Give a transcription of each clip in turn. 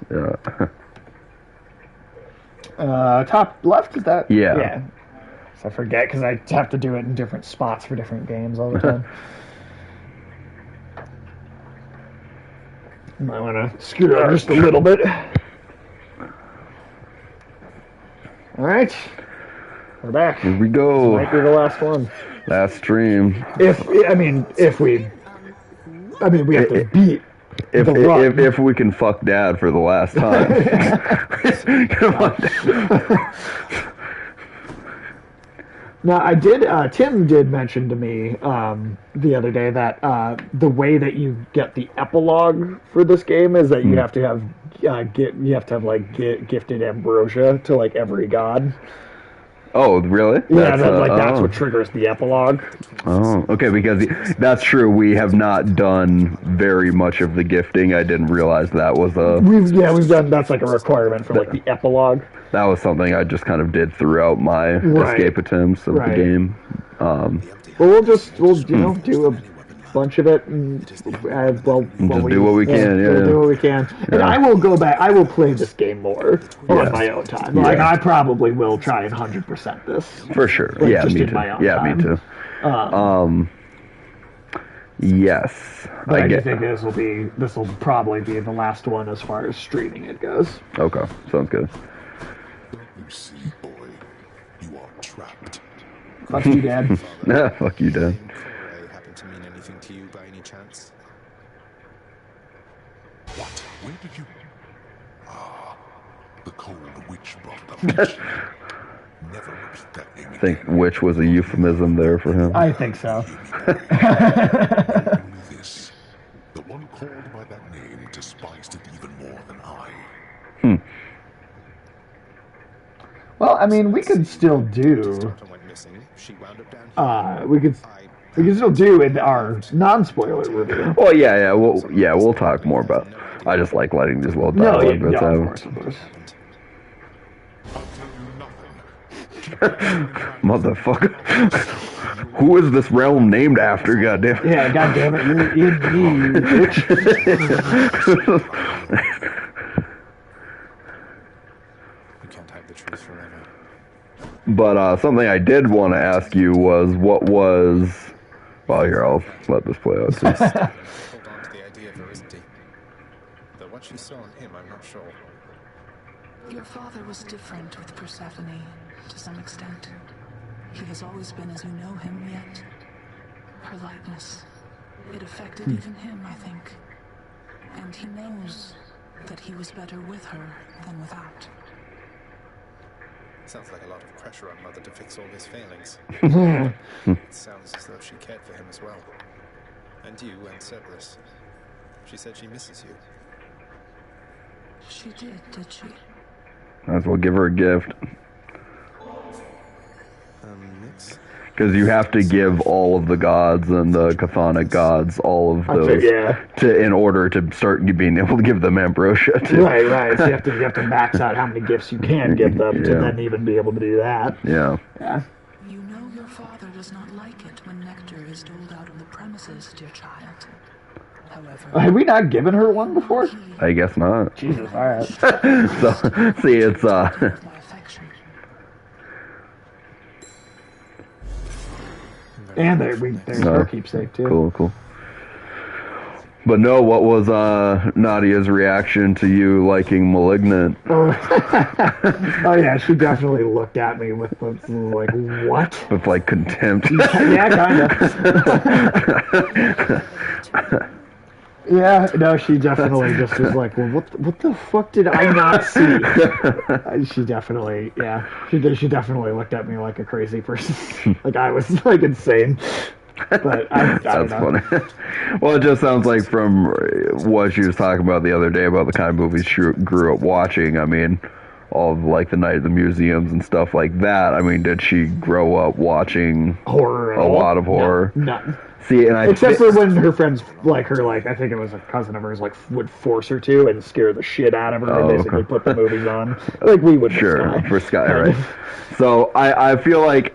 Yeah. Top left, is that? Yeah. Yeah. So I forget because I have to do it in different spots for different games all the time. Might want to scoot over just a little bit. All right. We're back. Here we go. This might be the last one. Last stream. We have to beat If we can fuck Dad for the last time. Now, Tim did mention to me the other day that the way that you get the epilogue for this game is that you have to have gifted ambrosia to like every god. Oh, really? Yeah, that's what triggers the epilogue. Oh, okay, because that's true. We have not done very much of the gifting. I didn't realize that was We've done, that's like a requirement for like the epilogue. That was something I just kind of did throughout my escape attempts of the game. Well, we'll do a bunch of it, and do what we can. We'll do what we can, and I will go back. I will play this game more on my own time. Like I probably will try and 100% this for sure. Like, yeah, just me in too. My own yeah, time. me too. Yes, but I do think this will probably be the last one as far as streaming it goes. Okay, sounds good. You see, boy, you are trapped. Fuck you, Dad. Fuck you, Dad. Happen to mean anything to you by any chance? What? Where did you... Ah, the cold witch brought it up. Never repeat that name again. I think witch was a euphemism there for him. I think so. Only this. The one called by that name despised it even more than I. Well, I mean, we could still do. We could still do in our non-spoiler review. Well, yeah, we'll talk more about. I just like letting these little dialogue bits out. Of course. Motherfucker. Who is this realm named after, goddamn? Yeah, goddamn it, you're in me, bitch. You can't hide the truth forever. But something I did want to ask you was what was... Well, here, I'll let this play out too. Hold on to the idea of her, isn't he? Though what she saw in him, I'm not sure. Your father was different with Persephone, to some extent. He has always been as you know him, yet her lightness, it affected even him, I think. And he knows that he was better with her than without. Sounds like a lot of pressure on Mother to fix all his failings. It sounds as though she cared for him as well. And you and Cerberus. She said she misses you. She did she? Might as well give her a gift. Nix? Because you have to give all of the gods and the chthonic gods all of those in order to start being able to give them ambrosia too. Right. So you have to max out how many gifts you can give them to then even be able to do that. Yeah. You know your father does not like it when nectar is doled out on the premises, dear child. However, Have we not given her one before? I guess not. Jesus, all right. So, see, it's my affection. And there's her keepsake too. Cool. But no, what was Nadia's reaction to you liking Malignant? Oh yeah, she definitely looked at me with like, what? With like contempt. Yeah, kind of. Yeah, no, she definitely just was like, well, what the fuck did I not see? She definitely looked at me like a crazy person. Like I was like insane. But I don't know. That's funny. Well, it just sounds like from what she was talking about the other day about the kind of movies she grew up watching. I mean, all of like the Night of the Museums and stuff like that. I mean, did she grow up watching horror? A lot of horror? None. See, and except for when her friends, like her, like I think it was a cousin of hers, like would force her to and scare the shit out of her and basically put the movies on, like we would. Sure, for Sky, right? So I feel like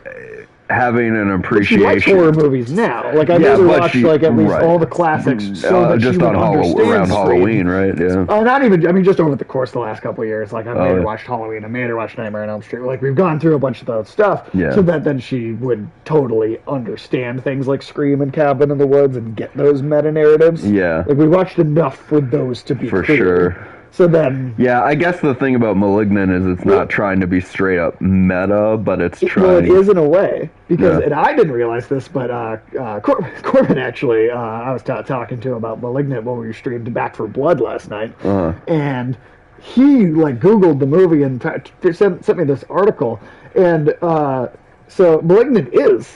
having an She likes appreciation. horror movies now. Like, I Yeah, made her but watch, she- like, at least right. all the classics so that Just she would on understand around Scream. Halloween, right? Yeah. Not even, I mean, just over the course of the last couple of years. Like, I made her yeah. watch Halloween, I made her watch Nightmare on Elm Street. Like, we've gone through a bunch of those stuff Yeah. so that then she would totally understand things like Scream and Cabin in the Woods and get those meta-narratives. Yeah. Like, we watched enough for those to be For clear. sure. So then... Yeah, I guess the thing about Malignant is it's not trying to be straight up meta, but it's trying. Well, it is in a way because, Yeah. and I didn't realize this, but Corbin actually, I was talking to him about *Malignant* when we streamed *Back for Blood* last night, and he like Googled the movie and sent me this article, and so *Malignant* is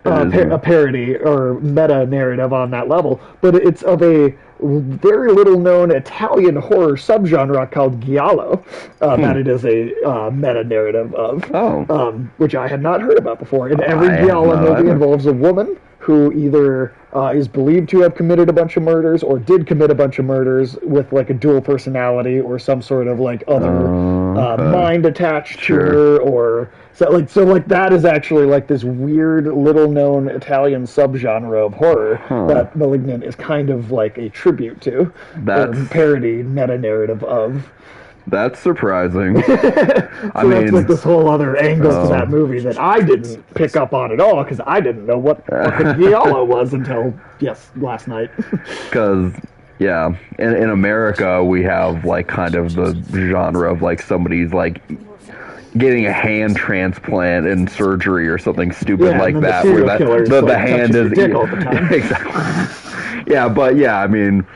a parody or meta narrative on that level, but it's of a very little known Italian horror subgenre called giallo that it is a meta narrative of, which I had not heard about before. And every giallo movie involves a woman who either is believed to have committed a bunch of murders or did commit a bunch of murders with like a dual personality or some sort of like other mind attached to her, or so that is actually like this weird little known Italian subgenre of horror that *Malignant* is kind of like a tribute to, or parody meta narrative of. That's surprising. So that's like this whole other angle to that movie that I didn't pick up on at all because I didn't know what fucking giallo was until last night. Because yeah, in America we have like kind of the genre of like somebody's like getting a hand transplant and surgery or something stupid like that, where the hand is exactly. Yeah, but yeah, I mean,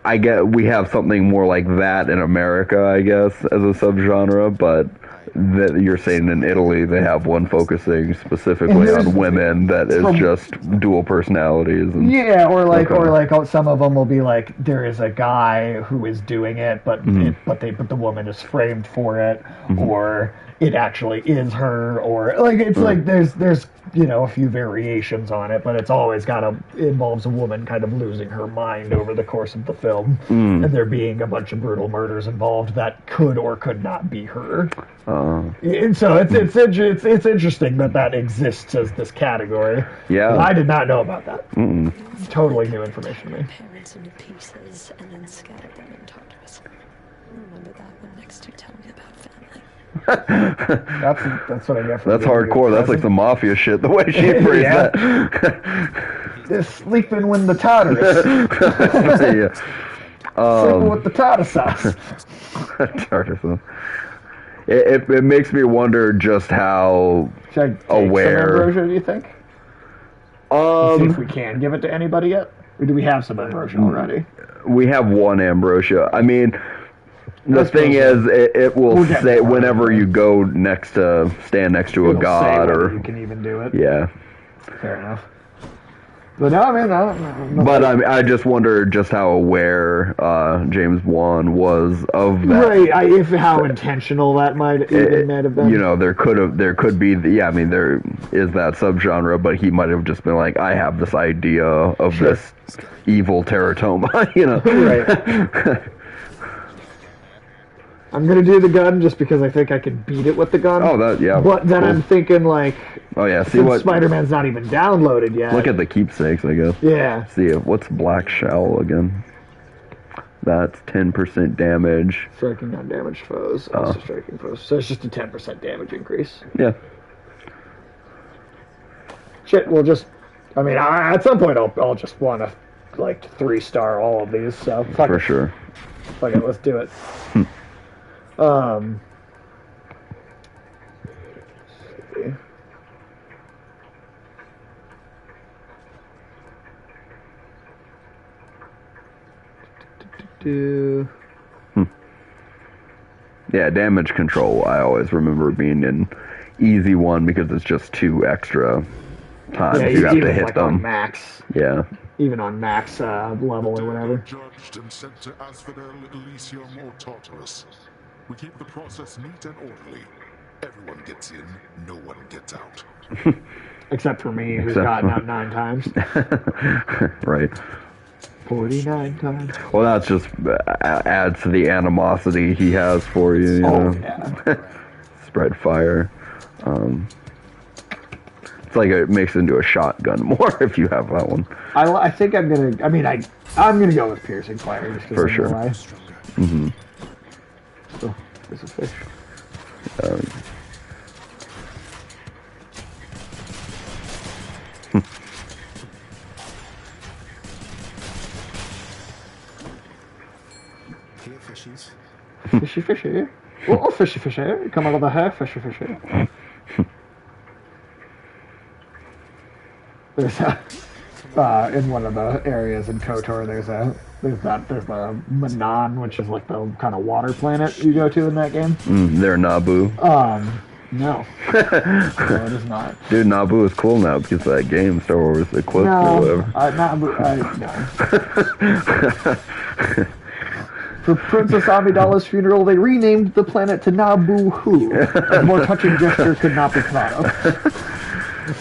I get we have something more like that in America, I guess, as a subgenre, but that you're saying in Italy they have one focusing specifically on women that is just dual personalities. And, or some of them will be like there is a guy who is doing it, but but the woman is framed for it, or it actually is her, or like it's like there's a few variations on it, but it's always involves a woman kind of losing her mind over the course of the film, and there being a bunch of brutal murders involved that could or could not be her. And so it's interesting that exists as this category. Yeah, I did not know about that. Totally new information to me. Parents into pieces and then scatter them and talk to us. Remember that when next you tell me about family. That's what I get from that's hardcore. That's like the mafia shit. The way she phrased that. They're sleeping with the tartars. Sleeping with the tartar sauce. Tartar sauce. It makes me wonder just how Should I take aware. some ambrosia, do you think? See if we can give it to anybody yet? Or do we have some ambrosia already? We have one ambrosia. I mean, the thing is, it will say whenever you go stand next to a god, or you can even do it. Yeah. Fair enough. But no, I mean, I don't know. But I just wonder just how aware James Wan was of that. Right, how intentional that might have been. You know, there could be, I mean, there is that subgenre, but he might have just been like, I have this idea of this evil teratoma, you know. Right. I'm gonna do the gun just because I think I can beat it with the gun. Oh, that, yeah. But then I'm thinking like, oh yeah, see since what Spider-Man's not even downloaded yet. Look at the keepsakes, I guess. Yeah. See what's Black Shell again? That's 10% damage. Striking non-damaged foes, also striking foes. So it's just a 10% damage increase. Yeah. Shit, we'll just. I mean, at some point I'll just want to like 3-star all of these. So fuck For it. sure. Fuck it, let's do it. Yeah, damage control, I always remember being an easy one because it's just 2 extra times you have to hit like them. On max. Yeah. Even on max level or whatever. Judged and sent to Asphodel, Elysium, or Tartarus. We keep the process neat and orderly. Everyone gets in, no one gets out. Except for me, who's gotten out 9 times. Right. 49 times. Well, that's just adds to the animosity he has for you, you know? Yeah. Spread fire. It's like it makes it into a shotgun more if you have that one. I think I'm gonna. I mean, I'm gonna go with piercing fire just 'cause For I know sure. why. Mm-hmm. So, there's a fish. Here, fishies. Fishy, fishy. Oh, fishy, fishy. Come out of the hair, fishy, fishy. There's a, in one of the areas in KOTOR, there's the Manan, which is like the kind of water planet you go to in that game. They're Naboo. No. No, it is not. Dude, Naboo is cool now because of that game, Star Wars Eclipse or No, whatever. no. For Princess Amidala's funeral, they renamed the planet to Naboo. A more touching gesture could not be thought of.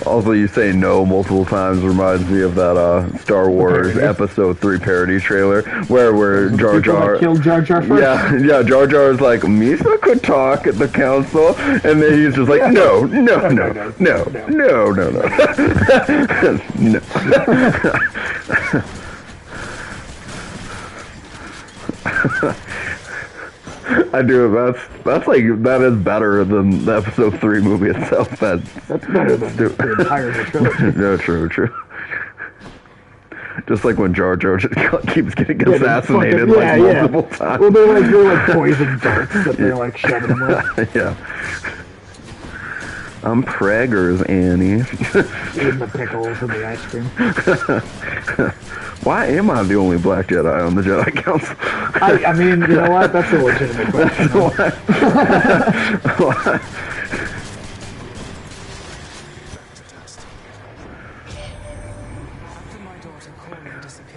Also, you say no multiple times reminds me of that Star Wars Episode 3 parody trailer where Jar Jar killed Jar Jar first. Yeah, Jar Jar is like, Misa could talk at the council, and then he's just like, no. I do. That is better than the Episode 3 movie itself. That's better than the entire trilogy. No, true. Just like when Jar Jar just keeps getting assassinated multiple times. Well, they're poison darts that they're like shoving them with. Yeah. I'm Praggers, Annie. Eating the pickles and the ice cream. Why am I the only black Jedi on the Jedi Council? I mean, you know what? That's a legitimate question.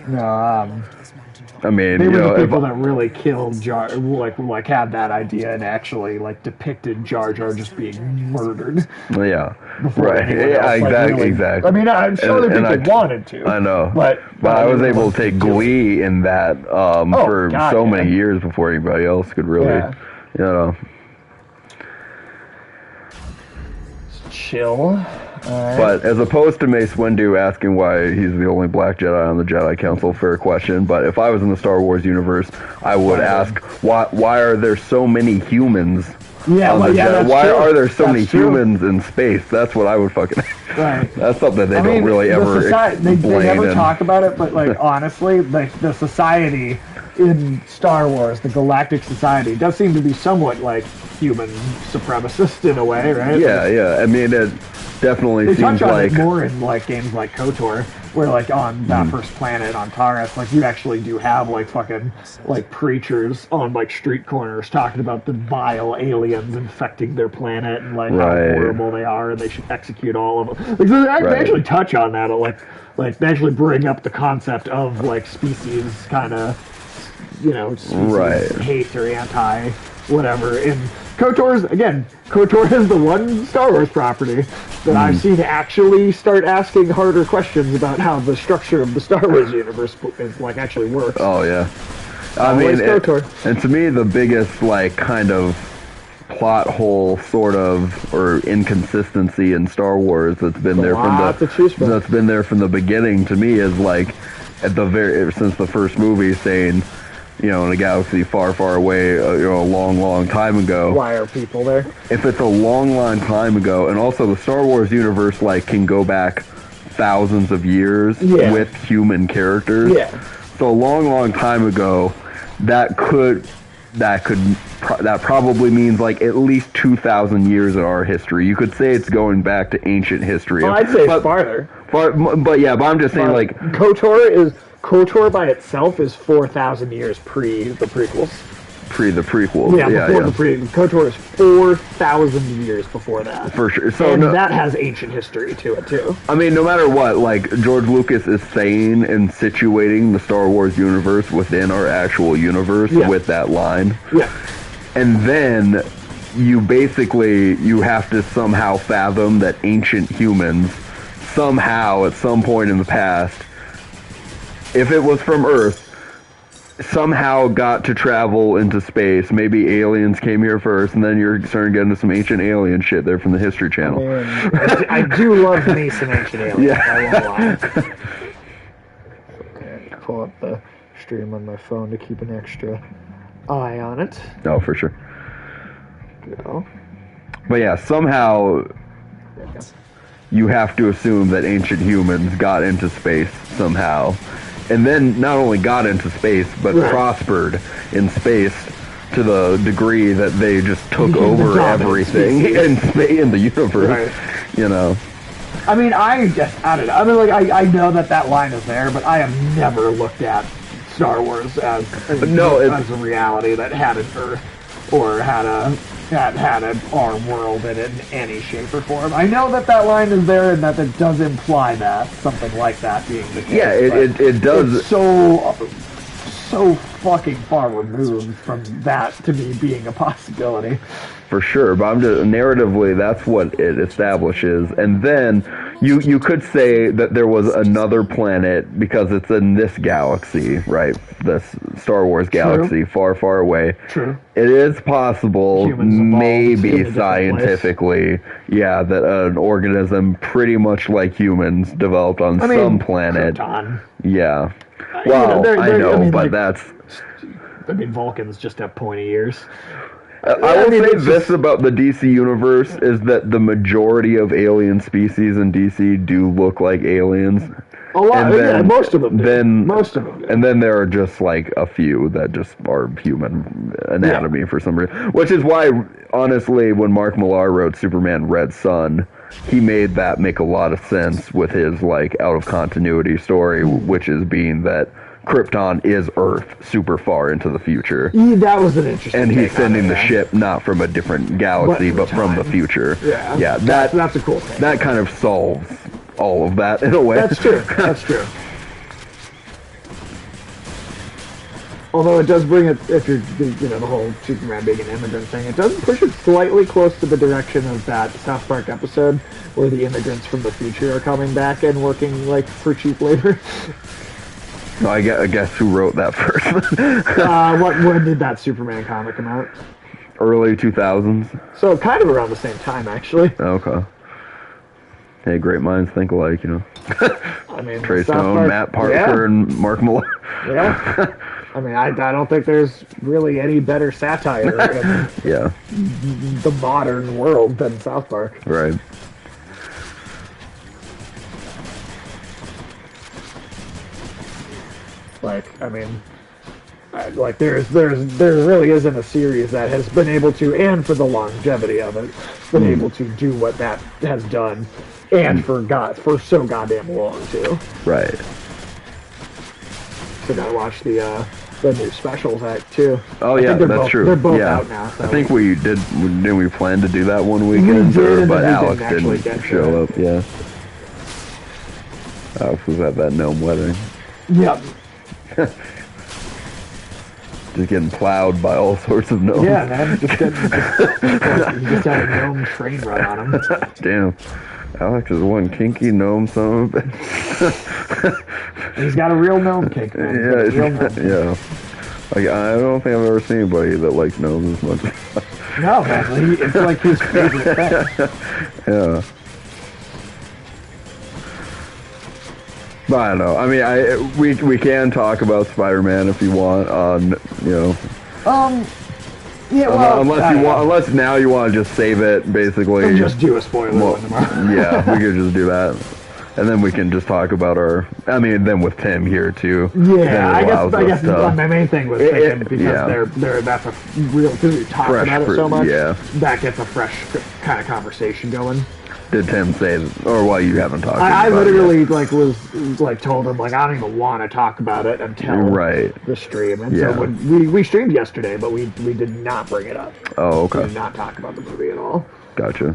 No, I mean, they you were know, the people that really killed Jar, like had that idea and actually like depicted Jar Jar just being murdered. Yeah, Before right. anyone Yeah, else, exactly. exactly. I mean, I'm sure they wanted to. I know, but I was able to take glee in that for so many years before anybody else could really, you know. Chill. But as opposed to Mace Windu asking why he's the only black Jedi on the Jedi Council, fair question. But if I was in the Star Wars universe, I would ask why are there so many humans? Yeah, why are there so many humans in space? That's what I would fucking. Right. That's something they don't really ever they never talk about it, but like honestly, like the society in Star Wars, the Galactic Society, does seem to be somewhat like human supremacist in a way, right? Yeah. I mean, it definitely they seems touch on like it more in like games like KOTOR, where like on that first planet on Taurus, like you actually do have like fucking like preachers on like street corners talking about the vile aliens infecting their planet and like how horrible they are and they should execute all of them. Like, so they actually touch on that, like they actually bring up the concept of like species kind of, you know, species hate or anti whatever. In KOTOR is the one Star Wars property that I've seen actually start asking harder questions about how the structure of the Star Wars universe is like actually works. Oh yeah, I mean, and to me the biggest like kind of plot hole sort of or inconsistency in Star Wars that's been there from the beginning to me is like at the since the first movie saying, you know, in a galaxy far, far away, you know, a long, long time ago. Why are people there? If it's a long, long time ago, and also the Star Wars universe, like, can go back thousands of years with human characters. Yeah. So a long, long time ago, that probably means like at least 2,000 years in our history. You could say it's going back to ancient history. Well, I'd say farther. But I'm just saying, like, KOTOR by itself is 4,000 years pre the prequels. The prequels. Yeah, before the prequels. KOTOR is 4,000 years before that. For sure. So that has ancient history to it, too. I mean, no matter what, like, George Lucas is saying and situating the Star Wars universe within our actual universe with that line. Yeah. And then you have to somehow fathom that ancient humans somehow at some point in the past, if it was from Earth, somehow got to travel into space. Maybe aliens came here first, and then you're starting to get into some ancient alien shit there from the History Channel. I do love me some ancient aliens. Yeah. I won't lie. Okay, pull up the stream on my phone to keep an extra eye on it. Oh, for sure. Go. But yeah, somehow There we go. you have to assume that ancient humans got into space somehow. And then not only got into space, but Right. prospered in space to the degree that they just took Became the over dominant everything species. in the universe. Right. You know. I mean, I don't know. I mean, like, I know that line is there, but I have never looked at Star Wars as No, as a reality that had an Earth or had our world in it in any shape or form. I know that line is there and that it does imply that something like that being the case. Yeah, but it does. It's so fucking far removed from that to me being a possibility. For sure, but I'm just narratively that's what it establishes, and then you could say that there was another planet because it's in this galaxy, right? This Star Wars galaxy, far, far away. True. It is possible, Humans evolved in a maybe different scientifically, yeah, that an organism pretty much like humans developed on some planet. Krypton. Yeah. You know, Well, I know, I mean, but like, that's. I mean, Vulcans just have pointy ears. I will say this about the DC universe is that the majority of alien species in DC do look like aliens. A lot, And then- yeah, most of them do. then- Most of them do. And then there are just like a few that just are human anatomy for some reason. Which is why, honestly, when Mark Millar wrote Superman Red Sun, he made that make a lot of sense with his like out of continuity story, which is being that Krypton is Earth super far into the future. That was an interesting And he's take on sending it, the yeah. ship not from a different galaxy, but from the time. future. Yeah, Yeah, that's a cool thing. that kind of solves all of that in a way. That's true. That's true. Although it does bring it, if you're, the whole Superman being an immigrant thing, it does push it slightly close to the direction of that South Park episode where the immigrants from the future are coming back and working, like, for cheap labor. So I guess who wrote that first? When did that Superman comic come out? Early 2000s. So kind of around the same time, actually. Okay. Hey, great minds think alike, you know. I mean, Trey South Stone, Park- Matt Parker, yeah. and Mark Millar. Yeah. I mean, I don't think there's really any better satire in Yeah, the modern world than South Park. right. Like, I mean, like there really isn't a series that has been able to, and for the longevity of it, been able to do what that has done, and for so goddamn long too. Right. So gotta watch the new specials act too. Oh I yeah, think they're that's both, true. They're both yeah. out now. So I think we didn't we plan to do that one weekend, did, and but then we Alex didn't actually didn't get to show it. up. Yeah. Alex was at that gnome wedding, Yep. just getting plowed by all sorts of gnomes. Yeah, man. Just had a gnome train run on him. Damn. Alex is one kinky gnome son of a bitch. He's got a real gnome kick, man. He's got a real gnome. Yeah. Like, I don't think I've ever seen anybody that likes gnomes as much. No, man. It's like his favorite thing. Yeah. But I don't know. I mean, we can talk about Spider-Man if you want. Yeah, well, Unless now you want to just save it, basically. and just do a spoiler Well, one tomorrow. yeah, we could just do that. And then we can just talk about then with Tim here too. Yeah, I then it guess allows us my main thing was It- thinking it- because yeah. that's a real, because we talked Fresh about it fruit, so much, yeah. that gets a fresh kind of conversation going. Did Tim say, or why you haven't talked I about literally was told him I don't even want to talk about it until Right. the stream, and Yeah. so when we streamed yesterday, but we did not bring it up. it? Oh, We okay. did not talk about the movie at all. Gotcha.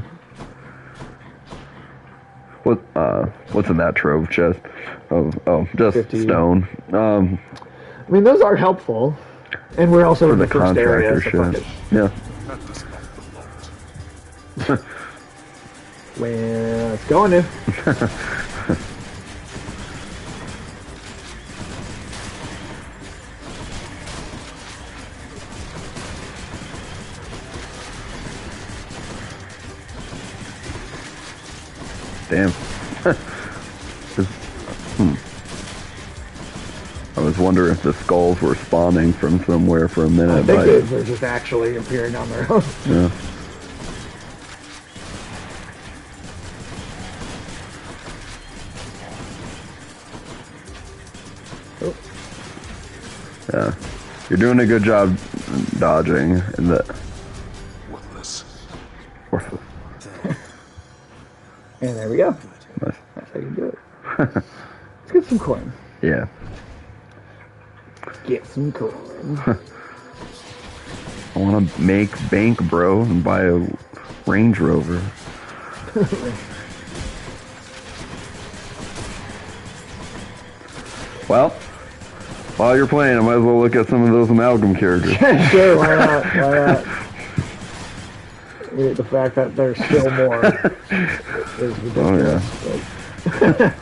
What's in that trove chest? Oh, just 50. stone. I mean, those are helpful, and we're also in the the first area. So contractor fuck shit. it. Yeah. That is not the lot. Well, it's going to. Damn. I was wondering if the skulls were spawning from somewhere for a minute. I think they're just actually appearing on their own. Yeah. Oh. Yeah. You're doing a good job dodging in the. Worthless. And there we go. Nice. That's how you do it. Let's get some coin. Yeah. Get some coin. I want to make bank, bro, and buy a Range Rover. Well, while you're playing, I might as well look at some of those amalgam characters. Sure, why not? Why not? The fact that there's still more is ridiculous. Oh, yeah.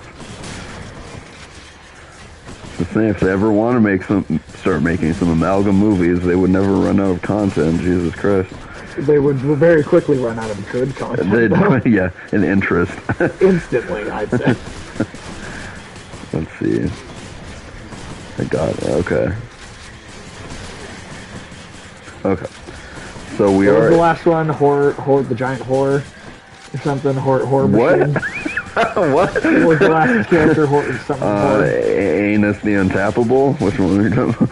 The thing, if they ever want to start making some amalgam movies, they would never run out of content. Jesus Christ. They would very quickly run out of good content. They'd, yeah, an interest. Instantly, I'd say. Let's see. I got it. Okay. Okay. So we What was the are. last one? Horror, the giant horror, or something. Horror What? machine. What? What was the last character? Something. Horror. Anus the Untappable? Which one are you talking about?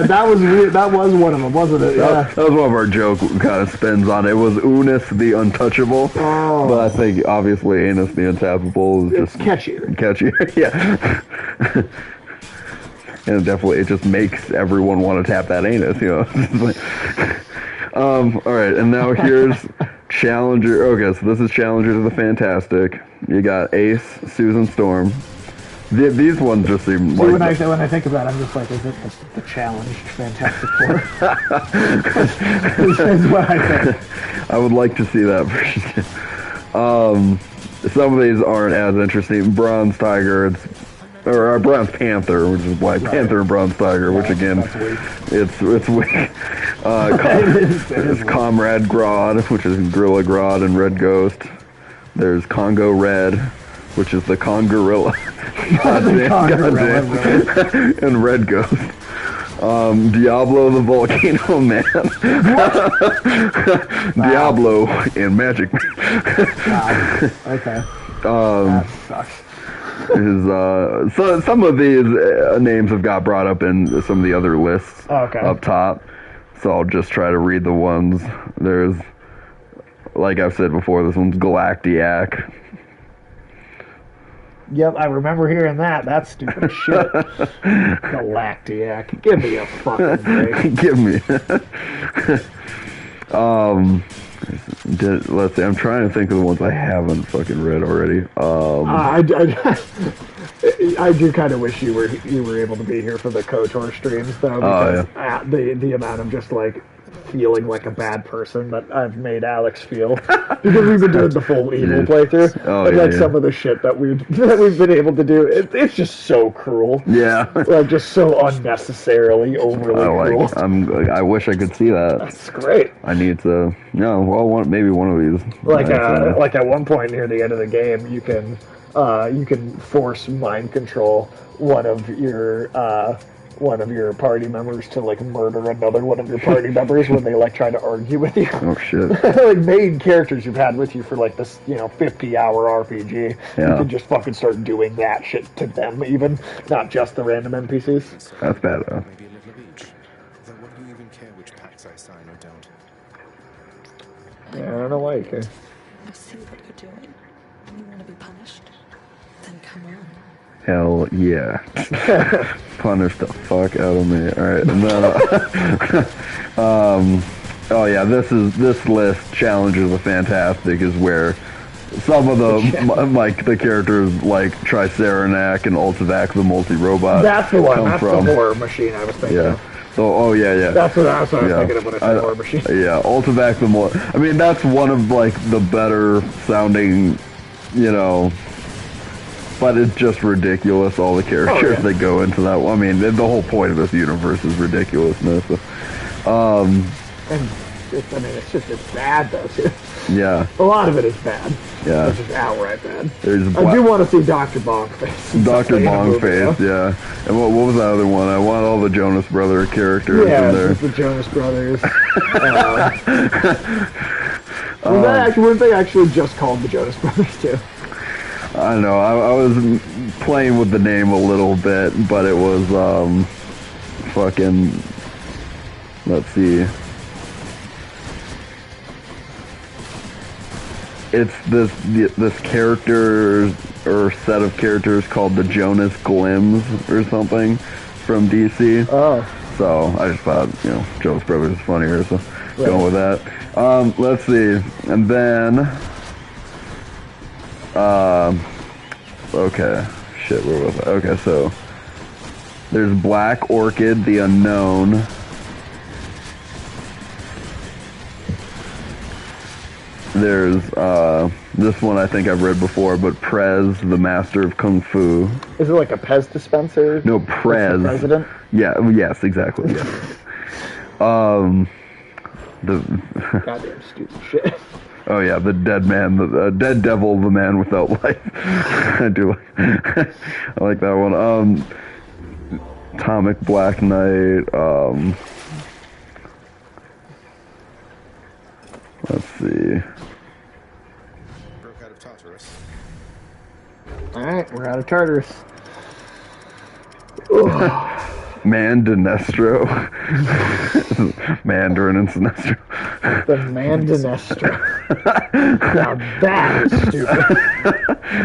That was weird. That was one of them, wasn't it? Yeah. That was one of our joke kind of spins on it. It was Unis the Untouchable. Oh. But I think obviously Anus the Untappable is It's just catchier. catchy. Yeah. And definitely it just makes everyone want to tap that anus, you know. Alright, and now here's Challenger. Okay, so this is Challenger to the Fantastic. You got Ace, Susan Storm. These ones just seem See, like... when I think about it, I'm just like, is it the challenged Fantastic Four? Is what I think. I would like to see that version. Some of these aren't as interesting. Bronze Tiger, or Bronze Panther, which is Black Panther and Bronze Tiger, which again, it's weak. There's Comrade Grodd, which is Gorilla Grodd and Red Ghost. There's Congo Red, which is the Congorilla. Goddamn. And Red Ghost. Diablo the Volcano Man. Diablo and Magic Man. Okay. That sucks. So some of these names have got brought up in some of the other lists up top. So I'll just try to read the ones. There's, like I've said before, this one's Galactiac. Yep, I remember hearing that. That's stupid as shit. Galactiac. Give me a fucking break. Give me. Let's see. I'm trying to think of the ones I haven't fucking read already. I do kind of wish you were able to be here for the KOTOR streams though, because the amount of just like feeling like a bad person that I've made Alex feel because we've been doing the full evil playthrough, and like some of the shit that we've been able to do, it's just so cruel. Yeah, like just so unnecessarily overly cruel. I wish I could see that. That's great. I need to. No, well, maybe one of these. Like at one point near the end of the game, you can force mind control one of your party members to like murder another one of your party members when they like try to argue with you. Oh shit! Like main characters you've had with you for like this 50-hour RPG. Yeah. You can just fucking start doing that shit to them, even not just the random NPCs. That's bad though. Maybe a little of each. Though what do you even care which pacts I sign or don't? Yeah, I don't know why you care. I see what you're doing. You want to be punished? Then come on. Hell yeah. Punish the fuck out of me. Alright, and then oh yeah, this list, Challenger the Fantastic, is where some of the like the characters like Triceranac and Ultivac the multi-robot. That's the one. That's the horror machine I was thinking of. So, yeah. That's what I was thinking of when I said horror machine. Yeah, Ultivac the I mean, that's one of like the better sounding, you know. But it's just ridiculous, all the characters that go into that. I mean, the whole point of this universe is ridiculousness. So, and it's bad though too. Yeah. A lot of it is bad. Yeah. It's just outright bad. There's I do want to see Dr. Bongface. Dr. in a movie, Bongface, though. yeah. And what was that other one? I want all the Jonas Brother characters Yeah, in there. just the Jonas Brothers. Weren't they actually just called the Jonas Brothers, too? I don't know. I was playing with the name a little bit, but it was, fucking, let's see. It's this character or set of characters called the Jonas Glims or something from DC. Oh. So I just thought, Jonas Brothers is funnier, so going with that. Let's see. And then, okay. Shit, where was I? Okay, so there's Black Orchid, the Unknown. There's, this one I think I've read before, but Prez, the Master of Kung Fu. Is it like a Pez dispenser? No, Prez. The president? Yeah, yes, exactly. Yeah. The Goddamn stupid shit. Oh yeah, the dead man, the dead devil, the man without life. I do like, I like that one. Atomic Black Knight. Let's see. Broke out of Tartarus. Alright, we're out of Tartarus. Mandinestro. Mandarin and Sinestro. The Mandinestro. Now that is stupid.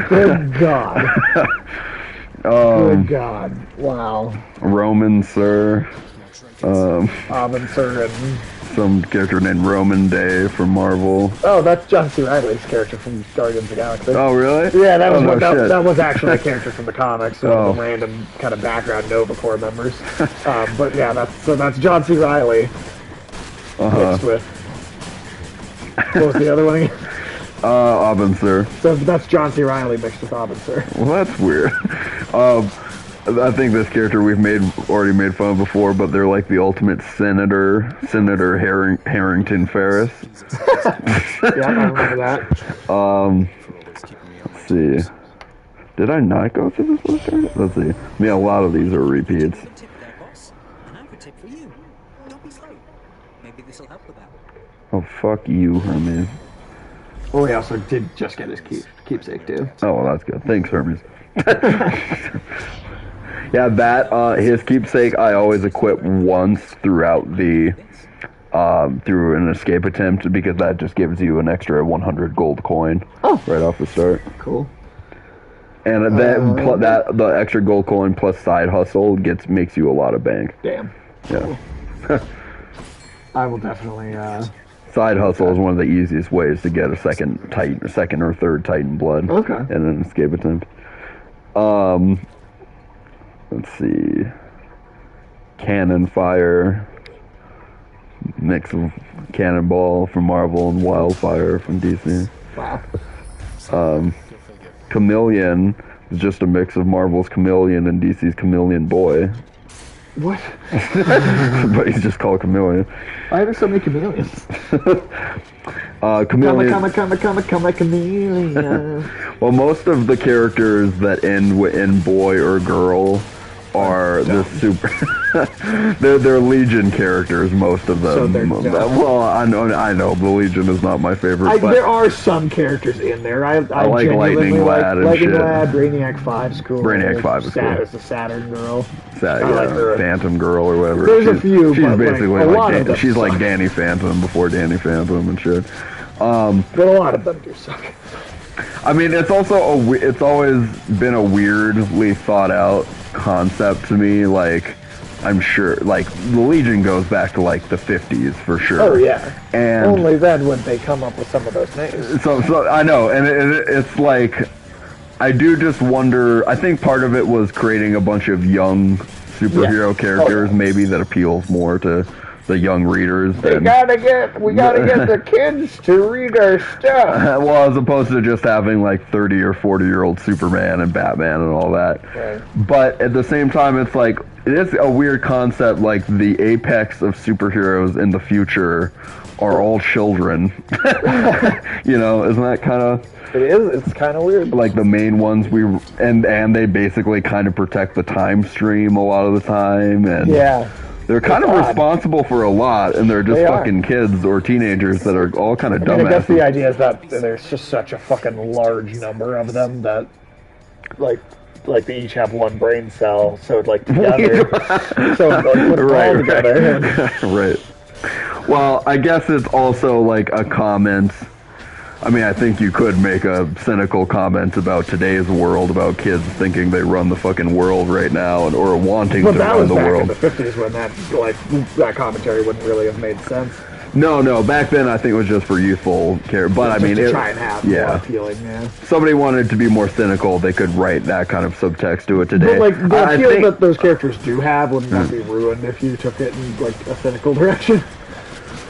Good God. Good God. Wow. Roman Sir. Abin Sur and... Some character named Roman Day from Marvel. Oh, that's John C. Reilly's character from Guardians of the Galaxy. Oh, really? Yeah, that was shit. that was actually a character from the comics. So the random kind of background Nova Corps members. But yeah, that's John C. Reilly mixed with. What was the other one again? Abin Sur. So that's John C. Reilly mixed with Abin Sur. Well, that's weird. I think this character we've already made fun of before, but they're like the ultimate Senator Harrington Ferris. Yeah, I remember that. Let's see. Did I not go through this list already? Let's see. Yeah, a lot of these are repeats. Tip there, boss. And I have a tip for you. Don't be slow. Maybe this will help with that. Oh, fuck you, Hermes. Oh, he also did just get his keepsake too. Oh, well, that's good. Thanks, Hermes. Yeah, that, his keepsake I always equip once throughout the, through an escape attempt, because that just gives you an extra 100 gold coin right off the start. Cool. And the extra gold coin plus side hustle makes you a lot of bank. Damn. Yeah. I will definitely, Side hustle is one of the easiest ways to get a second or third Titan blood. Okay. In an escape attempt. Let's see. Cannon Fire. Mix of Cannonball from Marvel and Wildfire from DC. wow. Chameleon is just a mix of Marvel's Chameleon and DC's Chameleon Boy. What? But he's just called Chameleon. Why are there so many chameleons? Chameleon. Chameleon. Well, most of the characters that end in boy or girl are the super. they're Legion characters. Most of them. So they're dumb. Well, I know. The Legion is not my favorite. But There are some characters in there. I like genuinely Lightning Lad and Lightning shit. Lad, Brainiac 5's cool. Brainiac 5 is cool. It's the Saturn girl. Phantom Girl or whatever. There's a few, She's but, basically like, a lot of them she's like suck. Danny Phantom before Danny Phantom and shit. But a lot of them do suck. I mean, it's also it's always been a weirdly thought out concept to me. Like, I'm sure, like, the Legion goes back to like the 50s for sure. Oh yeah. And only then would they come up with some of those names. So I know, and it's like, I do just wonder. I think part of it was creating a bunch of young superhero characters, maybe that appeals more to the young readers. We gotta get the kids to read our stuff. Well, as opposed to just having like 30 or 40-year-old Superman and Batman and all that. Right. But at the same time, it's like, it is a weird concept, like the apex of superheroes in the future are all children. You know, isn't that kind of... It is. It's kind of weird. Like the main ones and they basically kind of protect the time stream a lot of the time, and Yeah. they're kind of responsible for a lot, and they're just They are. fucking kids or teenagers that are all kind of I mean, I guess the dumbasses. idea is that there's just such a fucking large number of them that, like they each have one brain cell, so like together, so like put them all together. Right. Well, I guess it's also like a comment. I mean, I think you could make a cynical comment about today's world, about kids thinking they run the fucking world right now, or wanting But to that run was the back world. in the 50s when that commentary wouldn't really have made sense. No, back then I think it was just for youthful care. But I Just mean, to try and have more yeah. appealing, yeah. If somebody wanted to be more cynical, they could write that kind of subtext to it today. But like the I appeal think- that those characters do have wouldn't that be ruined if you took it in like a cynical direction?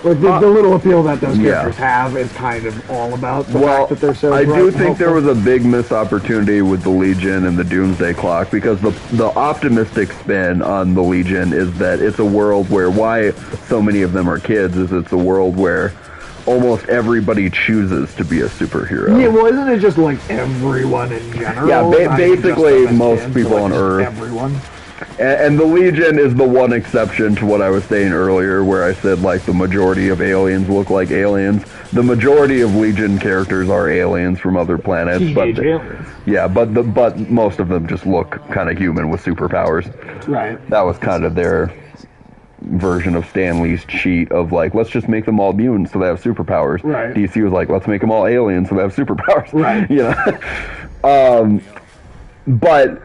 Like the little appeal that those yeah. characters have is kind of all about the Well, fact that they're so I bright do and think there hopeful. was a big missed opportunity with the Legion and the Doomsday Clock, because the optimistic spin on the Legion is that it's a world where why so many of them are kids is it's a world where almost everybody chooses to be a superhero. Yeah, well, isn't it just like everyone in general? Yeah, Not even just basically them as most kids, people but, like, on just Earth. Everyone. And the Legion is the one exception to what I was saying earlier, where I said, like, the majority of aliens look like aliens. The majority of Legion characters are aliens from other planets. Teenage but aliens. Yeah, but most of them just look kind of human with superpowers. Right. That was kind of their version of Stan Lee's cheat of, like, let's just make them all mutants so they have superpowers. Right. DC was like, let's make them all aliens so they have superpowers. Right. You know? But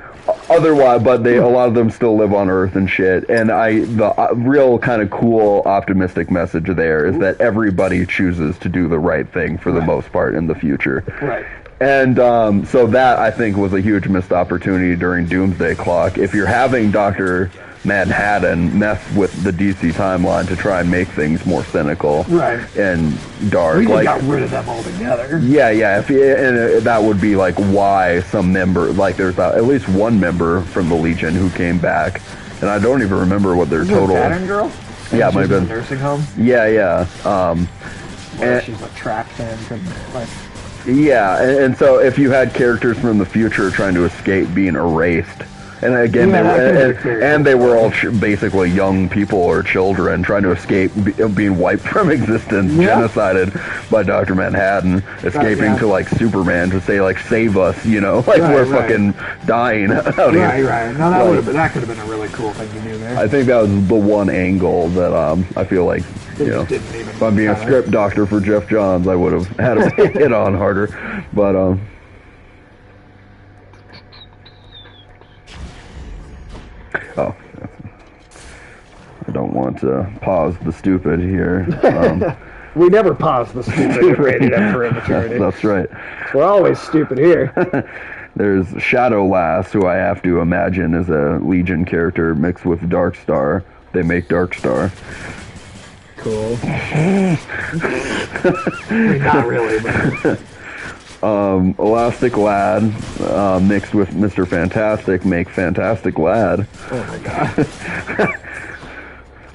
otherwise, a lot of them still live on Earth and shit. And the real kind of cool, optimistic message there is that everybody chooses to do the right thing for the most part in the future. Right. And so that, I think, was a huge missed opportunity during Doomsday Clock. If you're having Dr. Manhattan mess with the DC timeline to try and make things more cynical Right. and dark, We just like, got rid of them altogether. yeah, and that would be like why some member, like there's at least one member from the Legion who came back, and I don't even remember what their Isn't it total. Pattern Girl? Yeah, it She's might have in been. a nursing home. Yeah. Where and- she's like trapped and like. Yeah, and so if you had characters from the future trying to escape being erased, and again, Yeah, that could be very they were all basically young people or children trying to escape being wiped from existence, Yeah. genocided by Dr. Manhattan, escaping yeah. to like Superman to say like save us, you know, like Right, we're right. fucking dying out here. Right. No, that could have been a really cool thing to do there. I think that was the one angle that I feel like, They you know, just didn't even if I'm being a kinda- script doctor for Jeff Johns, I would have had him hit on harder, but oh, I don't want to pause the stupid here. We never pause the stupid rated M for immaturity. That's right. We're always stupid here. There's Shadow Lass, who I have to imagine is a Legion character mixed with Dark Star. They make Dark Star. Cool. I mean, not really, but Elastic Lad mixed with Mr. Fantastic make Fantastic Lad. oh my god.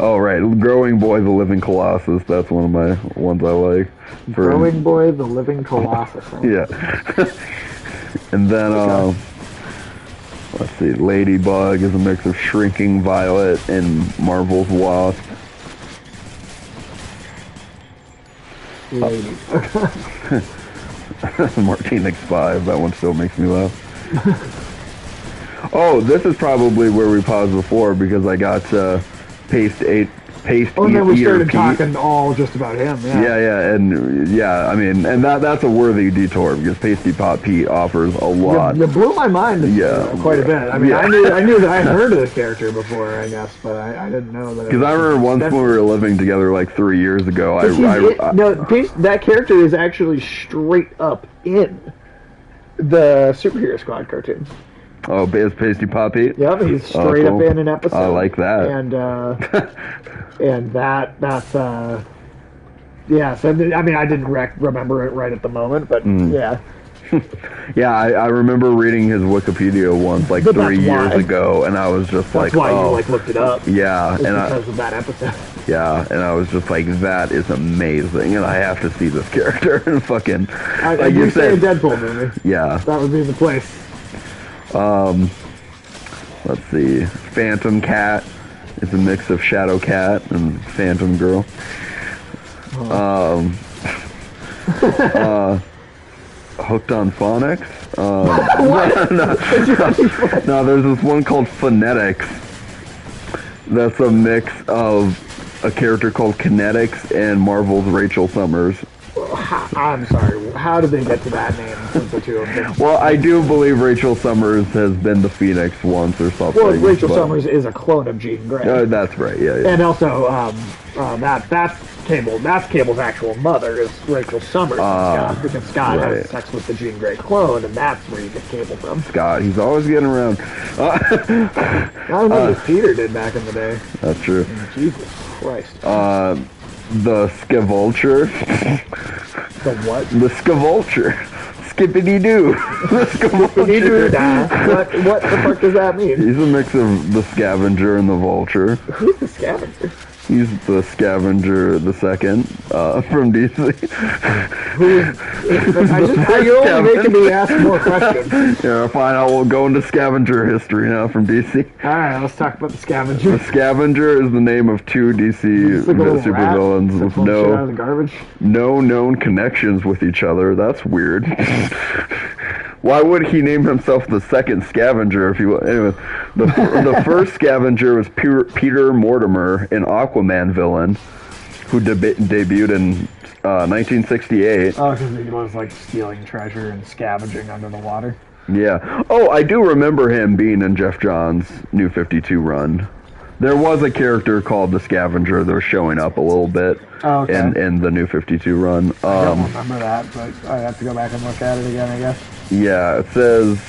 Oh, right. Growing Boy, the Living Colossus. That's one of my ones I like. Growing Boy, the Living Colossus. Yeah. And then, let's see. Ladybug is a mix of Shrinking Violet and Marvel's Wasp. Lady. Martin X5. That one still makes me laugh. Oh, this is probably where we paused before because I got Paste Oh, and then we Eater started Pete. talking all just about him. Yeah, I mean, and that's a worthy detour because Pasty Pot Pete offers a lot. You blew my mind quite a bit. I mean, Yeah. I knew that I had heard of the character before, I guess, but I didn't know that. Because I remember once when we were living together like 3 years ago, that character is actually straight up in the Superhero Squad cartoon. Oh, is Pasty Pot Pete? Yep, he's straight cool. up in an episode. I like that. And that's yeah. So I mean, I didn't remember it right at the moment, but yeah. Yeah, I remember reading his Wikipedia once, like But 3 that's years why. ago, and I was just That's like, why oh, you like looked it up. yeah, It's and because of that episode. and I was just like, that is amazing, and I have to see this character and fucking, like If you you say a said, Deadpool movie, yeah. that would be the place. Let's see, Phantom Cat is a mix of Shadow Cat and Phantom Girl. Hooked on Phonics. No, there's this one called Phonetics. That's a mix of a character called Kinetics and Marvel's Rachel Summers. I'm sorry. How did they get to that name with the two of them? Well, I do believe Rachel Summers has been the Phoenix once or something. Well, Rachel but- Summers is a clone of Jean Grey. That's right, yeah. And also, that's Cable. That's Cable's actual mother is Rachel Summers. Scott, because Scott right. has sex with the Jean Grey clone, and that's where you get Cable from. God, he's always getting around. I don't know what Peter did back in the day. That's true. Jesus Christ. The Skavulture. The what? The Skavulture. Skippity-doo. The Skavulture. What the fuck does that mean? He's a mix of the Scavenger and the Vulture. Who's the scavenger? He's the Scavenger the second from DC. You're only making me ask more questions. Yeah, fine. We'll go into Scavenger history now from DC. Alright, let's talk about the scavenger. The Scavenger is the name of two DC It's like a little rat supervillains that with pulls shit out of the garbage. no known connections with each other. That's weird. Why would he name himself the second Scavenger if he was... Anyway, the first Scavenger was Peter Mortimer, an Aquaman villain, who debuted in 1968. Oh, because he was like stealing treasure and scavenging under the water. Yeah. Oh, I do remember him being in Jeff Johns' New 52 run. There was a character called the Scavenger that was showing up a little bit in the New 52 run. I don't remember that, but I have to go back and look at it again, I guess. Yeah, it says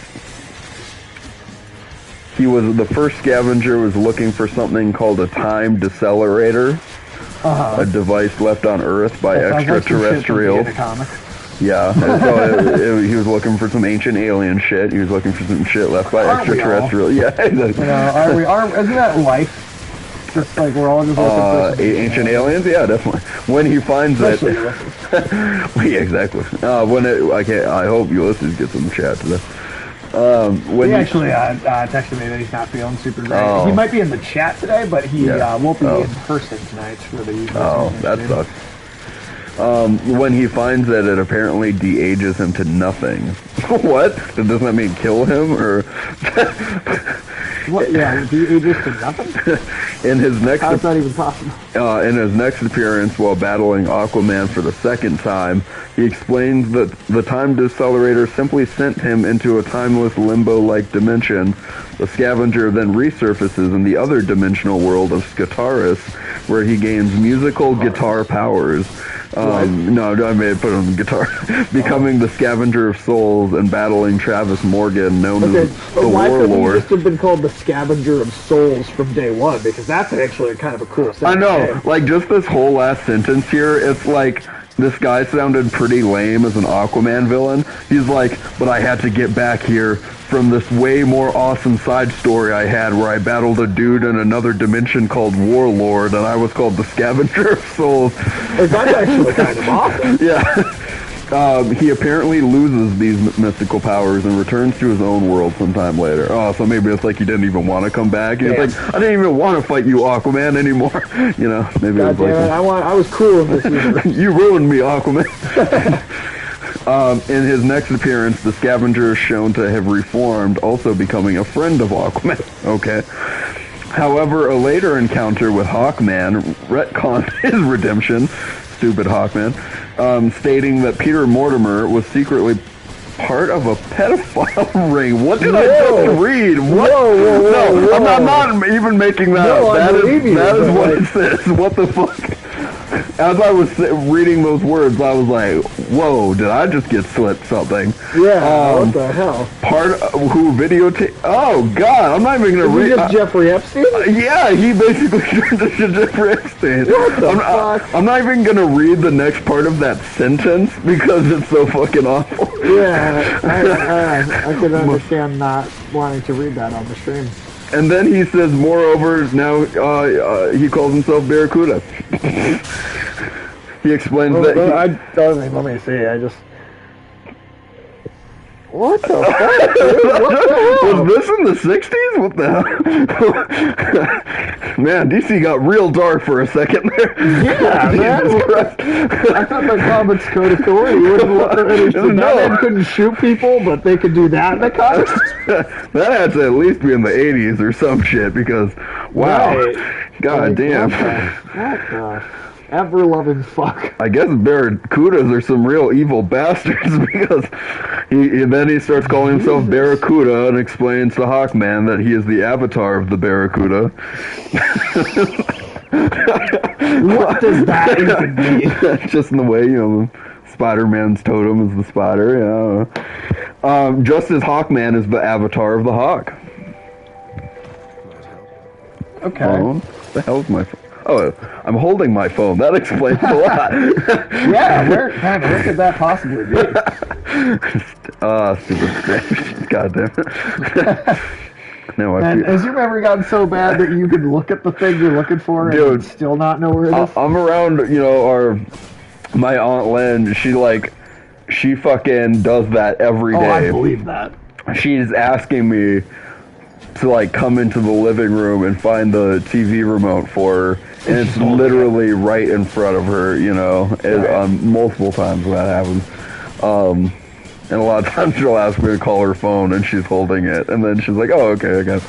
the first Scavenger was looking for something called a time decelerator, a device left on Earth by extraterrestrials. Yeah, and so he was looking for some ancient alien shit. He was looking for some shit left by extraterrestrials. Yeah, exactly. Isn't that life? Just like we're all just looking for ancient aliens. Yeah, definitely. When he finds it, well, yeah, exactly. I hope Ulysses gets in the chat today. He actually texted me that he's not feeling super great. He might be in the chat today, but he won't be in person tonight for the usual. Oh, that sucks. When he finds that it apparently de-ages him to nothing. What? Doesn't that mean kill him, or? What? Yeah, de-ages to nothing? In his next... How's that even possible? In his next appearance, while battling Aquaman for the second time, he explains that the time decelerator simply sent him into a timeless limbo-like dimension. The Scavenger then resurfaces in the other dimensional world of Skataris, where he gains musical guitar powers. No, I may have put on guitar. Becoming the Scavenger of Souls and battling Travis Morgan, known as the why couldn't he Warlord. just have been called the Scavenger of Souls from day one? Because that's actually kind of a cool I know, name. like just this whole last sentence here, it's like this guy sounded pretty lame as an Aquaman villain. He's like, but I had to get back here from this way more awesome side story I had where I battled a dude in another dimension called Warlord, and I was called the Scavenger of Souls. That's actually kind of awesome. Yeah. He apparently loses these mystical powers and returns to his own world sometime later. Oh, so maybe it's like he didn't even want to come back. He's like, I didn't even want to fight you, Aquaman, anymore. You know, maybe God it was damn like it, I was cool in this universe. you ruined me, Aquaman. In his next appearance, the Scavenger is shown to have reformed, also becoming a friend of Aquaman. Okay. However, a later encounter with Hawkman retconned his redemption, stupid Hawkman, stating that Peter Mortimer was secretly part of a pedophile ring. What did I just read? What? Whoa, I'm not even making that up. That is what it says. What the fuck? as I was reading those words, I was like, "Whoa! Did I just get slipped something?" Yeah, what the hell? Who videotape? Oh God! I'm not even gonna Is he read. just Jeffrey Epstein? Yeah, he basically turned into Jeffrey Epstein. What the fuck? I'm not even gonna read the next part of that sentence because it's so fucking awful. Yeah, I can understand not wanting to read that on the stream. And then he says, moreover, now he calls himself Barracuda. He explains that. Let me see. I just. What the fuck, dude? What the hell? Was this in the 60s? What the hell? Man, DC got real dark for a second there. Yeah, man. I thought the comics code authority wouldn't let them. Batman couldn't shoot people, but they could do that in the comics. That had to at least be in the 80s or some shit because, wow. Right. God damn. What the ever-loving fuck. I guess Barracudas are some real evil bastards because then he starts calling himself Barracuda and explains to Hawkman that he is the avatar of the Barracuda. What does that even mean? Just in the way, Spider-Man's totem is the spider, yeah. Just as Hawkman is the avatar of the Hawk. Okay. Oh, what the hell's my phone? Oh, I'm holding my phone. That explains a lot. Yeah, where could that possibly be? Stupid strange. God damn it. No, And has your memory gotten so bad that you can look at the thing you're looking for and still not know where it is? I'm around, my Aunt Lynn, she fucking does that every day. Oh, I believe that. She's asking me to come into the living room and find the TV remote for her, and it's literally right in front of her, multiple times that happens. And a lot of times she'll ask me to call her phone and she's holding it, and then she's like, oh, okay, I guess.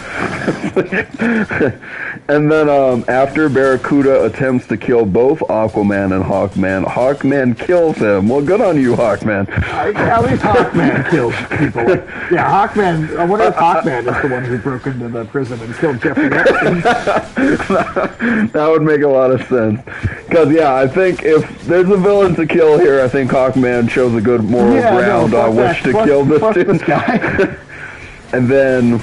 And then after Barracuda attempts to kill both Aquaman and Hawkman, Hawkman kills him. Well, good on you, Hawkman. At least Hawkman kills people. Yeah, Hawkman. I wonder if Hawkman is the one who broke into the prison and killed Jeffrey Epstein. That would make a lot of sense. Because, I think if there's a villain to kill here, I think Hawkman shows a good moral ground on which to kill this dude. This guy. And then,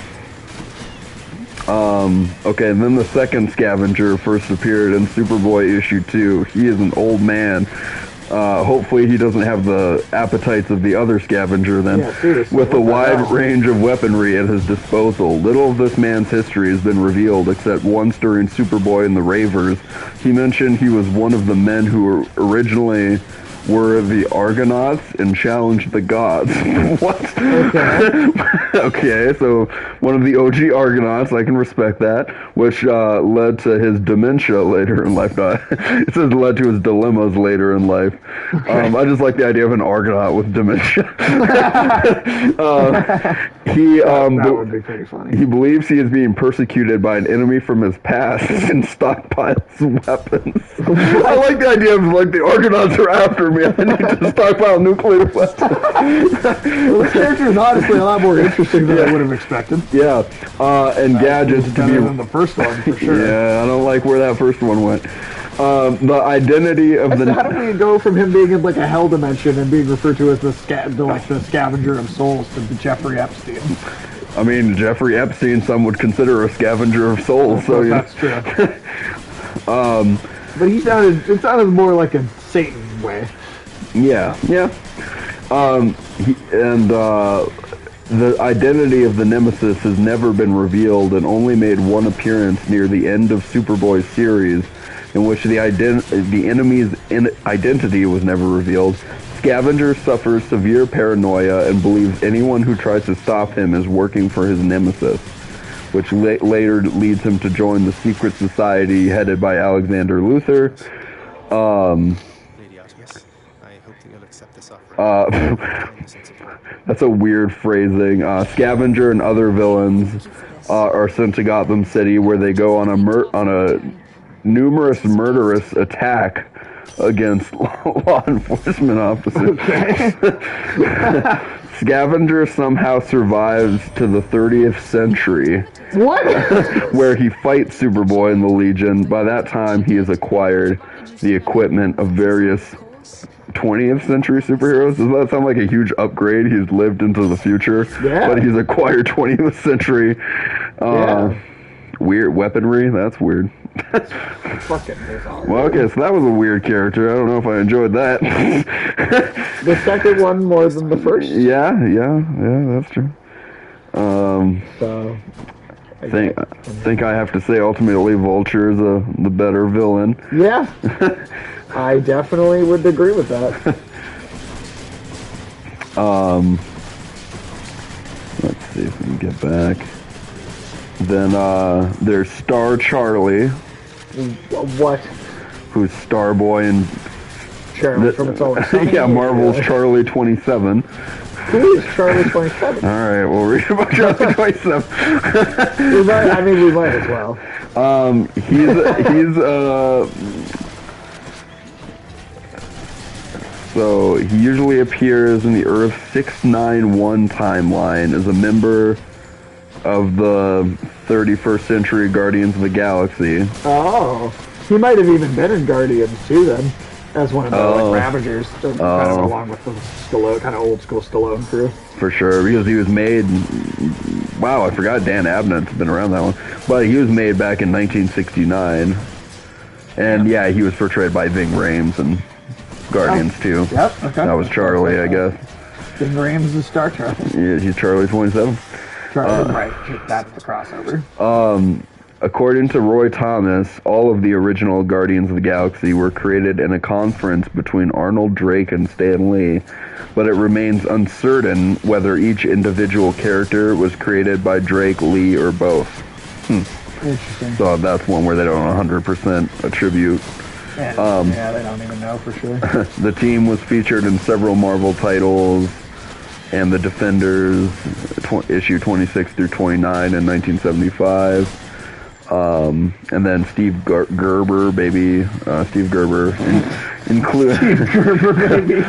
and then the second scavenger first appeared in Superboy issue 2. He is an old man. Hopefully he doesn't have the appetites of the other scavenger then. Yeah, seriously, with a wide range of weaponry at his disposal. Little of this man's history has been revealed, except once during Superboy and the Ravers, he mentioned he was one of the men who originally were the Argonauts and challenged the gods. What? Okay. Okay, so one of the OG Argonauts, I can respect that, which led to his dementia later in life. No, it says led to his dilemmas later in life. Okay. I just like the idea of an Argonaut with dementia. That would be pretty funny. He believes he is being persecuted by an enemy from his past and stockpiles weapons. I like the idea of the Argonauts are after me. I need to stockpile nuclear weapons. Well, this character is honestly a lot more interesting than I would have expected. Yeah, and gadgets to be better than the first one for sure. Yeah, I don't like where that first one went. The identity of So how do we go from him being in a hell dimension and being referred to as the scavenger of souls to Jeffrey Epstein? I mean, Jeffrey Epstein, some would consider a scavenger of souls. So that's true. But it sounded more like a Satan way. Yeah. The identity of the Nemesis has never been revealed and only made one appearance near the end of Superboy's series, in which the enemy's identity was never revealed. Scavenger suffers severe paranoia and believes anyone who tries to stop him is working for his nemesis, which later leads him to join the secret society headed by Alexander Luthor. Lady Artemis, I hope that you'll accept this offer. That's a weird phrasing. Scavenger and other villains are sent to Gotham City, where they go on a numerous murderous attack against law enforcement officers. Okay. Scavenger somehow survives to the 30th century, What? where he fights Superboy and the Legion. By that time, he has acquired the equipment of various 20th century superheroes. Does that sound like a huge upgrade? He's lived into the future, Yeah. but he's acquired 20th century weird weaponry. That's weird. Fucking bizarre. Well, okay, so that was a weird character. I don't know if I enjoyed that. The second one more than the first. yeah, that's true. So. I think I have to say ultimately Vulture is the better villain. Yeah. I definitely would agree with that. Let's see if we can get back. Then there's Star Charlie, What? who's Starboy and Charlie from It's Always Sunny? yeah, Marvel's Charlie 27. Who is Charlie 27? All right, we'll read about Charlie 27. We might as well. So he usually appears in the Earth 691 timeline as a member of the 31st Century Guardians of the Galaxy. Oh. He might have even been in Guardians too then. As one of the Ravagers. Kind of along with the Stallone, kind of old school Stallone crew. For sure, because he was made... Wow, I forgot Dan Abnett's been around that one. But he was made back in 1969. And yeah, he was portrayed by Ving Rhames in Guardians too. Yep, okay. That was Charlie, I guess. Ving Rhames is Star Trek. Yeah, he's Charlie 27. Charlie, right, that's the crossover. According to Roy Thomas, all of the original Guardians of the Galaxy were created in a conference between Arnold Drake and Stan Lee, but it remains uncertain whether each individual character was created by Drake, Lee, or both. Interesting. So that's one where they don't 100% attribute. Yeah, they don't even know for sure. The team was featured in several Marvel titles and The Defenders, issue 26 through 29 in 1975. And then Steve Gerber, baby. Steve Gerber. Include Steve Gerber, baby.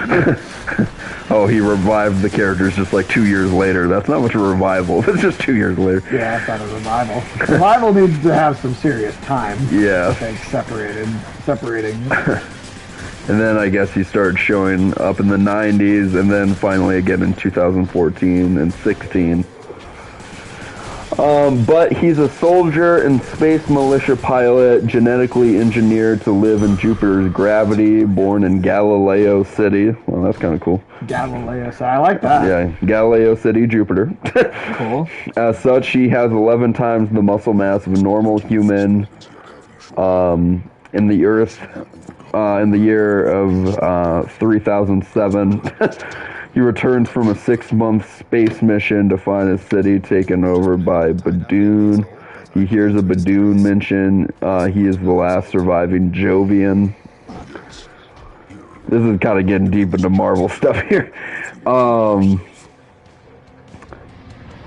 Oh, he revived the characters just like 2 years later. That's not much of a revival. It's just 2 years later. Yeah, that's not a revival. Revival needs to have some serious time. Yeah. I think separating. And then I guess he started showing up in the 90s and then finally again in 2014 and 16. But he's a soldier and space militia pilot, genetically engineered to live in Jupiter's gravity, born in Galileo City. Well, that's kind of cool. Galileo, so I like that. Yeah, Galileo City, Jupiter. Cool. As such, he has 11 times the muscle mass of a normal human. In the Earth, in the year of 3007. He returns from a 6-month space mission to find his city taken over by Badoon. He hears a Badoon mention. He is the last surviving Jovian. This is kind of getting deep into Marvel stuff here.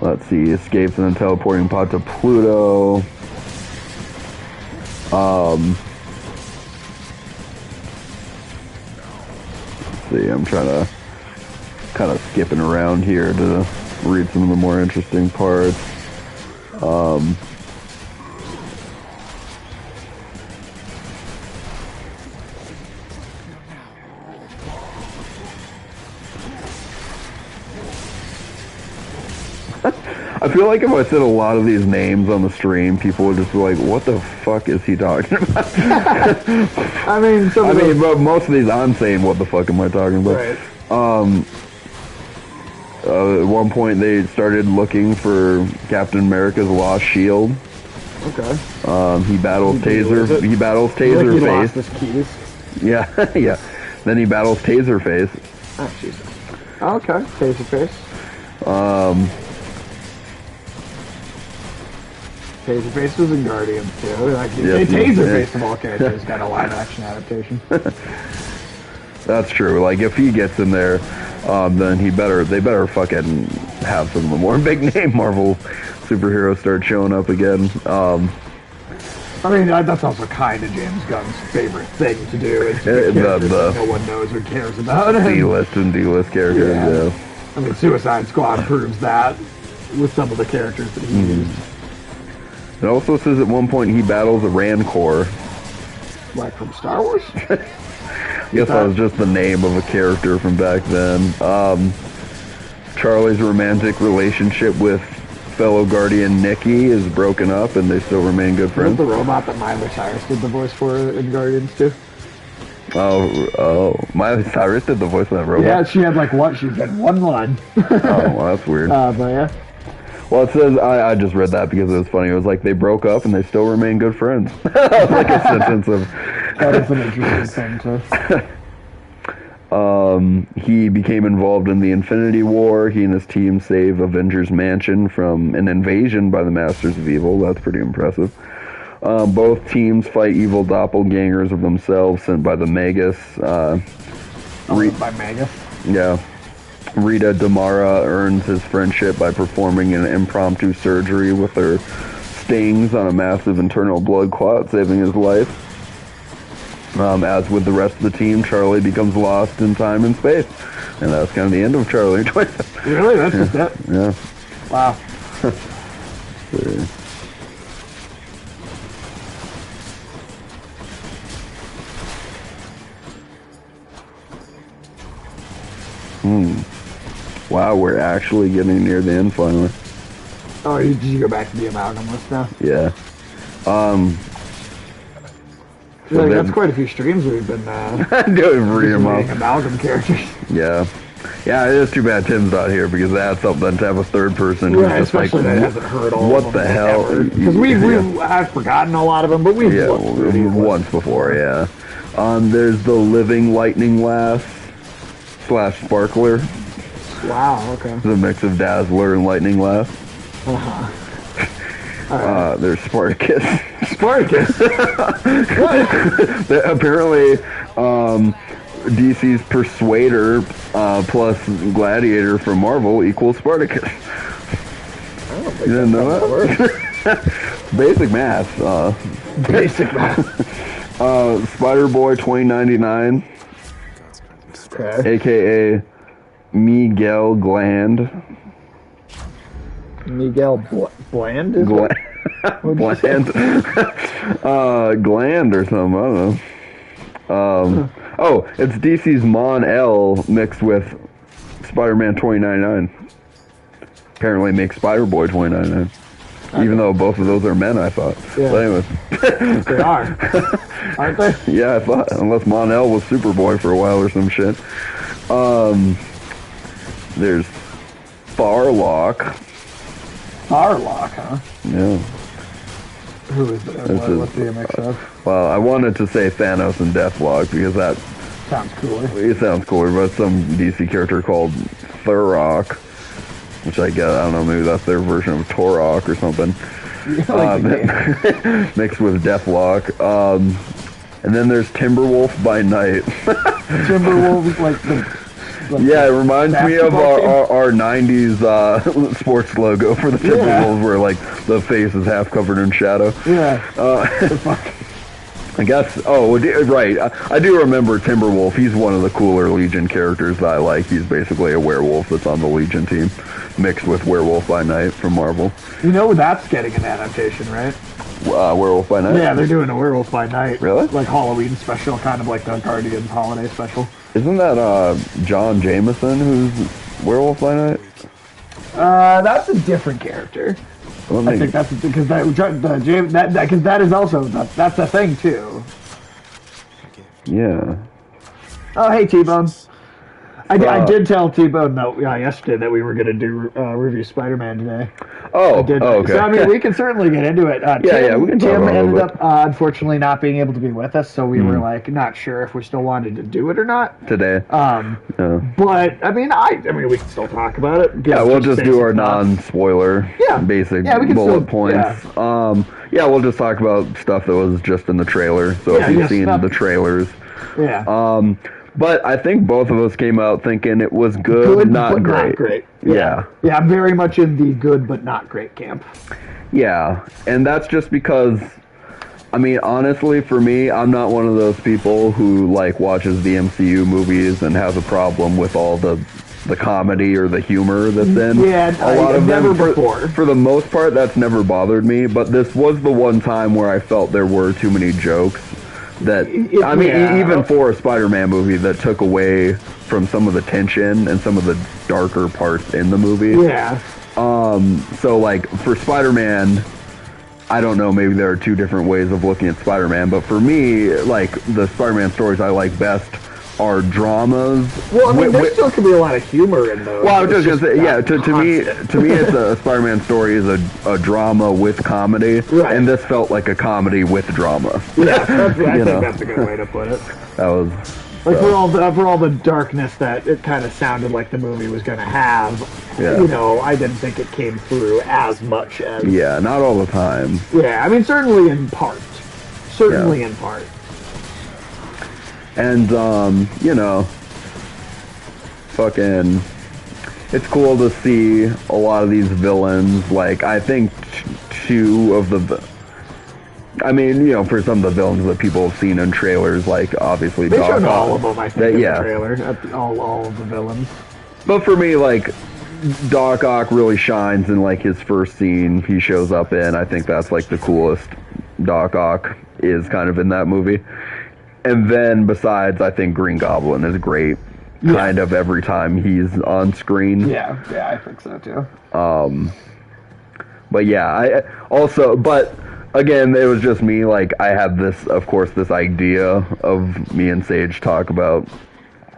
Let's see. He escapes in a teleporting pod to Pluto. Let's see. I'm trying to kind of skipping around here to read some of the more interesting parts. I feel like if I said a lot of these names on the stream, people would just be like, what the fuck is he talking about? I mean, but most of these I'm saying, what the fuck am I talking about? Right. At one point, they started looking for Captain America's lost shield. Okay. He battles Taser. He battles He Taserface. lost his keys. Yeah, yeah. Then he battles Taserface. Oh, Jesus. Okay, Taserface. Taserface was in Guardians too. Like, Yes, Taserface of all characters got a live action adaptation. That's true. Like if he gets in there, then they better fucking have some of the more big name Marvel superheroes start showing up again. I mean, that's also kind of James Gunn's favorite thing to do. Is no one knows or cares about. C-list and D-list characters. Yeah. I mean, Suicide Squad proves that with some of the characters that he used. It also says at one point he battles a Rancor. Like from Star Wars? I guess that was just the name of a character from back then. Charlie's romantic relationship with fellow Guardian Nikki is broken up, and they still remain good Was friends. the robot that Miley Cyrus did the voice for in Guardians too? Oh, Miley Cyrus did the voice of that robot? Yeah, she had like one. She had one line. Oh, well, that's weird. But yeah. Well, it says, I just read that because it was funny. It was like they broke up and they still remain good friends. That was like a sentence of... That is an interesting thing too. He became involved in the Infinity War. He and his team save Avengers Mansion from an invasion by the Masters of Evil. That's pretty impressive. Both teams fight evil doppelgangers of themselves sent by the Magus. By Magus. Yeah. Rita Damara earns his friendship by performing an impromptu surgery with her stings on a massive internal blood clot, saving his life. As with the rest of the team, Charlie becomes lost in time and space. And that's kind of the end of Charlie. Really? That's just it? Yeah. Wow. Wow, we're actually getting near the end finally. Oh, did you go back to the amalgam list now? Yeah. Like, that's quite a few streams we've been doing reading them reading up. amalgam characters. Yeah. Yeah, it is too bad Tim's not here because that's something to have a third person who's Right, just like, especially that hasn't heard all what of the them hell? Because I've forgotten a lot of them, but we've Yeah, looked through these once before, yeah. There's the Living Lightning Lass / Sparkler. lists. Wow, okay. The mix of Dazzler and Lightning Lass. There's Spartacus. Spartacus? Apparently, DC's Persuader plus Gladiator from Marvel equals Spartacus. You didn't know that? Basic math. Basic math. Spider-Boy 2099, Okay. a.k.a. Miguel Gland. Miguel Bland is Gland. What'd you say? Gland or something, I don't know. Oh, it's DC's Mon El mixed with Spider-Man 2099. Apparently makes Spider-Boy 2099. Even though both of those are men, I thought. Yeah. But anyways. They are. Aren't they? Yeah, I thought. Unless Mon El was Superboy for a while or some shit. There's Farlock. Farlock, huh? Yeah. Who is it? What's the mix of? Well, I wanted to say Thanos and Deathlock because that Sounds cooler. it sounds cooler, but some DC character called Thurrock, which I guess, I don't know, maybe that's their version of Torok or something. Mixed with Deathlock. And then there's Timberwolf by Night. Timberwolves, like Yeah, it reminds me of basketball our 90s sports logo for the Timberwolves where like the face is half covered in shadow. Yeah. I guess, right. I do remember Timberwolf. He's one of the cooler Legion characters that I like. He's basically a werewolf that's on the Legion team, mixed with Werewolf by Night from Marvel. You know that's getting an adaptation, right? Werewolf by Night? Yeah, they're doing a Werewolf by Night. Really? Like Halloween special, kind of like the Guardians holiday special. Isn't that John Jameson who's Werewolf by Night? That's a different character. I think that's because that is also that's a thing too. Yeah. Oh, hey T-Bone. I did tell T-Bone yesterday that we were going to do review Spider-Man today. Okay. So I mean, we can certainly get into it. We can talk Tim about it a ended little up unfortunately not being able to be with us, so we were like not sure if we still wanted to do it or not Today. But I mean, we can still talk about it. Yeah, we'll just do our non-spoiler, basic we can bullet still, points. We'll just talk about stuff that was just in the trailer. So if you've seen the trailers, but I think both of us came out thinking it was good not but great. Not great. Yeah, I'm very much in the good but not great camp. Yeah, and that's just because, I mean, honestly, for me, I'm not one of those people who like watches the MCU movies and has a problem with all the the comedy or the humor that's in Yeah, a lot of never them. before. For the most part, that's never bothered me, but this was the one time where I felt there were too many jokes that, I mean, Yeah. even for a Spider-Man movie that took away from some of the tension and some of the darker parts in the movie. Yeah. So, like, for Spider-Man, I don't know, maybe there are two different ways of looking at Spider-Man, but for me, like, the Spider-Man stories I like best are dramas. Well, I mean, there still could be a lot of humor in those. Well, I was It's just gonna say, yeah. To me, constant. it's a Spider-Man story is a drama with comedy, Right. and this felt like a comedy with drama. Yeah, I think know. that's a good way to put it. That was Like for all the darkness that it kind of sounded like the movie was going to have, Yeah. you know, I didn't think it came through as much as. yeah, not all the time. Yeah, I mean, certainly in part. Certainly Yeah. in part. And you know, fucking, it's cool to see a lot of these villains. Like, I think two of the. I mean, you know, for some of the villains that people have seen in trailers, like, obviously They Doc showed Ock. all of them, I think, in yeah. the trailer. All of the villains. But for me, like, Doc Ock really shines in, like, his first scene he shows up in. I think that's, like, the coolest Doc Ock is kind of in that movie. And then, besides, I think Green Goblin is great kind of every time he's on screen. Yeah, I think so, too. But yeah, but again, it was just me, like, I had this, of course, this idea of me and Sage talked about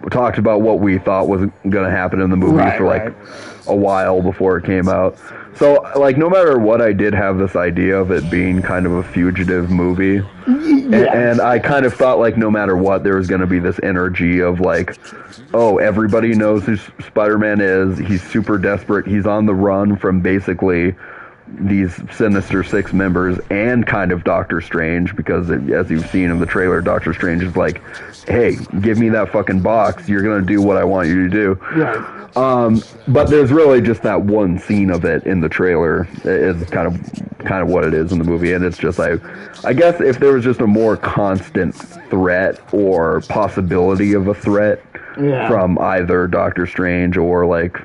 what we thought was going to happen in the movie for, like, a while before it came out. So, like, no matter what, I did have this idea of it being kind of a fugitive movie. And I kind of thought, like, no matter what, there was going to be this energy of, like, oh, everybody knows who Spider-Man is. He's super desperate. He's on the run from basically these Sinister Six members and kind of Doctor Strange, because as you've seen in the trailer, Doctor Strange is like, hey, give me that fucking box. You're going to do what I want you to do. Right. But there's really just that one scene of it in the trailer is kind of what it is in the movie, and it's just like, I guess if there was just a more constant threat or possibility of a threat from either Doctor Strange or, like,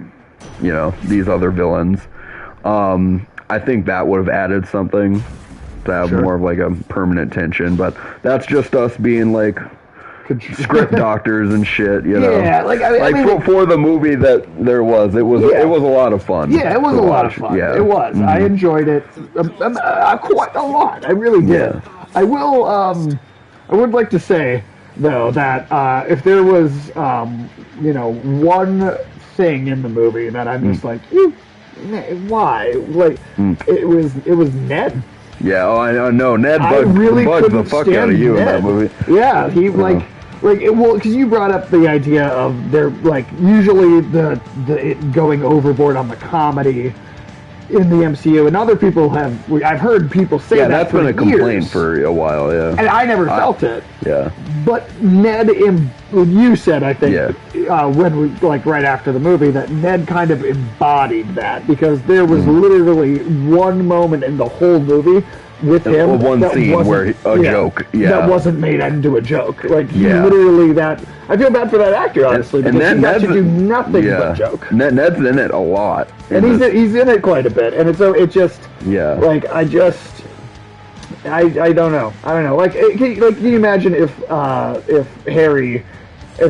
you know, these other villains, I think that would have added something to have more of, like, a permanent tension. But that's just us being, like, script doctors and shit, you know. Yeah, like, I mean, for the movie that there was, it was a lot of fun. Yeah, it was a lot of fun. Yeah. It was. Mm-hmm. I enjoyed it quite a lot. I really did. Yeah. I will. I would like to say though that if there was, you know, one thing in the movie that I'm just like, why? Like, it was Ned. Yeah, I know. Ned I really bugged the couldn't fuck stand out of you Ned. in that movie. Yeah, he well, because you brought up the idea of they're like usually the it going overboard on the comedy in the MCU, and other people I've heard people say that that's for been a complaint years, for a while. Yeah, and I never felt it. Yeah, but Ned, you said, I think, when we, like, right after the movie, that Ned kind of embodied that, because there was literally one moment in the whole movie with him, one scene where a joke, that wasn't made into a joke. Like, he literally I feel bad for that actor, honestly, because he got to do nothing but joke. Ned's in it a lot, and he's in it quite a bit, and it just like, I don't know. Like, can you imagine if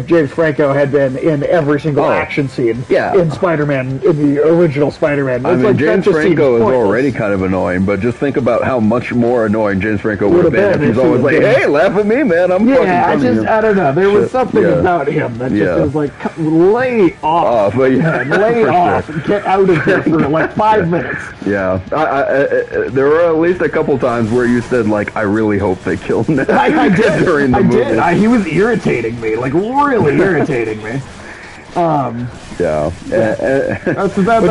James Franco had been in every single action scene in Spider-Man, in the original Spider-Man? I mean, James Franco is already kind of annoying, but just think about how much more annoying James Franco would have been if he's always like, hey, laugh at me, man, I'm fucking coming. I don't know. There was something about him that just was like, lay off, man, lay off, and get out of here for like 5 minutes. Yeah. There were at least a couple times where you said, like, I really hope they kill Ned. I did. During the movie. I did. He was irritating me, like, really irritating me.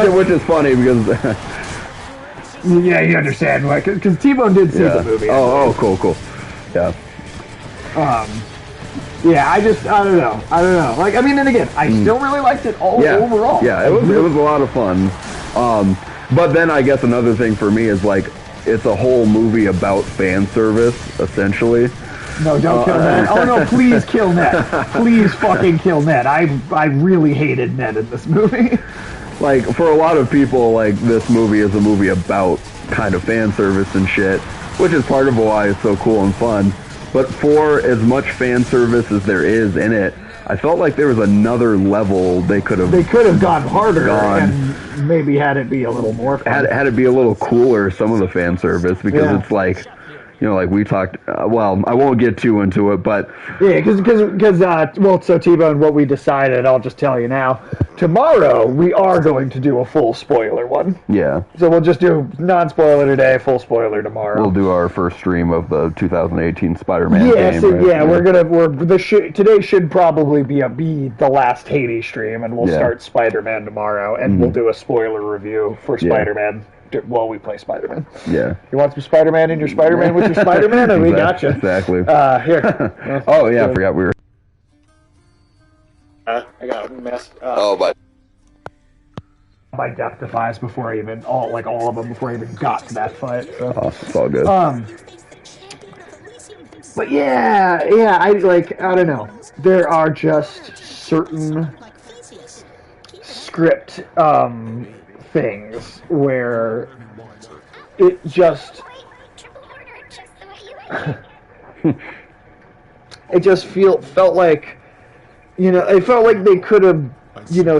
Which is funny because yeah, you understand, like, because T-Bone did see the movie. Cool. Yeah. Yeah, I don't know. Like, I mean, and again, I still really liked it overall. Yeah, it was a lot of fun. But then I guess another thing for me is, like, it's a whole movie about fan service, essentially. No, don't kill Ned. Oh no, please kill Ned. Please fucking kill Ned. I really hated Ned in this movie. Like, for a lot of people, like, this movie is a movie about kind of fan service and shit, which is part of why it's so cool and fun. But for as much fan service as there is in it, I felt like there was another level they could have gone harder and maybe had it be a little more fun. Had it be a little cooler, some of the fan service, because it's like, like we talked, well, I won't get too into it, but... Yeah, because so T-Bone, what we decided, I'll just tell you now, tomorrow we are going to do a full spoiler one. Yeah. So we'll just do non-spoiler today, full spoiler tomorrow. We'll do our first stream of the 2018 Spider-Man game. So, right? Today should probably be the last Hades stream, and we'll start Spider-Man tomorrow, and we'll do a spoiler review for Spider-Man. While we play Spider-Man. Yeah. You want some Spider-Man in your Spider-Man with your Spider-Man? And we got you. Exactly. Here. Oh, yeah, I forgot we were... I got messed up. Oh, but... My depth defies before I even... all of them before I even got to that fight. So. Oh, it's all good. But yeah, I don't know. There are just certain script, things where it just felt like it felt like they could have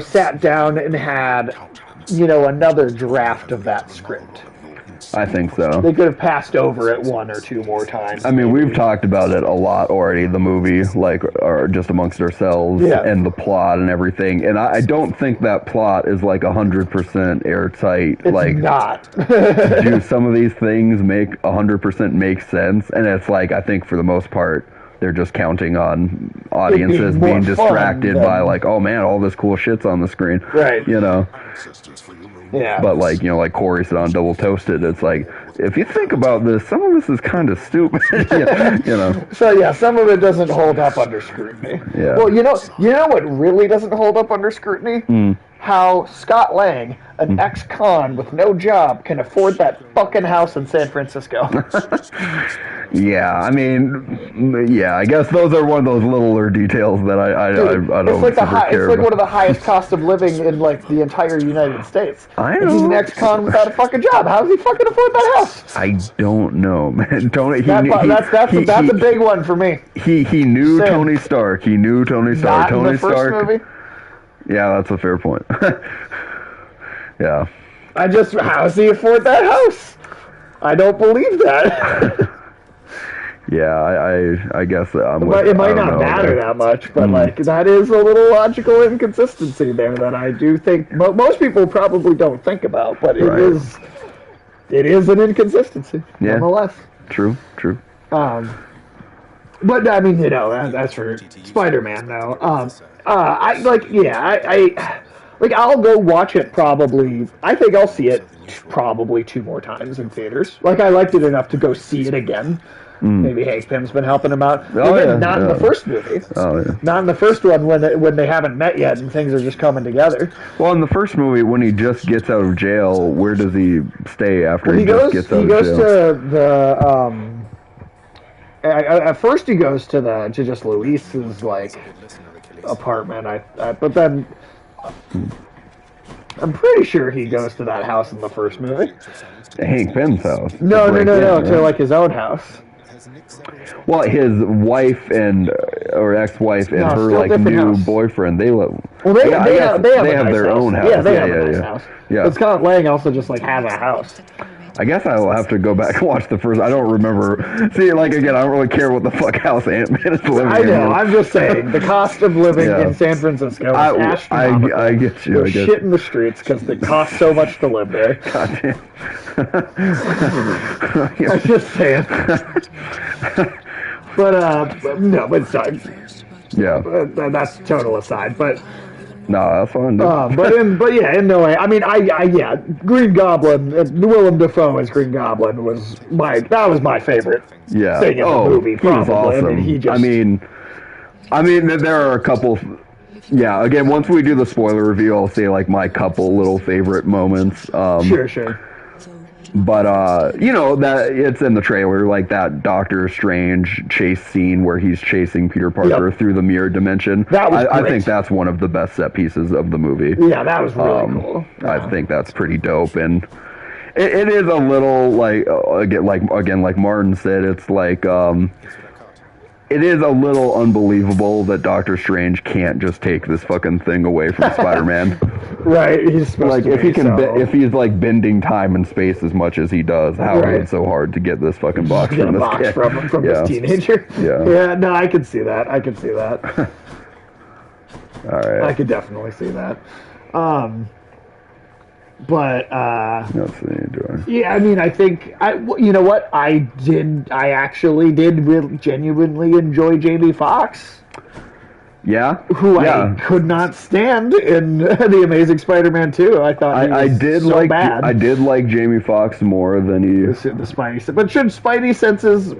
sat down and had another draft of that script. I think so. They could have passed over it one or two more times. I mean, we've talked about it a lot already, the movie, or just amongst ourselves, and the plot and everything. And I don't think that plot is 100% airtight. It's not. Do some of these things 100% make sense? And it's I think for the most part, they're just counting on audiences being distracted by oh man, all this cool shit's on the screen. Right. Yeah. But like Corey said on Double Toasted, it's if you think about this, some of this is kind of stupid. So yeah, some of it doesn't hold up under scrutiny. Yeah. Well, you know what really doesn't hold up under scrutiny? How Scott Lang, an ex-con with no job, can afford that fucking house in San Francisco. Yeah, I mean, I guess those are one of those littler details that I don't it's care it's about. one of the highest cost of living in the entire United States. I know. And he's an ex-con without a fucking job. How does he fucking afford that house? I don't know, man. That's a big one for me. He knew Tony Stark. He knew Tony Stark. Not in the first movie? Yeah, that's a fair point. Yeah. How does he afford that house? I don't believe that. Yeah, I guess it might not matter that much, but that is a little logical inconsistency there that I do think most people probably don't think about, but it is an inconsistency nonetheless. True. But I mean, that's for Spider-Man though. I'll go watch it probably. I think I'll see it probably 2 more times in theaters. I liked it enough to go see it again. Maybe Hank Pym's been helping him out. Not in the first movie. Oh, yeah. Not in the first one when they haven't met yet and things are just coming together. Well, in the first movie, when he just gets out of jail, where does he stay after he just gets out of jail? He goes to the at first he goes to just Luis's apartment. But then I'm pretty sure he goes to that house in the first movie. Hank Pym's house. No, to his own house. Well, his wife or ex-wife and her new boyfriend, they live. Well, they have their own house. Yeah, they have a nice house. Yeah. But Scott Lang also just has a house. I guess I'll have to go back and watch the first. I don't remember. See, again, I don't really care what the fuck house Ant-Man is living in. I know. I'm just saying the cost of living in San Francisco is astronomical. I get you. There's shit in the streets because it costs so much to live there. Goddamn. I'm just saying. But it's fine. Yeah. That's total aside, but. No, that's fine. In no way. I mean, Green Goblin, Willem Dafoe as Green Goblin was my favorite thing in the movie. Probably. He was awesome. I mean, there are a couple. Yeah, again, once we do the spoiler review, I'll say my couple little favorite moments. Sure. But you know that it's in the trailer, like that Doctor Strange chase scene where he's chasing Peter Parker through the mirror dimension. That was I great. think that's one of the best set pieces of the movie. Yeah, that was really cool. I think that's pretty dope, and it is a little like again like Martin said, it's like it is a little unbelievable that Doctor Strange can't just take this fucking thing away from Spider-Man. Right, he's supposed Like to if he be, can, so. if he's like bending time and space as much as he does, how Right. is it so hard to get this fucking box Get from a this box kid? from Yeah. this teenager. Yeah. No, I can see that. I All right. could definitely see that. But Let's see, yeah, I mean, I think you know what I actually did genuinely enjoy Jamie Foxx, Yeah. who yeah. I could not stand in The Amazing Spider-Man 2. I thought he was I did so like bad. I did like Jamie Foxx more than he The Spidey, but should Spidey senses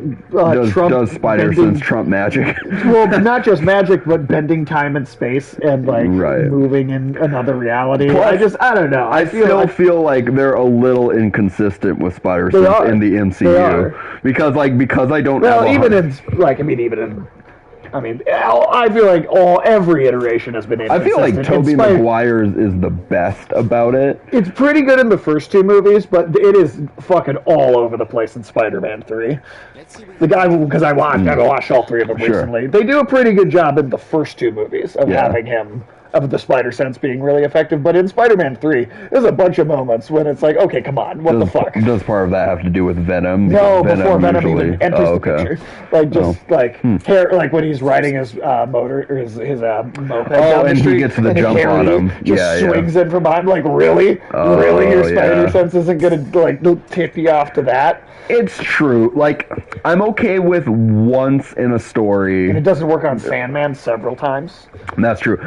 trump does Spider bending- Sense Trump magic. Well, not just magic, but bending time and space and like Right. moving in another reality. Plus, I don't know. I still feel like they're a little inconsistent with Spider They Sense are. in the They MCU are. because I don't well, have a even hun- I feel like every iteration has been I inconsistent. feel like Tobey Maguire's is the best about it. It's pretty good in the first two movies, but it is fucking all over the place in Spider-Man 3. The guy, because I watched all three of them Sure. recently. They do a pretty good job in the first two movies of Yeah. having him, of the spider sense being really effective. But in Spider-Man 3, there's a bunch of moments when it's like, okay, come on, what the fuck? Does part of that have to do with Venom? No, Because before Venom usually- even enters oh, the okay. picture, like just hair, like when he's riding his motor or his moped down the and he street, gets the and jump Harry on him. just Yeah, yeah. swings in from behind. Like really, Oh, really, your spider yeah. sense isn't gonna like tip you off to that. It's true. Like, I'm okay with once in a story. And it doesn't work on Sandman several times. And that's true.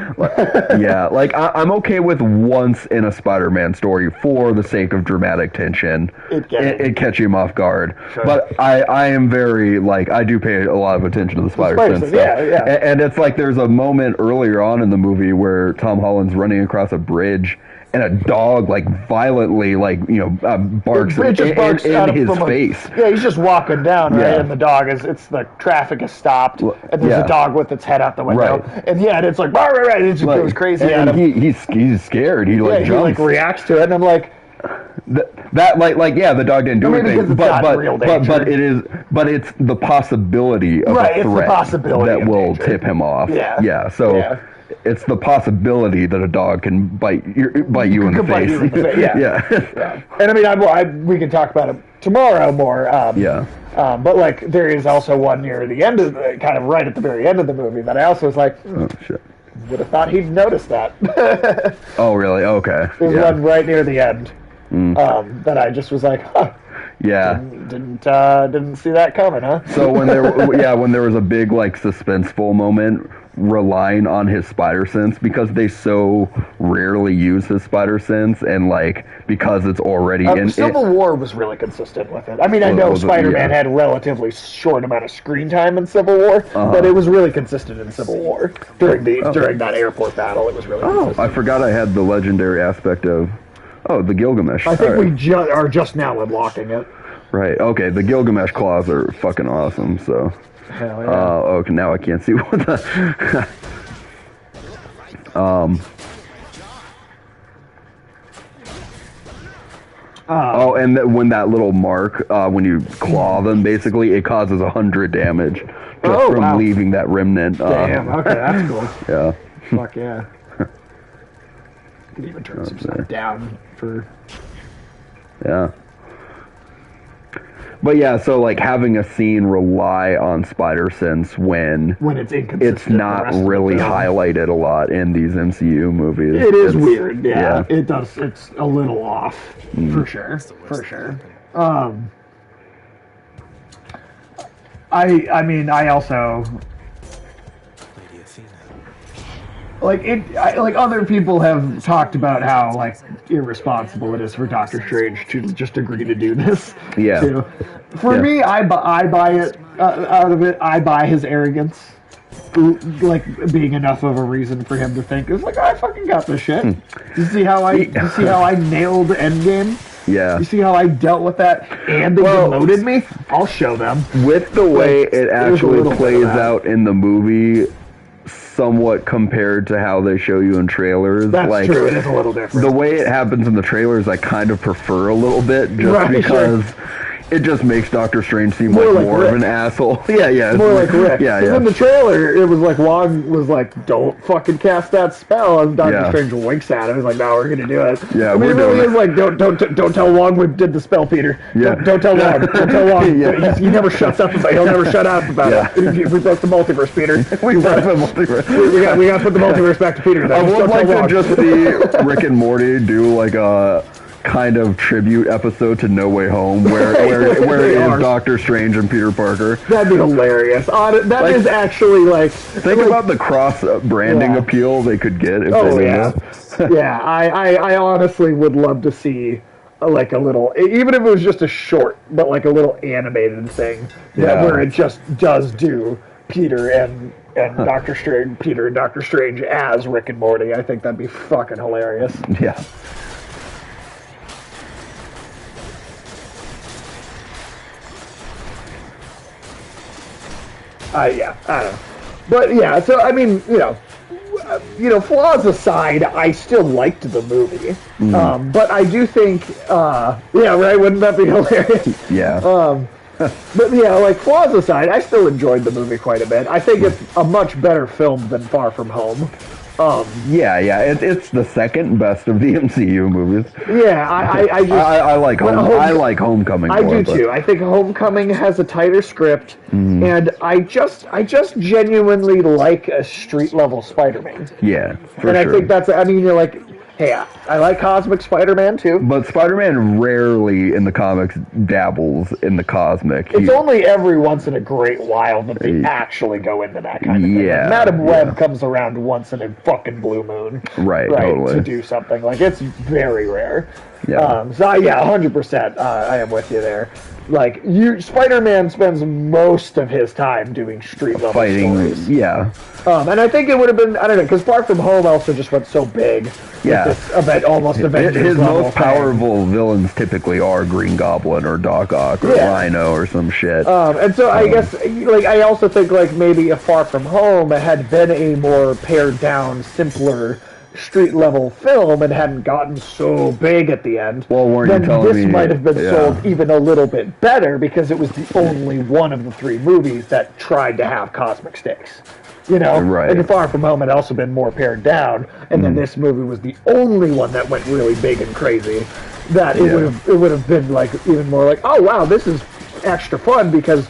Yeah, like I'm okay with once in a Spider-Man story for the sake of dramatic tension. It catch him off guard. Sure. But I am very like I do pay a lot of attention to the Spider-Sense stuff. yeah. And it's like there's a moment earlier on in the movie where Tom Holland's running across a bridge. And a dog, like, violently, like, barks It just barks in out his from face. Yeah, he's just walking down, right? Yeah. And the dog the traffic is stopped, and there's yeah. a dog with its head out the window. Right. And yeah, and it's like, rah, rah, rah, and it just goes crazy at and him. he's scared. He like He jumps. like reacts to it, and I'm like, That the dog didn't do I mean, because anything, it's not real danger. but it's the possibility of Right, a it's the threat possibility that of will danger. tip him off. Yeah. So Yeah. it's the possibility that a dog can bite you in the Could bite face. you in the face, yeah. yeah. and I mean, we can talk about it tomorrow more. Yeah. But like, there is also one near the end of kind of right at the very end of the movie that I also was like, Oh shit. would have thought he'd noticed that. Oh really? Okay. There's Yeah. one right near the end that I just was like, huh, Yeah. didn't see that coming, huh? So when there was a big like suspenseful moment relying on his spider sense because they so rarely use his spider sense and like because it's already in Civil War was really consistent with it. I mean, I Well, know was it- Spider-Man yeah. had a relatively short amount of screen time in Civil War, but it was really consistent in Civil War during that airport battle. It was really consistent. I forgot I had the legendary aspect of the Gilgamesh. I think All right. we are just now unlocking it. Right. Okay. The Gilgamesh claws are fucking awesome. So. Hell yeah. Okay. Now I can't see what the. And when that little mark, when you claw them, basically it causes 100 damage just from wow. leaving that remnant. Damn. Okay, that's cool. Yeah. Fuck yeah. Could even turn some stuff down for. Yeah. But yeah, so like having a scene rely on spider sense when it's inconsistent. it's not the rest really of the film. highlighted a lot in these MCU movies. It is It's- weird, yeah. It does. It's a little off, for sure. For sure. I mean, I also Lady Athena. like other people have talked about how like irresponsible it is for Doctor Strange to just agree to do this. Yeah. too. For Yeah. me, I buy it out of it. I buy his arrogance, like being enough of a reason for him to think it's like I fucking got this shit. You see how I nailed Endgame? Yeah. You see how I dealt with that, and they demoted me? I'll show them. With the way it there's a actually little bit plays of that. out in the movie, somewhat compared to how they show you in trailers. That's like, true. It is a little different. The way it happens in the trailers, I kind of prefer a little bit, just Right, because it just makes Doctor Strange seem More like like more of Rick. an asshole. Yeah, It's more like Rick. Yeah, 'Cause yeah. in the trailer, it was like Wong was like, "Don't fucking cast that spell," and Doctor Yeah. Strange winks at him. He's like, "No, we're gonna do it." Yeah, I mean, we're it really doing is like, "Don't tell Wong we did the spell, Peter. Yeah. Don't tell Wong. Don't tell Wong. Yeah. He never shuts up about. He'll never shut up about Yeah. it. We broke the multiverse, Peter. We broke the multiverse. We got to put the multiverse back to Peter. I Then. would Don't like tell to Wong. just see Rick and Morty do like a kind of tribute episode to No Way Home, where it They are. is Doctor Strange and Peter Parker. That'd be hilarious. That Like- is actually like. Think about the cross branding Yeah. appeal they could get if Oh they did yeah, that. yeah. I honestly would love to see like a little, even if it was just a short, but like a little animated thing Yeah. where it just does do Peter and Doctor Strange, Peter and Doctor Strange as Rick and Morty. I think that'd be fucking hilarious. Yeah. Yeah, I don't know. But yeah, so I mean, flaws aside, I still liked the movie. But I do think, yeah, right? Wouldn't that be hilarious? Yeah. But yeah, like flaws aside, I still enjoyed the movie quite a bit. I think it's a much better film than Far From Home. Yeah. It's the second best of the MCU movies. Yeah, I just I like But I like Homecoming. I more, do but- too. I think Homecoming has a tighter script, and I just genuinely like a street level Spider-Man. Yeah, for And sure. I think that's, I mean, you're like, hey, I like Cosmic Spider-Man too. But Spider-Man rarely in the comics dabbles in the cosmic. It's only every once in a great while that they actually go into that kind of thing. Yeah, Like Madam yeah. Web comes around once in a fucking blue moon. Right, totally. To do something. Like, it's very rare. Yeah. So, yeah, 100%, I am with you there. Like, Spider-Man spends most of his time doing street-level Fighting, stories. yeah. And I think it would have been, I don't know, because Far From Home also just went so big. Yeah. With this event, almost Avengers His level most thing. powerful villains typically are Green Goblin or Doc Ock or Yeah. Rhino or some shit. And so I guess, like, I also think, like, maybe a Far From Home had been a more pared down, simpler street level film and hadn't gotten so big at the end, Well, weren't you then telling this me- might have been yeah. sold even a little bit better because it was the only one of the three movies that tried to have cosmic stakes. You know, Right. and Far From Home had also been more pared down, and then this movie was the only one that went really big and crazy. That it Yeah. would have been like even more like, oh wow, this is extra fun because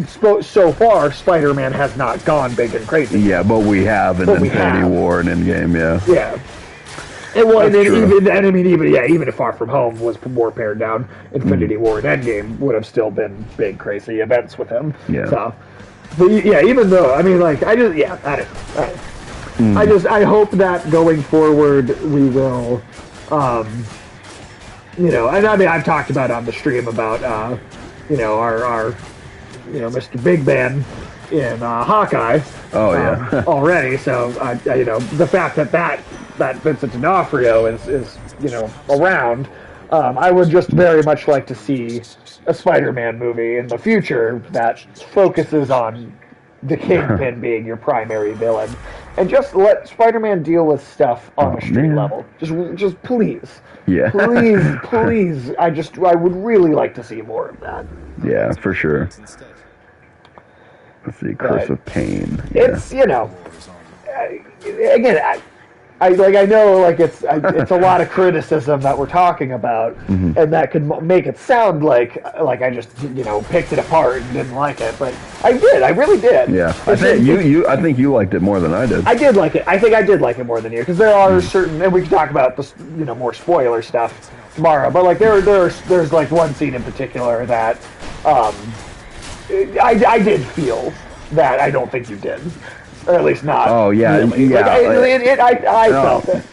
so far Spider-Man has not gone big and crazy. Yeah, but we have in But we Infinity have. War and Endgame, yeah. Yeah. And well, and That's then true. even if Far From Home was more pared down, Infinity War and Endgame would have still been big, crazy events with him. Yeah. So, but yeah, even though I mean, like, I don't know. I hope that going forward we will, and I mean, I've talked about on the stream about, our Mr. Big Man in Hawkeye. Oh, yeah. Already. So, the fact that Vincent D'Onofrio is around, I would just very much like to see a Spider-Man movie in the future that focuses on the Kingpin being your primary villain, and just let Spider-Man deal with stuff on a street man. level. Just please. Yeah. Please. I would really like to see more of that. Yeah, for sure. Instead. Let's see, Curse Right. of Pain. Yeah. It's again, I know like it's a lot of criticism that we're talking about, and that could make it sound like I just picked it apart and didn't like it, but I really did. Yeah, I think I think you liked it more than I did. I did like it. I think I did like it more than you because there are certain, and we can talk about this, more spoiler stuff tomorrow. But like there's like one scene in particular that I did feel that I don't think you did, or at least not. Oh, yeah, really. yeah, I No. felt it.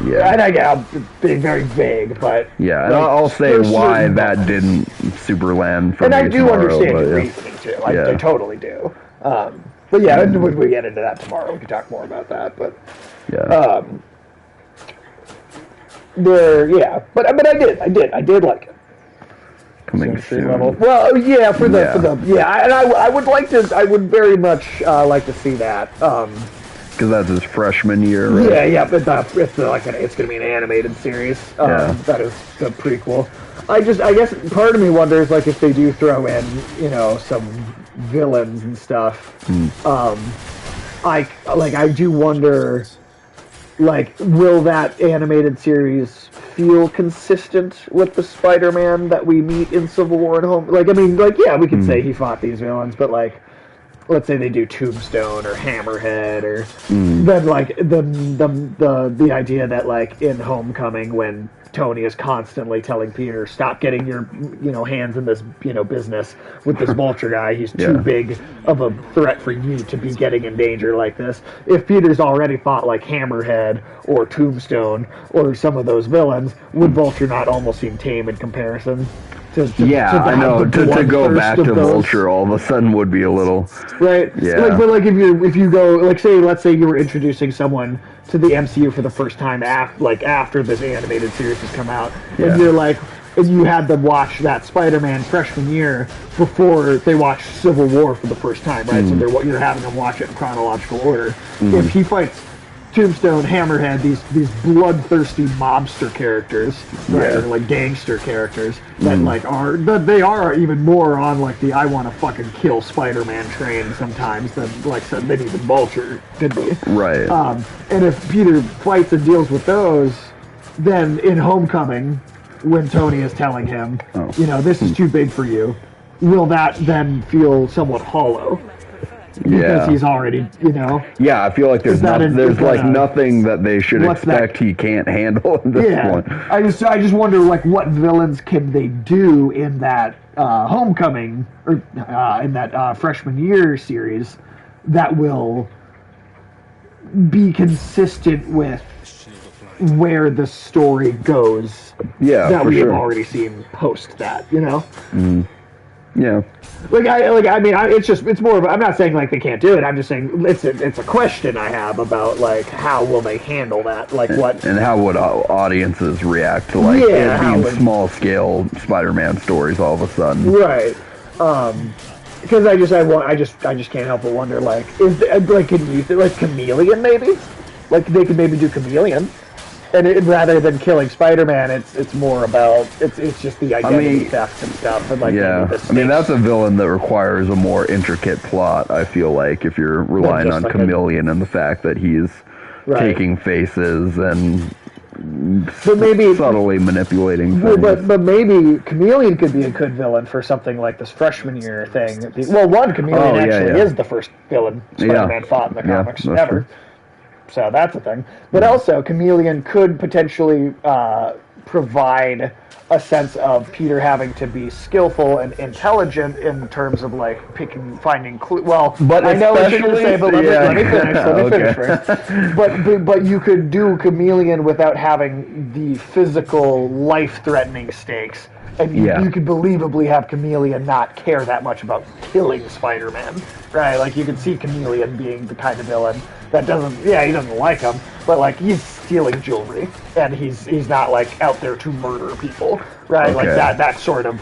Yeah. And I'm being very vague, but Yeah, and like, I'll say there's why certain that moments. didn't super land for And me I do tomorrow, understand but your yeah. reasoning too. I Yeah. totally do. But yeah, when we get into that tomorrow, we can talk more about that. But Yeah. but I did like it. Coming Street soon. level. Well, yeah, I would very much like to see that. Because that's his freshman year, right? Yeah, but it's going to be an animated series. Yeah. That is the prequel. I guess part of me wonders, like, if they do throw in, some villains and stuff. I do wonder, like, will that animated series feel consistent with the Spider-Man that we meet in Civil War and Home? Like, I mean, like, yeah, we could say he fought these villains, but, like, let's say they do Tombstone or Hammerhead, or then, like, the idea that, like, in Homecoming, when Tony is constantly telling Peter, stop getting your, hands in this, business with this vulture guy. He's too big of a threat for you to be getting in danger like this. If Peter's already fought like Hammerhead or Tombstone or some of those villains, would Vulture not almost seem tame in comparison? I know. To go back to Vulture all of a sudden would be a little... Right? Yeah. But if you go, like, let's say you were introducing someone to the MCU for the first time after this animated series has come out, and you're like, and you had them watch that Spider-Man freshman year before they watched Civil War for the first time, right? So you're having them watch it in chronological order. If he fights Tombstone, Hammerhead, these bloodthirsty mobster characters, right, or like gangster characters that they are even more on like the I want to fucking kill Spider-Man train sometimes than even Vulture could be. Right. And if Peter fights and deals with those, then in Homecoming, when Tony is telling him, this is too big for you, will that then feel somewhat hollow? Because he's already, Yeah, I feel like there's nothing that they should expect he can't handle at this point. I just wonder, like, what villains can they do in that Homecoming or in that freshman year series that will be consistent with where the story goes. Yeah, that for we sure. have already seen post that, Yeah. It's more of I'm not saying like they can't do it. I'm just saying it's a question I have about like how will they handle that, like what And how would audiences react to like it being small scale Spider-Man stories all of a sudden? right. Because I just can't help but wonder like can you like Chameleon maybe, like they could maybe do Chameleon. And rather than killing Spider-Man, it's more about it's just the identity theft and stuff. And like that's a villain that requires a more intricate plot. I feel like if you're relying on Chameleon and the fact that he's taking faces and subtly manipulating things. But maybe Chameleon could be a good villain for something like this freshman year thing. Chameleon is the first villain Spider-Man fought in the comics ever. True. So that's a thing. But also, Chameleon could potentially provide a sense of Peter having to be skillful and intelligent in terms of like finding clues. Well, but I know what you're going to say, but let me finish first. But you could do Chameleon without having the physical, life-threatening stakes. And you could believably have Chameleon not care that much about killing Spider-Man, right? Like, you could see Chameleon being the kind of villain that he doesn't like him, but, like, he's stealing jewelry, and he's not, like, out there to murder people, right? Okay. Like, that sort of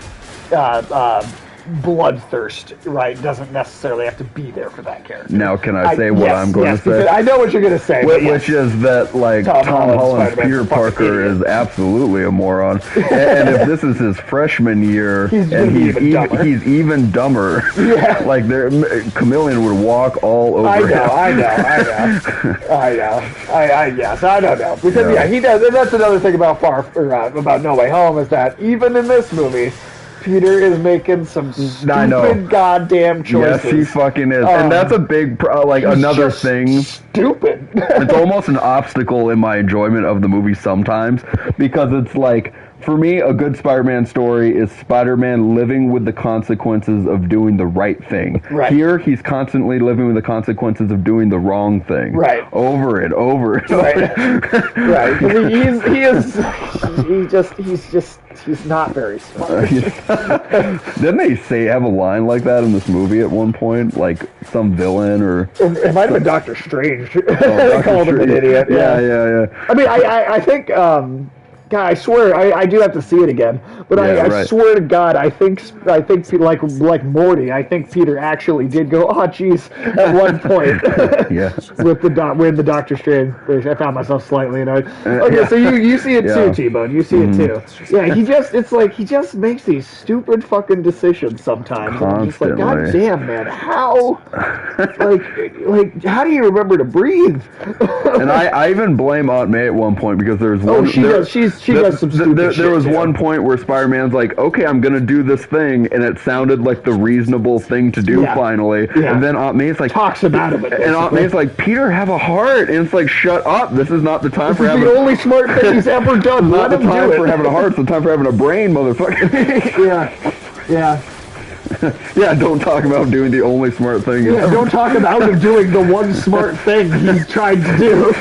bloodthirst, right, doesn't necessarily have to be there for that character. Now, can I say what I'm going to say? I know what you're going to say. Which is that, like, Tom Holland's Peter Parker is absolutely a moron. And if this is his freshman year, he's even dumber. Yeah. Like, Chameleon would walk all over him. I don't know. Because, he does, and that's another thing about about No Way Home, is that even in this movie, Peter is making some stupid goddamn choices. Yes, he fucking is. And that's a big, another thing. Stupid. It's almost an obstacle in my enjoyment of the movie sometimes, because it's like, for me, a good Spider-Man story is Spider-Man living with the consequences of doing the right thing. Right. Here, he's constantly living with the consequences of doing the wrong thing. Right. Over and over. Right. Right. He's not very smart. Didn't they have a line like that in this movie at one point? Like, some villain or... It might have been Doctor Strange. They called him an idiot. Yeah. I mean, I think... God, I swear, I do have to see it again. But Yeah, I right. swear to God, I think like Morty, I think Peter actually did go, oh, jeez, at one point. Yeah. With the Doctor Strange, which I found myself slightly annoyed. Okay, yeah. so you see it Yeah. too, T-Bone. You see it too. Yeah, he just makes these stupid fucking decisions sometimes. And I'm just like, God Constantly. damn, man, how? like, how do you remember to breathe? And I even blame Aunt May at one point because there's one. She does some stupid There shit, was too. one point where Spider-Man's like, okay, I'm gonna do this thing, and it sounded like the reasonable thing to do Yeah. finally. Yeah. And then Aunt May's like, Talks him out of it. and Aunt basically. May's like, Peter, have a heart, and it's like, shut up. This is not the time for This is having. the only smart thing he's ever done. Not Let the him time do for it. having a heart. It's the time for having a brain, motherfucker. Yeah. Yeah, don't talk about doing the only smart thing. Yeah, don't talk about him doing the one smart thing he's tried to do.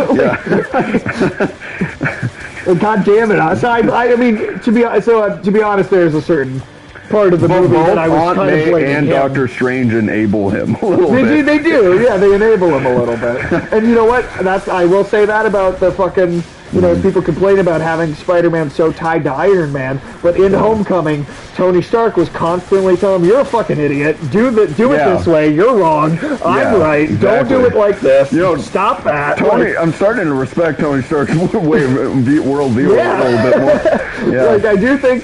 God damn it! So I mean, to be honest, there's a certain part of the movie Both that I was Aunt kind of May blaming and him. Doctor Strange enable him a little bit. They do, yeah, they enable him a little bit. And you know what? I will say that about the fucking, people complain about having Spider-Man so tied to Iron Man, but in Homecoming, Tony Stark was constantly telling him, "You're a fucking idiot. Do it this way. You're wrong. I'm right. exactly. Don't do it like this. Stop that." Tony, I'm starting to respect Tony Stark's worldview Yeah. a little bit more. Yeah. Like, I do think,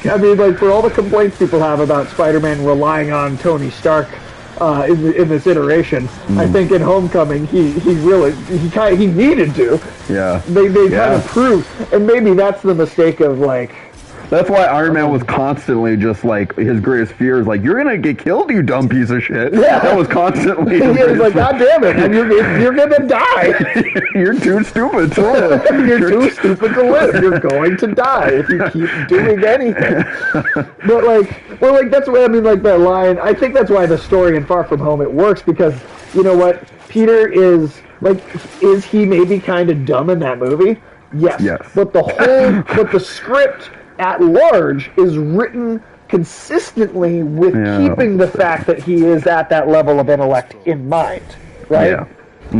for all the complaints people have about Spider-Man relying on Tony Stark in this iteration, I think in Homecoming he needed to. Yeah. They kind of proved, and maybe that's the mistake of That's why Iron Man was constantly just like, his greatest fear is like, you're gonna get killed, you dumb piece of shit. Yeah. That was constantly his He's greatest like, fear. God damn it, and you're gonna die. You're too stupid to live. You're too stupid to live. You're going to die if you keep doing anything. But that's what I mean. Like that line, I think that's why the story in Far From Home it works, because you know what, Peter is he maybe kind of dumb in that movie? Yes. But the script at large is written consistently with keeping the fact that he is at that level of intellect in mind, right? Yeah.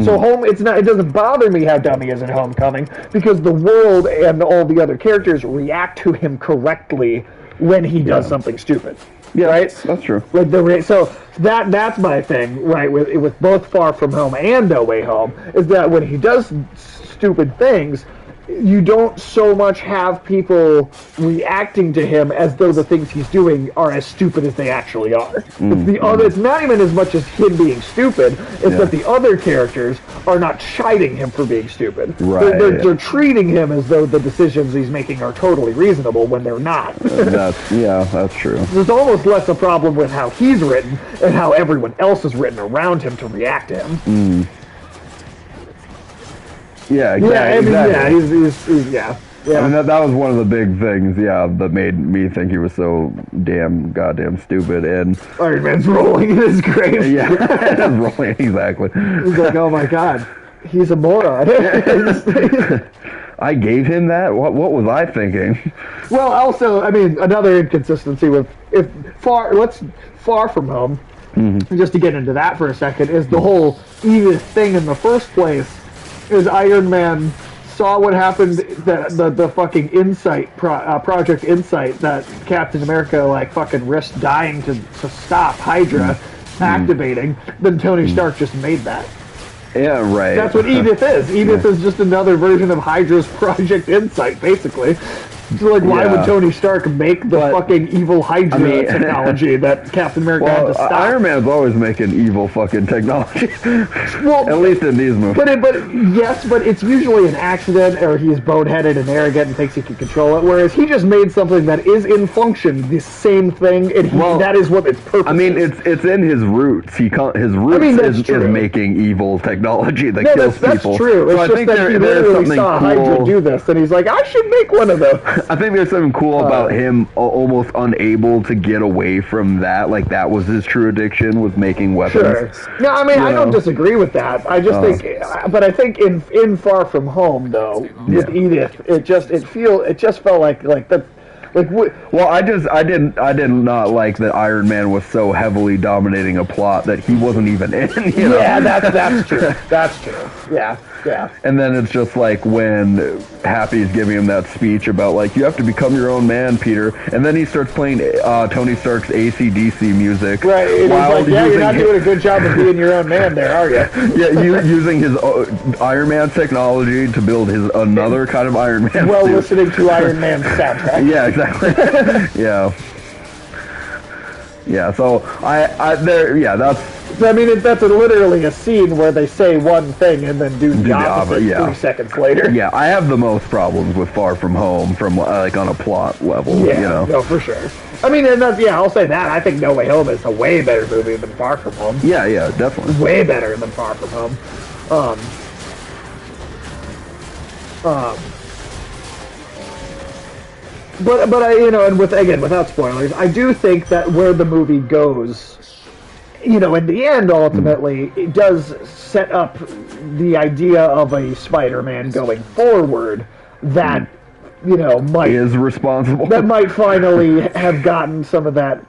So it doesn't bother me how dumb he is in Homecoming, because the world and all the other characters react to him correctly when he does something stupid. Yeah, right? That's true. So that's my thing, right? With both Far From Home and No Way Home, is that when he does stupid things, you don't so much have people reacting to him as though the things he's doing are as stupid as they actually are. It's not even as much as him being stupid, it's that the other characters are not chiding him for being stupid. Right. They're treating him as though the decisions he's making are totally reasonable when they're not. That's true. There's almost less a problem with how he's written and how everyone else is written around him to react to him. Yeah, exactly. Yeah. I mean, that was one of the big things, that made me think he was so goddamn stupid. And Iron Man's rolling in his grave. Yeah, rolling, exactly. He's like, oh my god, he's a moron. I gave him that? What was I thinking? Well, also, I mean, another inconsistency with Far From Home, just to get into that for a second, is the whole Edith thing in the first place. Is Iron Man saw what happened, the fucking Project Insight that Captain America fucking risked dying to stop Hydra activating, then Tony Stark just made that. Yeah, right. That's what Edith is. Edith is just another version of Hydra's Project Insight, basically. So, why would Tony Stark make the fucking evil Hydra technology that Captain America had to stop? Iron Man's always making evil fucking technology. Well, at least in these movies. But it's usually an accident, or he's boneheaded and arrogant and thinks he can control it. Whereas he just made something that is in function the same thing, and that is what its purpose. I mean, it's in his roots. His roots is making evil technology that kills people. That's true. It's so just that he literally saw Hydra do this, and he's like, I should make one of those. I think there's something cool about him almost unable to get away from that. Like, that was his true addiction, was making weapons. Sure. No, I mean, I don't disagree with that. I just think, but I think in Far From Home, though, with Edith, it just felt like the. Well, I did not like that Iron Man was so heavily dominating a plot that he wasn't even in. Yeah, that's true. That's true. Yeah. Yeah. And then it's just like when Happy's giving him that speech about like, you have to become your own man, Peter. And then he starts playing Tony Stark's AC/DC music. Right. And he's while like, yeah, you're not using doing a good job of being your own man there, are you? using his Iron Man technology to build his another kind of Iron Man Well, suit. listening to Iron Man's soundtrack. Yeah, exactly. Yeah. Yeah, so that's So, I mean, that's literally a scene where they say one thing and then do the opposite 3 seconds later. Yeah, I have the most problems with Far From Home from like on a plot level, Yeah, you know. no, for sure. I mean, and that's, I'll say that. I think No Way Home is a way better movie than Far From Home. Yeah, definitely. Way better than Far From Home. But I, and without spoilers, I do think that where the movie goes, in the end, ultimately, it does set up the idea of a Spider-Man going forward that, might is responsible. That might finally have gotten some of that.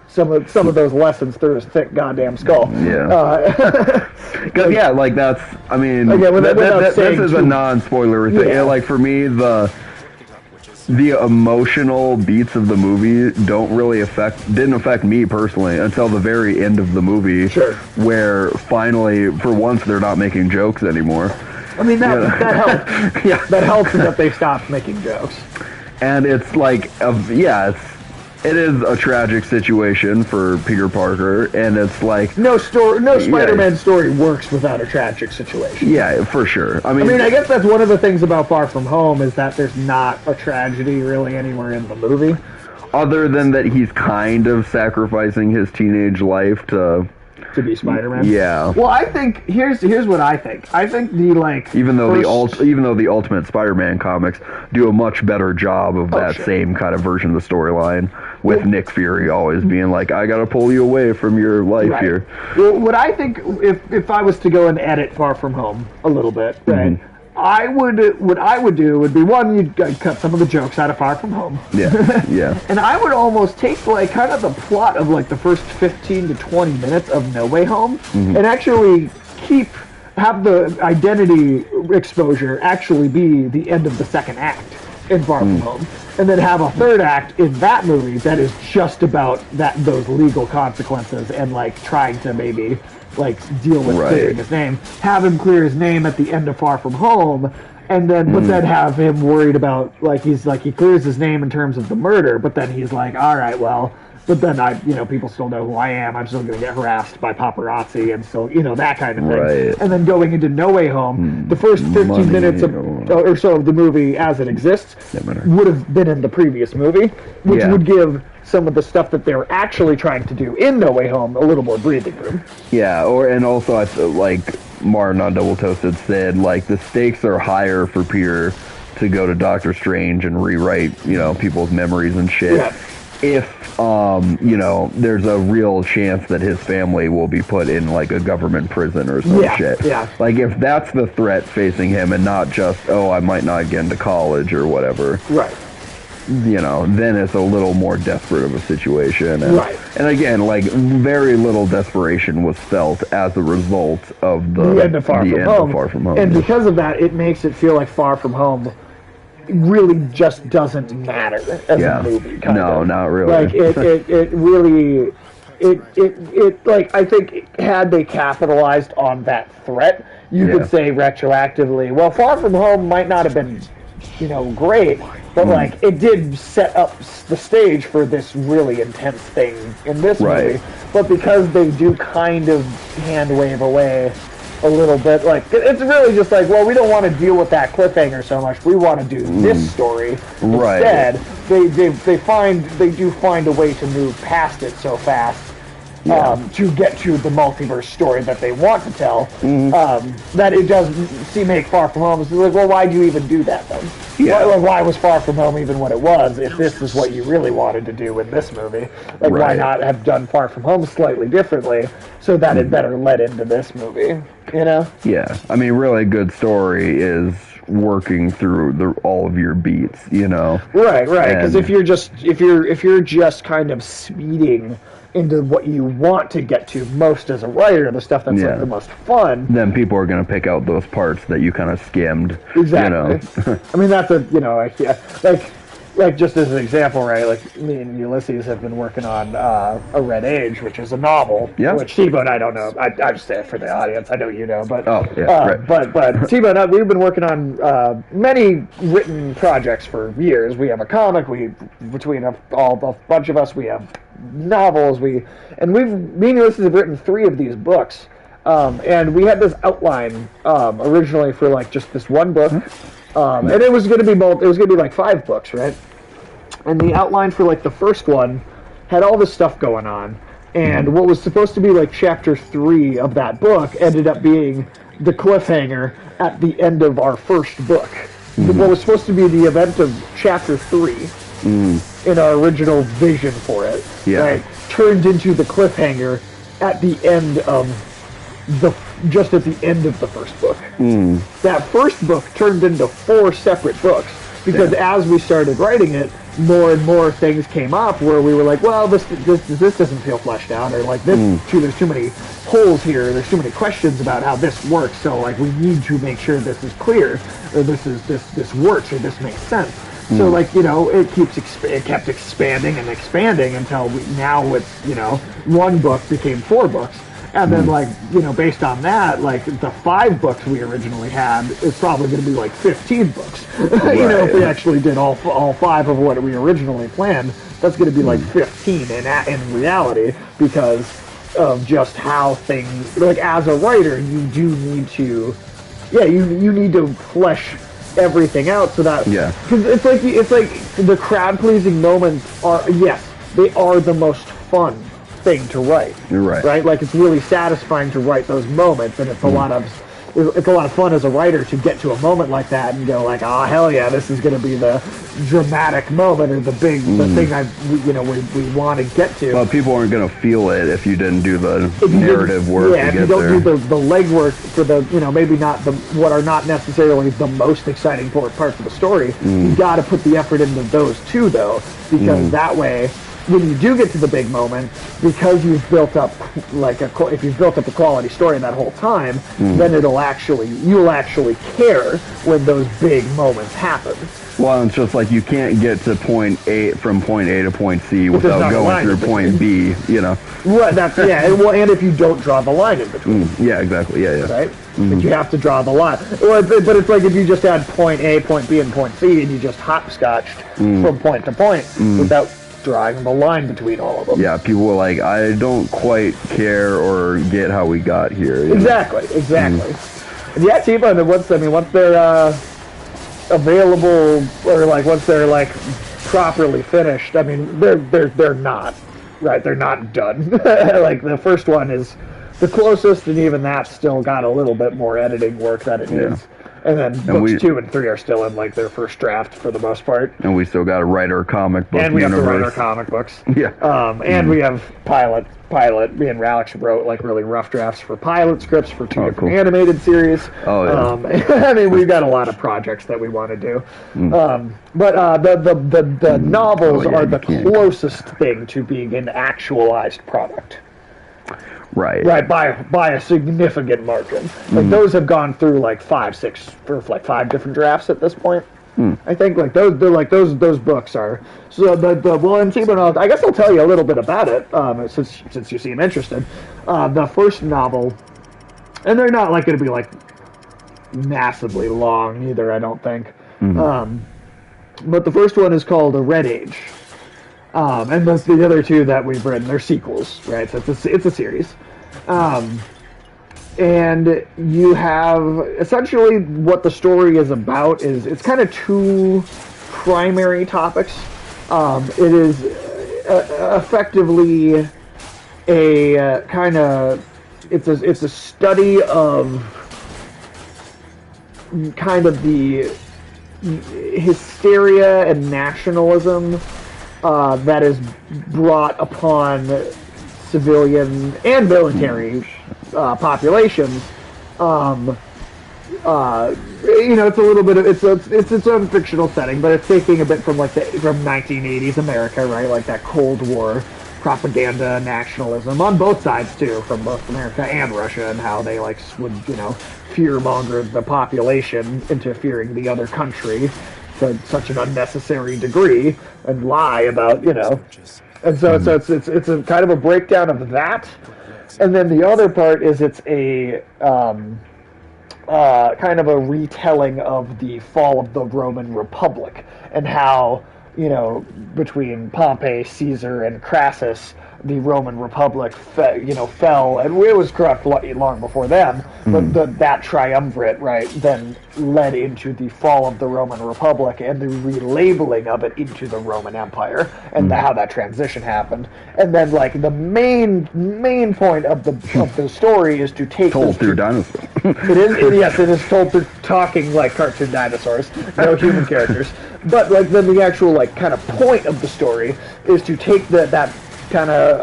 Some of those lessons through his thick goddamn skull. Yeah. Like that's. I mean, this is a non-spoiler thing. Yeah. Like for me, the emotional beats of the movie didn't affect me personally until the very end of the movie. Sure. Where finally, for once, they're not making jokes anymore. I mean, that helps. Yeah. That helps that they stopped making jokes. And it's like, it is a tragic situation for Peter Parker, and it's like no Spider-Man story works without a tragic situation. Yeah, for sure. I mean, I guess that's one of the things about Far From Home is that there's not a tragedy really anywhere in the movie, other than that he's kind of sacrificing his teenage life to be Spider-Man. Yeah. Well, I think here's what I think. I think even though the Ultimate Spider-Man comics do a much better job of that same kind of version of the storyline, with Nick Fury always being like, I gotta pull you away from your life here. Well, what I think, if I was to go and edit Far From Home a little bit, right? Mm-hmm. What I would do would be, one, you'd cut some of the jokes out of Far From Home. Yeah. And I would almost take like kind of the plot of like the first 15 to 20 minutes of No Way Home and actually have the identity exposure actually be the end of the second act in Far From Home. And then have a third act in that movie that is just about those legal consequences and like trying to maybe like deal with clearing his name. Have him clear his name at the end of Far From Home, and then but then have him worried about he clears his name in terms of the murder, but then he's like, all right, well, but then people still know who I am. I'm still going to get harassed by paparazzi and still that kind of thing. Right. And then going into No Way Home, the first 15 minutes or so of the movie as it exists would have been in the previous movie, which would give some of the stuff that they were actually trying to do in No Way Home a little more breathing room. Yeah, and also like Martin on Double Toasted said, like the stakes are higher for Peter to go to Doctor Strange and rewrite people's memories and shit. Yeah. If there's a real chance that his family will be put in like a government prison or some shit. Yeah. Like if that's the threat facing him and not just, I might not get into college or whatever. Right. Then it's a little more desperate of a situation. And, right. And again, like very little desperation was felt as a result of the end of Far From Home. And because of that, it makes it feel like Far From Home really just doesn't matter as a movie. No, not really. Like it really, like I think had they capitalized on that threat, you could say retroactively, well, Far From Home might not have been, great, but like it did set up the stage for this really intense thing in this movie. But because they do kind of hand wave away a little bit, like it's really just like, well, we don't want to deal with that cliffhanger so much. We want to do this story instead. They do find a way to move past it so fast. To get to the multiverse story that they want to tell, that it does make Far From Home. It's like, well, why do you even do that then? Why was Far From Home even what it was if this is what you really wanted to do in this movie? Like, why not have done Far From Home slightly differently so that it better led into this movie? Yeah, I mean, really good story is working through all of your beats, Right. Because if you're just kind of speeding into what you want to get to most as a writer, the stuff that's like the most fun. Then people are going to pick out those parts that you kind of skimmed. Exactly. You know? I mean, that's like just as an example, right? Like me and Ulysses have been working on A Red Age, which is a novel. Yeah. Which Tebow and I don't know. I just say it for the audience. I know you know, but right. but Tebow and I, we've been working on many written projects for years. We have a comic. Between a bunch of us, we have novels. Me and Ulysses have written 3 of these books. And we had this outline originally for like just this one book. And it was going to be like 5 books, right? And the outline for like the first one had all this stuff going on, and what was supposed to be like chapter 3 of that book ended up being the cliffhanger at the end of our first book. What was supposed to be the event of chapter 3 in our original vision for it, right, turned into the cliffhanger at the end of just at the end of the first book. That first book turned into 4 separate books because as we started writing it, more and more things came up where we were like, well, this doesn't feel fleshed out, or like there's too many holes here, there's too many questions about how this works, so like we need to make sure this is clear, or this works, or this makes sense. So like, you know, it kept expanding and expanding until now it's, you know, 1 book became 4 books. And then, like, you know, based on that, like, the 5 books we originally had is probably going to be, like, 15 books. Right. You know, if we actually did all 5 of what we originally planned, that's going to be, like, 15 in reality, because of just how things, like, as a writer, you do need to, you need to flesh everything out so that, because it's like the crowd-pleasing moments are, yes, they are the most fun thing to write. Right? Like, it's really satisfying to write those moments, and it's a lot of fun as a writer to get to a moment like that and go like, oh hell yeah, this is going to be the dramatic moment, or the thing we want to get to. Well, people aren't going to feel it if you didn't do the narrative work. Yeah, if you don't do the legwork for the, you know, maybe not what are not necessarily the most exciting parts of the story. You got to put the effort into those too, though, because that way, when you do get to the big moment, because you've built up if you've built up a quality story that whole time, then you'll actually care when those big moments happen. Well, it's just like you can't get to from point A to point C without going through point B, you know. Right, and if you don't draw the line in between. Yeah, exactly, yeah. Right? But you have to draw the line. But it's like if you just had point A, point B, and point C, and you just hopscotched from point to point without drawing the line between all of them. Yeah, people were like, I don't quite care or get how we got here. Exactly. Yeah, T-Bone, once they're available, or like once they're like properly finished, I mean, they're not, right? They're not done. Like, the first one is the closest, and even that's still got a little bit more editing work that it needs. And then books 2 and 3 are still in like their first draft for the most part. And we still got to write our comic book and we have to write our comic books. Yeah. And we have pilot. Me and Ralex wrote like really rough drafts for pilot scripts for 2 different animated series. Oh yeah. I mean, we've got a lot of projects that we want to do. But the novels are the closest thing to being an actualized product. Right, by a significant margin. Like, those have gone through like 5 different drafts at this point. I think like those books are so and T-Bone, I guess I'll tell you a little bit about it since you seem interested. The first novel, and they're not like going to be like massively long either, I don't think. But the first one is called A Red Age. And the other 2 that we've written, they're sequels, right? So it's a series. And you have, essentially what the story is about is, it's kind of 2 primary topics. It is effectively a kind of, it's a study of kind of the hysteria and nationalism that is brought upon civilian and military populations. You know, it's a little bit of it's its own fictional setting, but it's taking a bit from like from 1980s America, right? Like that Cold War propaganda, nationalism on both sides too, from both America and Russia, and how they like would fearmonger the population into fearing the other country to such an unnecessary degree, and lie about and so it's a kind of a breakdown of that, and then the other part is it's a kind of a retelling of the fall of the Roman Republic and how, between Pompey, Caesar, and Crassus, the Roman Republic, fell, and it was corrupt long before them. But that triumvirate, right, then led into the fall of the Roman Republic and the relabeling of it into the Roman Empire, and how that transition happened. And then, like, the main point of the story is to take told through dinosaurs. Yes, it is told through talking like cartoon dinosaurs, no human characters. But like then the actual like kind of point of the story is to take that kind of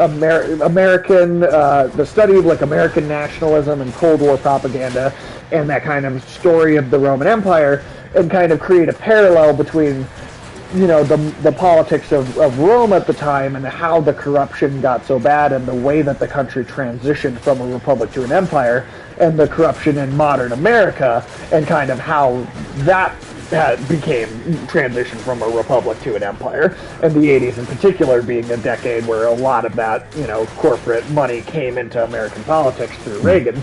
American the study of like American nationalism and Cold War propaganda and that kind of story of the Roman Empire and kind of create a parallel between the politics of Rome at the time and how the corruption got so bad and the way that the country transitioned from a republic to an empire and the corruption in modern America and kind of how that became transitioned from a republic to an empire, and the 80s in particular being a decade where a lot of that corporate money came into American politics through Reagan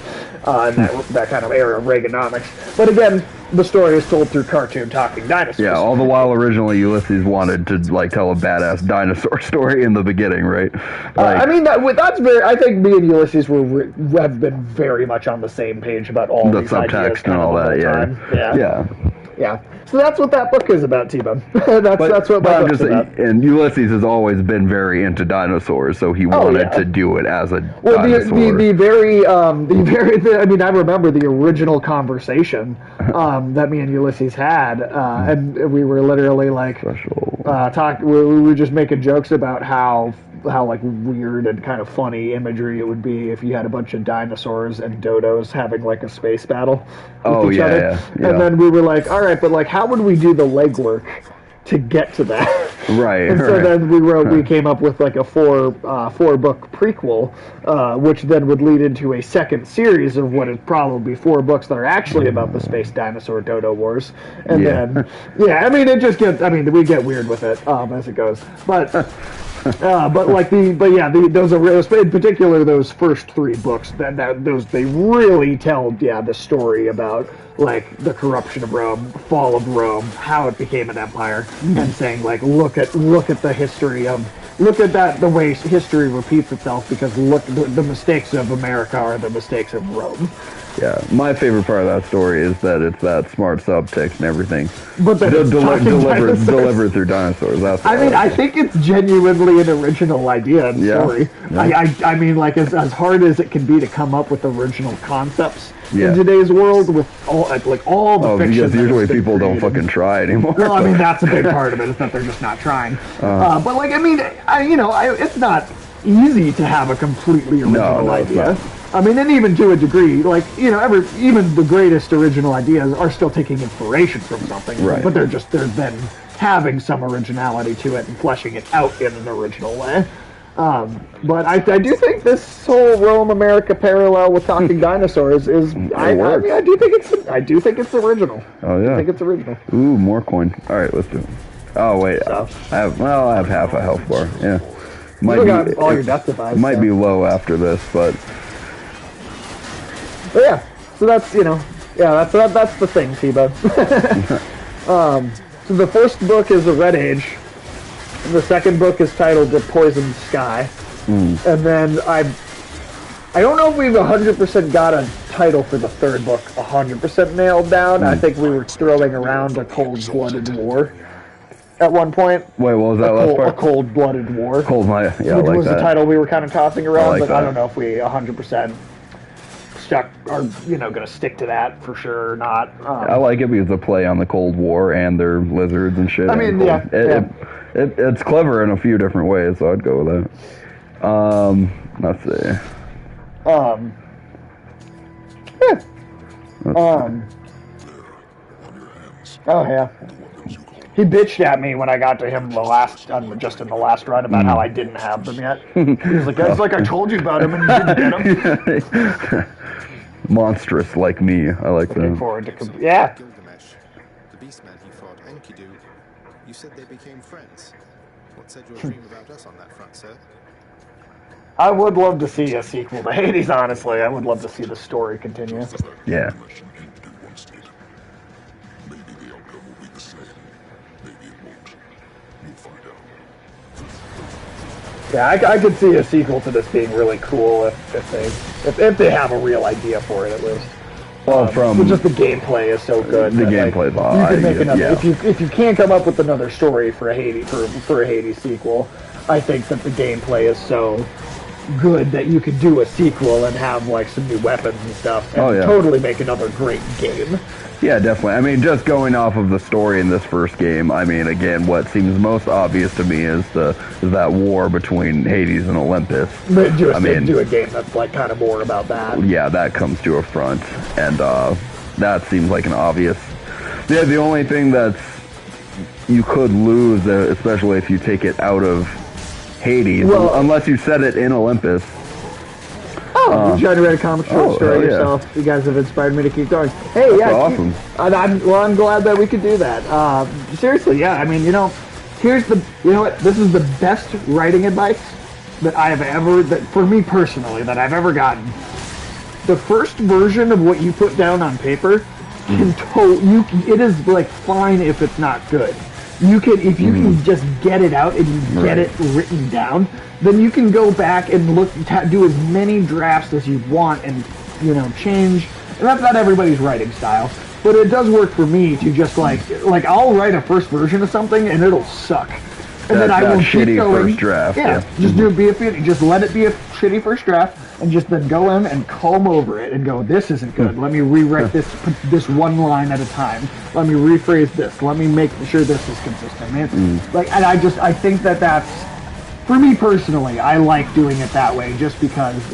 and that kind of era of Reaganomics. But again, the story is told through cartoon talking dinosaurs. Yeah, all the while originally Ulysses wanted to like tell a badass dinosaur story in the beginning, right? Like, I mean that's very. I think me and Ulysses have been very much on the same page about all the these ideas subtext kind and all of the that. whole time. Yeah. So that's what that book is about, T-Bone. that's what my book's about. And Ulysses has always been very into dinosaurs, so he wanted to do it as a dinosaur. The very, I mean, I remember the original conversation that me and Ulysses had, and we were literally like we were just making jokes about how like weird and kind of funny imagery it would be if you had a bunch of dinosaurs and dodos having like a space battle with each other. Yeah. And then we were like, all right, but like how would we do the legwork to get to that? Right. And so then we came up with like a four book prequel, which then would lead into a second series of what is probably 4 books that are actually about the space dinosaur dodo wars. And then I mean it just gets we get weird with it as it goes. But those are in particular those first 3 books they really tell the story about like the corruption of Rome, fall of Rome, how it became an empire, and saying like look at the history of the way history repeats itself because the mistakes of America are the mistakes of Rome. Yeah, my favorite part of that story is that it's that smart subtext and everything. But then delivered through dinosaurs. That's I think it's genuinely an original idea and story. Yeah. I mean, like as hard as it can be to come up with original concepts in today's world with all the fiction. Because usually people don't fucking try anymore. Well, I mean that's a big part of it. Is that they're just not trying. But like I mean, it's not easy to have a completely original idea. I mean, and even to a degree, like even the greatest original ideas are still taking inspiration from something, right? But they're then having some originality to it and fleshing it out in an original way. But I do think this whole Rome America parallel with talking dinosaurs is I do think it's original. Oh yeah, I think it's original. Ooh, more coin. All right, let's do it. Oh wait, I have half a health bar. Yeah, got all your death devices. Might be low after this, but. But yeah, so that's that's the thing, T-Bone. So the first book is The Red Age. And the second book is titled The Poisoned Sky. And then I don't know if we've 100% got a title for the third book 100% nailed down. I think we were throwing around a cold-blooded war at one point. Wait, what was that last part? A cold-blooded war. Which was the title we were kind of tossing around, but I don't know if we 100% are going to stick to that for sure or not. I like it because it's a play on the Cold War and their lizards and shit. I mean, it's clever in a few different ways, so I'd go with that. Let's see. Oh yeah. He bitched at me when I got to him just in the last run about how I didn't have them yet. He was like, "It's like I told you about him and you didn't get them." Monstrous like me. I like Looking that. forward to yeah. Gilgamesh, the beastman he fought, Enkidu. You said they became friends. What said your dream about us on that front, sir? I would love to see a sequel to Hades. Honestly, I would love to see the story continue. Yeah. Maybe the outcome will be the same. Maybe it won't. We'll find out. Yeah, I could see a sequel to this being really cool if they have a real idea for it at least. Well, from just the gameplay is so good. the that, gameplay's you can make another. yeah. If you can't come up with another story for a Hades sequel, I think that the gameplay is so good that you could do a sequel and have like some new weapons and stuff, and totally make another great game. Yeah, definitely. I mean, just going off of the story in this first game, I mean, again, what seems most obvious to me is that war between Hades and Olympus. But do a game that's like kind of more about that. Yeah, that comes to a front, and that seems like an obvious. Yeah, the only thing that's you could lose, especially if you take it out of Hades, unless you set it in Olympus. Oh, you trying to write a comic short story yourself. You guys have inspired me to keep going. Hey, that's awesome. I'm glad that we could do that. Seriously, yeah. I mean, this is the best writing advice that I have ever, for me personally, that I've ever gotten. The first version of what you put down on paper it is like fine if it's not good. If you can just get it out and you get it written down, then you can go back and do as many drafts as you want and, change. And that's not everybody's writing style, but it does work for me to just like I'll write a first version of something and it'll suck. And then I will keep going. First draft. Yeah. Just let it be a shitty first draft, and just then go in and comb over it and go, this isn't good. Let me rewrite this one line at a time. Let me rephrase this. Let me make sure this is consistent. Man. I think that's, for me personally, I like doing it that way just because it's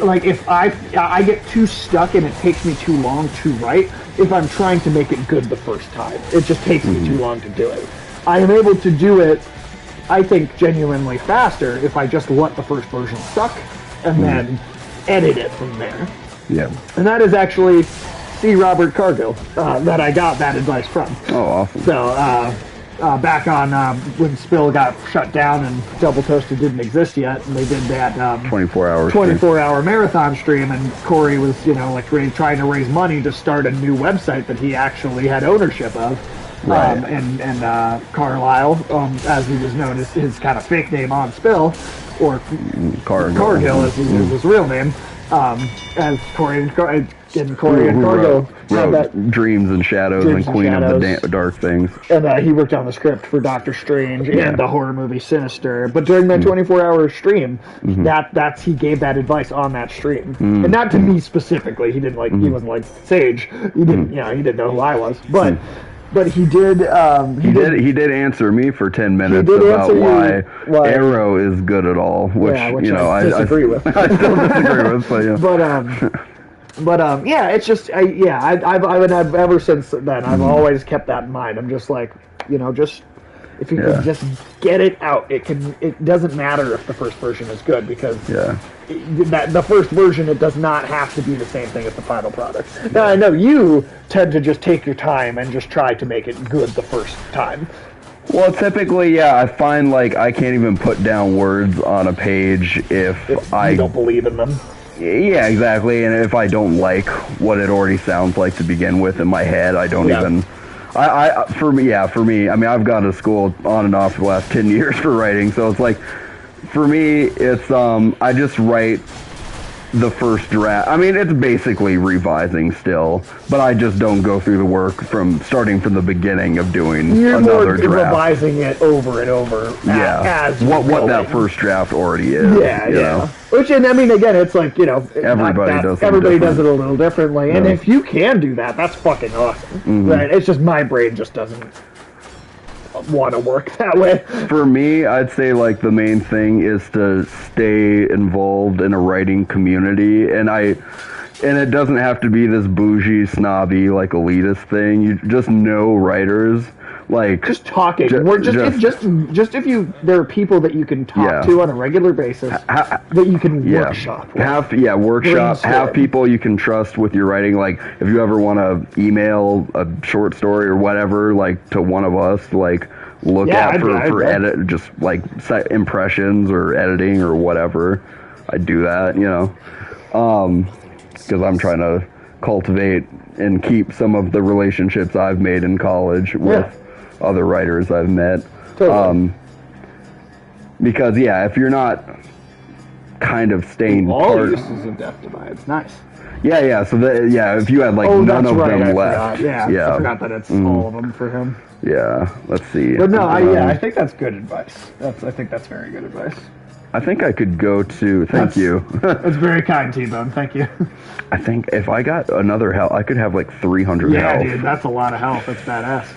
like if I get too stuck and it takes me too long to write if I'm trying to make it good the first time. It just takes me too long to do it. I am able to do it, I think, genuinely faster if I just let the first version suck and then edit it from there. Yeah. And that is actually C. Robert Cargill that I got that advice from. Oh, awesome. So, back on when Spill got shut down and Double Toasted didn't exist yet, and they did that 24-hour marathon stream, and Corey was, trying to raise money to start a new website that he actually had ownership of. Right. And Carlisle, as he was known as his kind of fake name on Spill, or Cargill is his real name, as Corey and Cargill wrote Dreams and Shadows and Queen of the Dark Things. And he worked on the script for Doctor Strange and the horror movie Sinister. But during that 24-hour stream, he gave that advice on that stream, and not to me specifically. He didn't he wasn't like Sage. He didn't he didn't know who I was, but. But he did. He did answer me for 10 minutes about why Arrow is good at all, which I disagree with. I still disagree with. So, But it's just I've ever since then I've always kept that in mind. I'm just like if you can just get it out, it doesn't matter if the first version is good because the first version, it does not have to be the same thing as the final product. Now I know you tend to just take your time and just try to make it good the first time. Well, typically, I find I can't even put down words on a page if I don't believe in them. Yeah, exactly. And if I don't like what it already sounds like to begin with in my head, I don't even. For me, I mean, I've gone to school on and off for the last 10 years for writing, so it's like, for me, it's, I just write the first draft. I mean, it's basically revising still, but I just don't go through the work starting from the beginning of doing another draft. You're revising it over and over as what that first draft already is. Yeah. Which, and I mean, again, it's like, everybody does it a little differently. And if you can do that, that's fucking awesome. Right? It's just my brain just doesn't want to work that way. For me, I'd say the main thing is to stay involved in a writing community, and and it doesn't have to be this bougie, snobby, like elitist thing. You just know writers, like just talking. We're just if you there are people that you can talk to on a regular basis that you can workshop. Workshop. Have people you can trust with your writing. Like if you ever want to email a short story or whatever, like to one of us, like look at for edit, just like set impressions or editing or whatever. I do that, because I'm trying to cultivate and keep some of the relationships I've made in college with other writers I've met. Totally. Because if you're not kind of staying all uses of Death Divides, nice. Yeah. So if you had like none of them left, I forgot that it's all of them for him. Yeah, let's see. But no, I think that's good advice. I think that's very good advice. I think I could go to. Thank you. That's very kind, T-Bone. Thank you. I think if I got another health, I could have like 300 health. Yeah, dude, that's a lot of health. That's badass.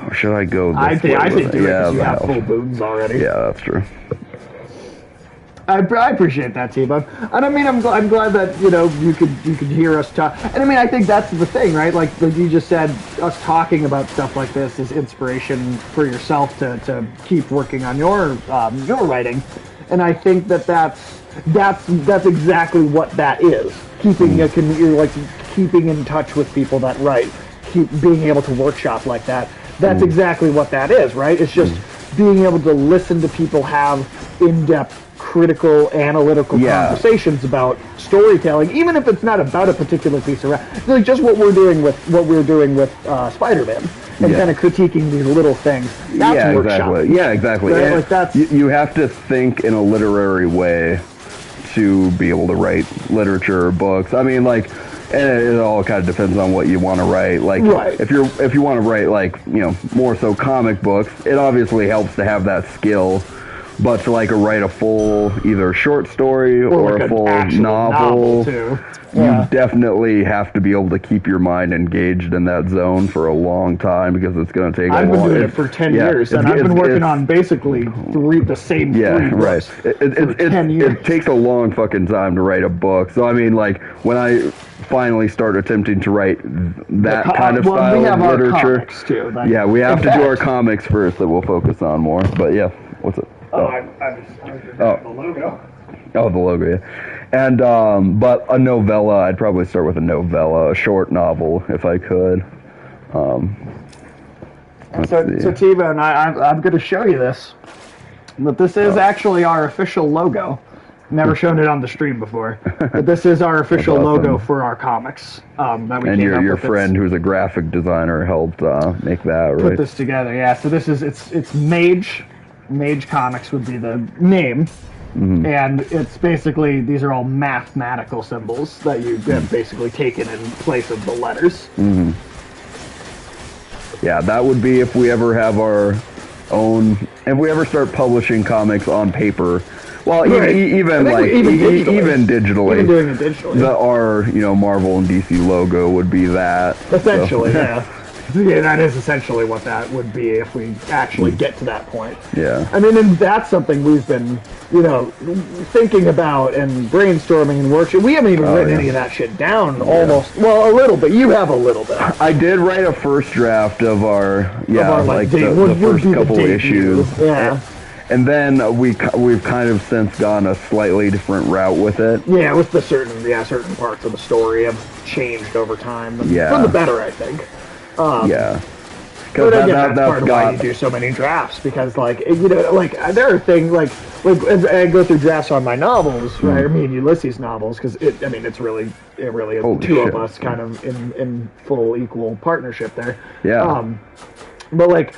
Or should I go? I think do it because you have full boons already. Yeah, that's true. I appreciate that, T-Bone. And I mean, I'm glad that you could hear us talk. And I mean, I think that's the thing, right? Like you just said, us talking about stuff like this is inspiration for yourself to keep working on your writing. And I think that's exactly what that is. Keeping in touch with people that write, being able to workshop like that. That's exactly what that is, right? It's just being able to listen to people have in-depth, critical, analytical conversations about storytelling, even if it's not about a particular piece of like just what we're doing with Spider-Man. And kind of critiquing these little things. That's exactly. Yeah, exactly. Right? Like that's you have to think in a literary way to be able to write literature or books. I mean, like, and it all kind of depends on what you want to write. Like, if you want to write like more so comic books, it obviously helps to have that skill. But to write a full either short story or a full novel too. You definitely have to be able to keep your mind engaged in that zone for a long time because it's going to take. I've been doing it for 10 years, and I've been working on basically the same three books for 10 years. It takes a long fucking time to write a book. So I mean, like when I finally start attempting to write that kind of style of literature, too, we have to do our comics first that we'll focus on more. But what's it? I was the logo. Oh, the logo, yeah. And, but a novella, I'd probably start with a novella, a short novel, if I could. So T-Bone, I'm going to show you this. But this is actually our official logo. Never shown it on the stream before. But this is our official logo for our comics. That we and came up your with friend who's a graphic designer helped make that, right? Put this together, yeah. So this is, it's Mage. Mage Comics would be the name, and it's basically, these are all mathematical symbols that you have basically taken in place of the letters. Yeah, that would be if we ever have our own, if we ever start publishing comics on paper. Well, even digitally. Even doing it digitally. Our Marvel and DC logo would be that. Essentially, Yeah, that is essentially what that would be if we actually get to that point. Yeah. I mean, and that's something we've been, thinking about and brainstorming and working. We haven't even written any of that shit down almost. Well, a little bit. You have a little bit. I did write a first draft of our the first couple issues. Yeah. And then we've kind of since gone a slightly different route with it. Yeah, with the certain parts of the story have changed over time. For the better, I think. Because that's part of why you do so many drafts, because there are things like as I go through drafts on my novels, right? I mean Ulysses novels, because it's really is two of us kind of in full equal partnership there. But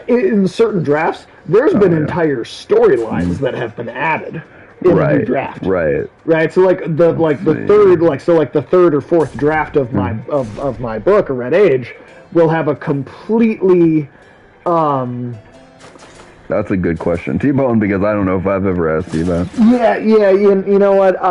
in certain drafts, there's been entire storylines that have been added in a new draft. Right. So the third or fourth draft of my of my book, A Red Age, will have a completely That's a good question, T-Bone, because I don't know if I've ever asked you that. You know what?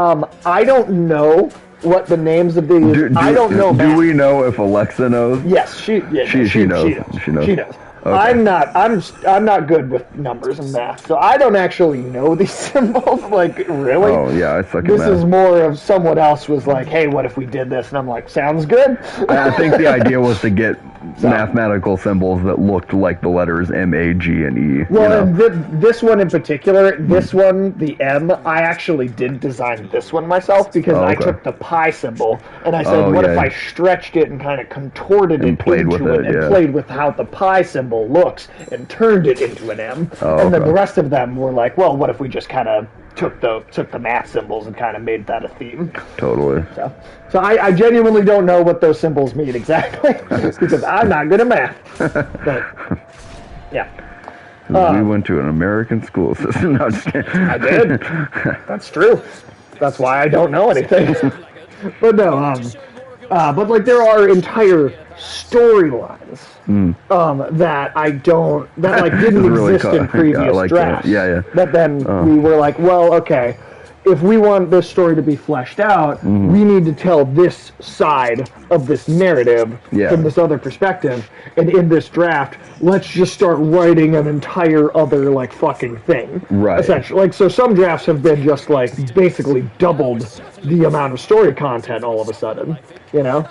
I don't know what the names of these. I don't know. Do we know if Alexa knows? Yes, she knows. She knows. She knows. I'm not good with numbers and math, so I don't actually know these symbols. Like, really? Oh yeah, I suck at This math. is more of someone else was like, "Hey, what if we did this?" And I'm like, "Sounds good." I think the idea was to get mathematical symbols that looked like the letters M, A, G, and E. Well, and this one in particular, this one, the M, I actually did design this one myself because I okay. took the pi symbol and I said, what if I stretched it and kind of contorted And it played into with it it, and yeah. played with how the pi symbol looks and turned it into an M. And then okay. the rest of them were like, well, what if we just kind of took the math symbols and kind of made that a theme? Totally. So I genuinely don't know what those symbols mean exactly because I'm not good at math. But, yeah. We went to an American school system. No, just kidding. I did. That's true. That's why I don't know anything. But no, but like there are entire storylines that I don't, that like didn't really exist in previous I like that. drafts. Yeah. But then we were like, well, okay, if we want this story to be fleshed out, we need to tell this side of this narrative from this other perspective. And in this draft, let's just start writing an entire other like fucking thing. Right. Essentially, like so, some drafts have been just like basically doubled the amount of story content all of a sudden. You know.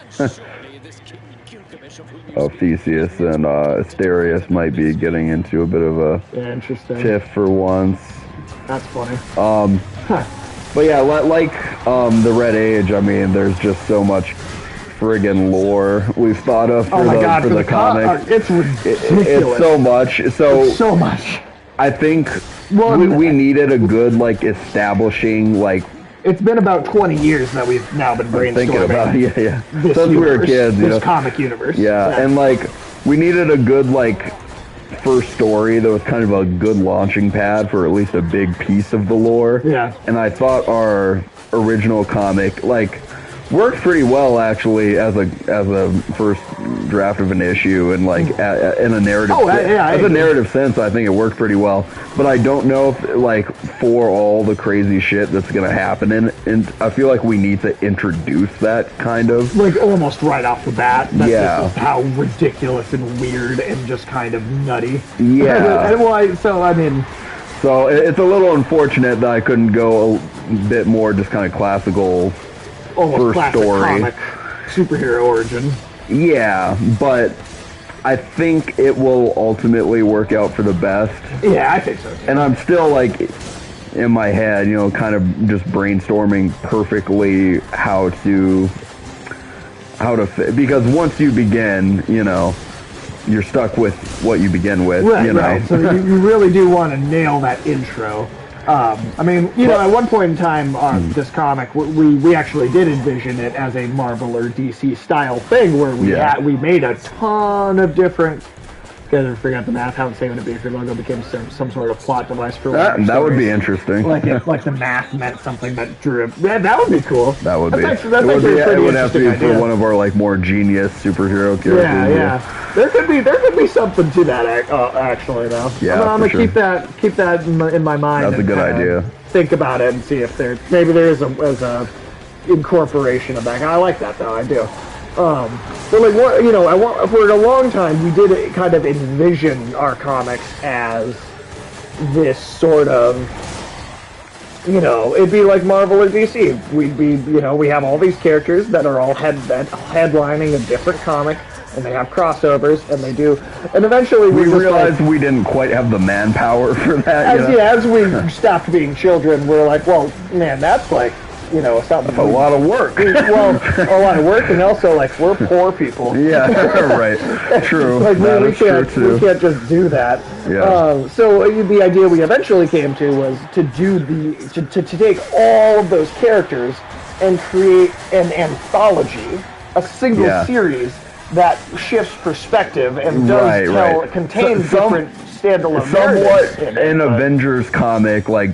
Theseus and Asterius might be getting into a bit of a Interesting. tiff for once. That's funny. But yeah, like the Red Age, I mean, there's just so much friggin' lore we've thought of for the comic. It's ridiculous. It's so much. So much. I think we needed a good like establishing like. It's been about 20 years that we've now been brainstorming. Thinking about it, yeah. This Since we were kids, this comic universe. Yeah, and like we needed a good like first story that was kind of a good launching pad for at least a big piece of the lore. Yeah. And I thought our original comic like worked pretty well actually as a first draft of an issue and like in a narrative as a narrative sense. I think it worked pretty well, but I don't know if like for all the crazy shit that's gonna happen and I feel like we need to introduce that kind of like almost right off the bat. That's Yeah. how ridiculous and weird and just kind of nutty. Yeah. So it's a little unfortunate that I couldn't go a bit more just kind of classical almost first classic story. comic superhero origin. Yeah, but I think it will ultimately work out for the best. Yeah, I think so too. And I'm still like in my head, you know, kind of just brainstorming perfectly how to fit, because once you begin, you know, you're stuck with what you begin with, Right, you know. right. So you really do want to nail that intro. I mean, you know, at one point in time, this comic, we actually did envision it as a Marvel or DC style thing where we made a ton of different. You guys forgot the math. How insane would it be if your logo became some sort of plot device for That would stories? be interesting. Like if like the math meant something that drew. Yeah, that would be cool. That would be. That's It would actually a pretty have to be interesting for idea. one of our like more genius superhero characters. Yeah. There could be something to that actually though. Yeah, I'm for gonna sure. keep that in my mind. That's a and good idea. Think about it and see if maybe there is a incorporation of that. I like that though. I do. But like what you know, for a long time we did kind of envision our comics as this sort of, you know, it'd be like Marvel or DC. We'd be, you know, we have all these characters that are all headlining a different comic, and they have crossovers, and they do, and eventually We just realized we didn't quite have the manpower for that. as we stopped being children, we're like, well, man, that's like, you know, something. A lot of work. Well, a lot of work, and also like we're poor people. Yeah, right. True. Like That we is true can't too. just do that. Yeah. So the idea we eventually came to was to do to take all of those characters and create an anthology, a single series that shifts perspective and contains different standalone narratives Somewhat in it, an but- Avengers comic, like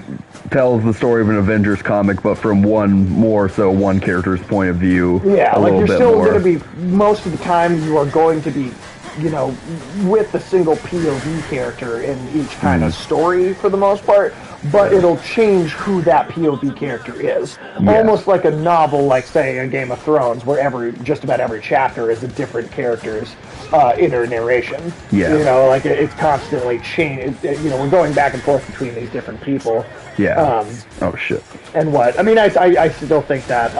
tells the story of an Avengers comic, but from one character's point of view. Yeah, a like little you're bit still more. going to be, most of the time you are going to be you know, with the single POV character in each kind of story for the most part, but it'll change who that POV character is. Yeah. Almost like a novel, like, say, a Game of Thrones, where just about every chapter is a different character's inner narration. Yeah. You know, like, it's constantly changing. You know, we're going back and forth between these different people. Yeah. Oh shit. And what? I mean, I still think that,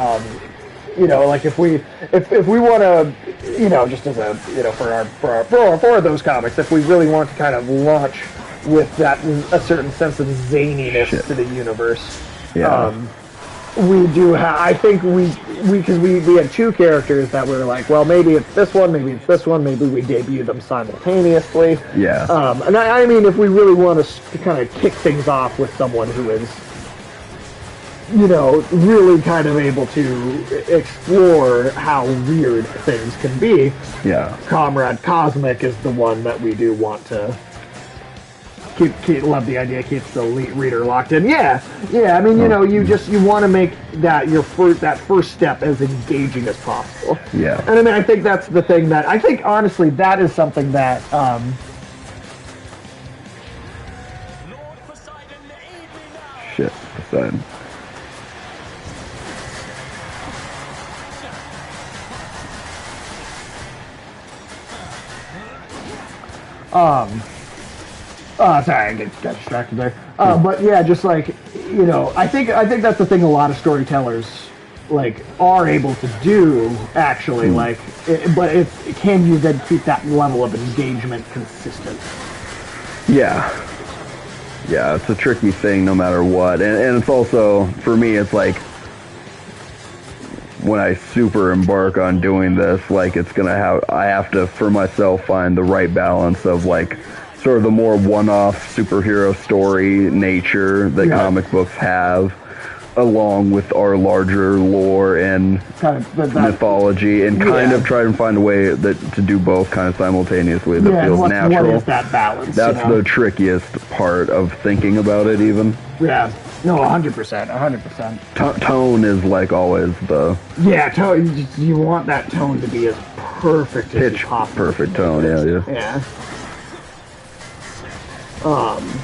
you know, like, if we want to, you know, just as a, you know, for those comics, if we really want to kind of launch with that, a certain sense of zaniness to the universe, we do have, I think because we had two characters that were like, well, maybe it's this one, maybe it's this one, maybe we debut them simultaneously. Yeah. And I mean, if we really want to kind of kick things off with someone who is, you know, really kind of able to explore how weird things can be. Yeah. Comrade Cosmic is the one that we do want to keep love the idea, keeps the reader locked in. Yeah. I mean, you know, you want to make that that first step as engaging as possible. Yeah. And I mean, I think that's the thing that I think honestly that is something that Shit. Poseidon. sorry, I got distracted there. But yeah, just like, you know, I think that's the thing a lot of storytellers like are able to do actually. Like, can you then keep that level of engagement consistent? Yeah, it's a tricky thing no matter what, and it's also for me, it's like when I super embark on doing this, like I have to for myself find the right balance of like sort of the more one-off superhero story nature that comic books have, along with our larger lore and Kind of mythology, and kind of try and find a way to do both kind of simultaneously that feels natural. What is that balance? That's the trickiest part of thinking about it, even. Yeah. No, 100%. Tone is like always the... Yeah, tone. You want that tone to be as perfect as pitch possible. perfect tone, Yeah.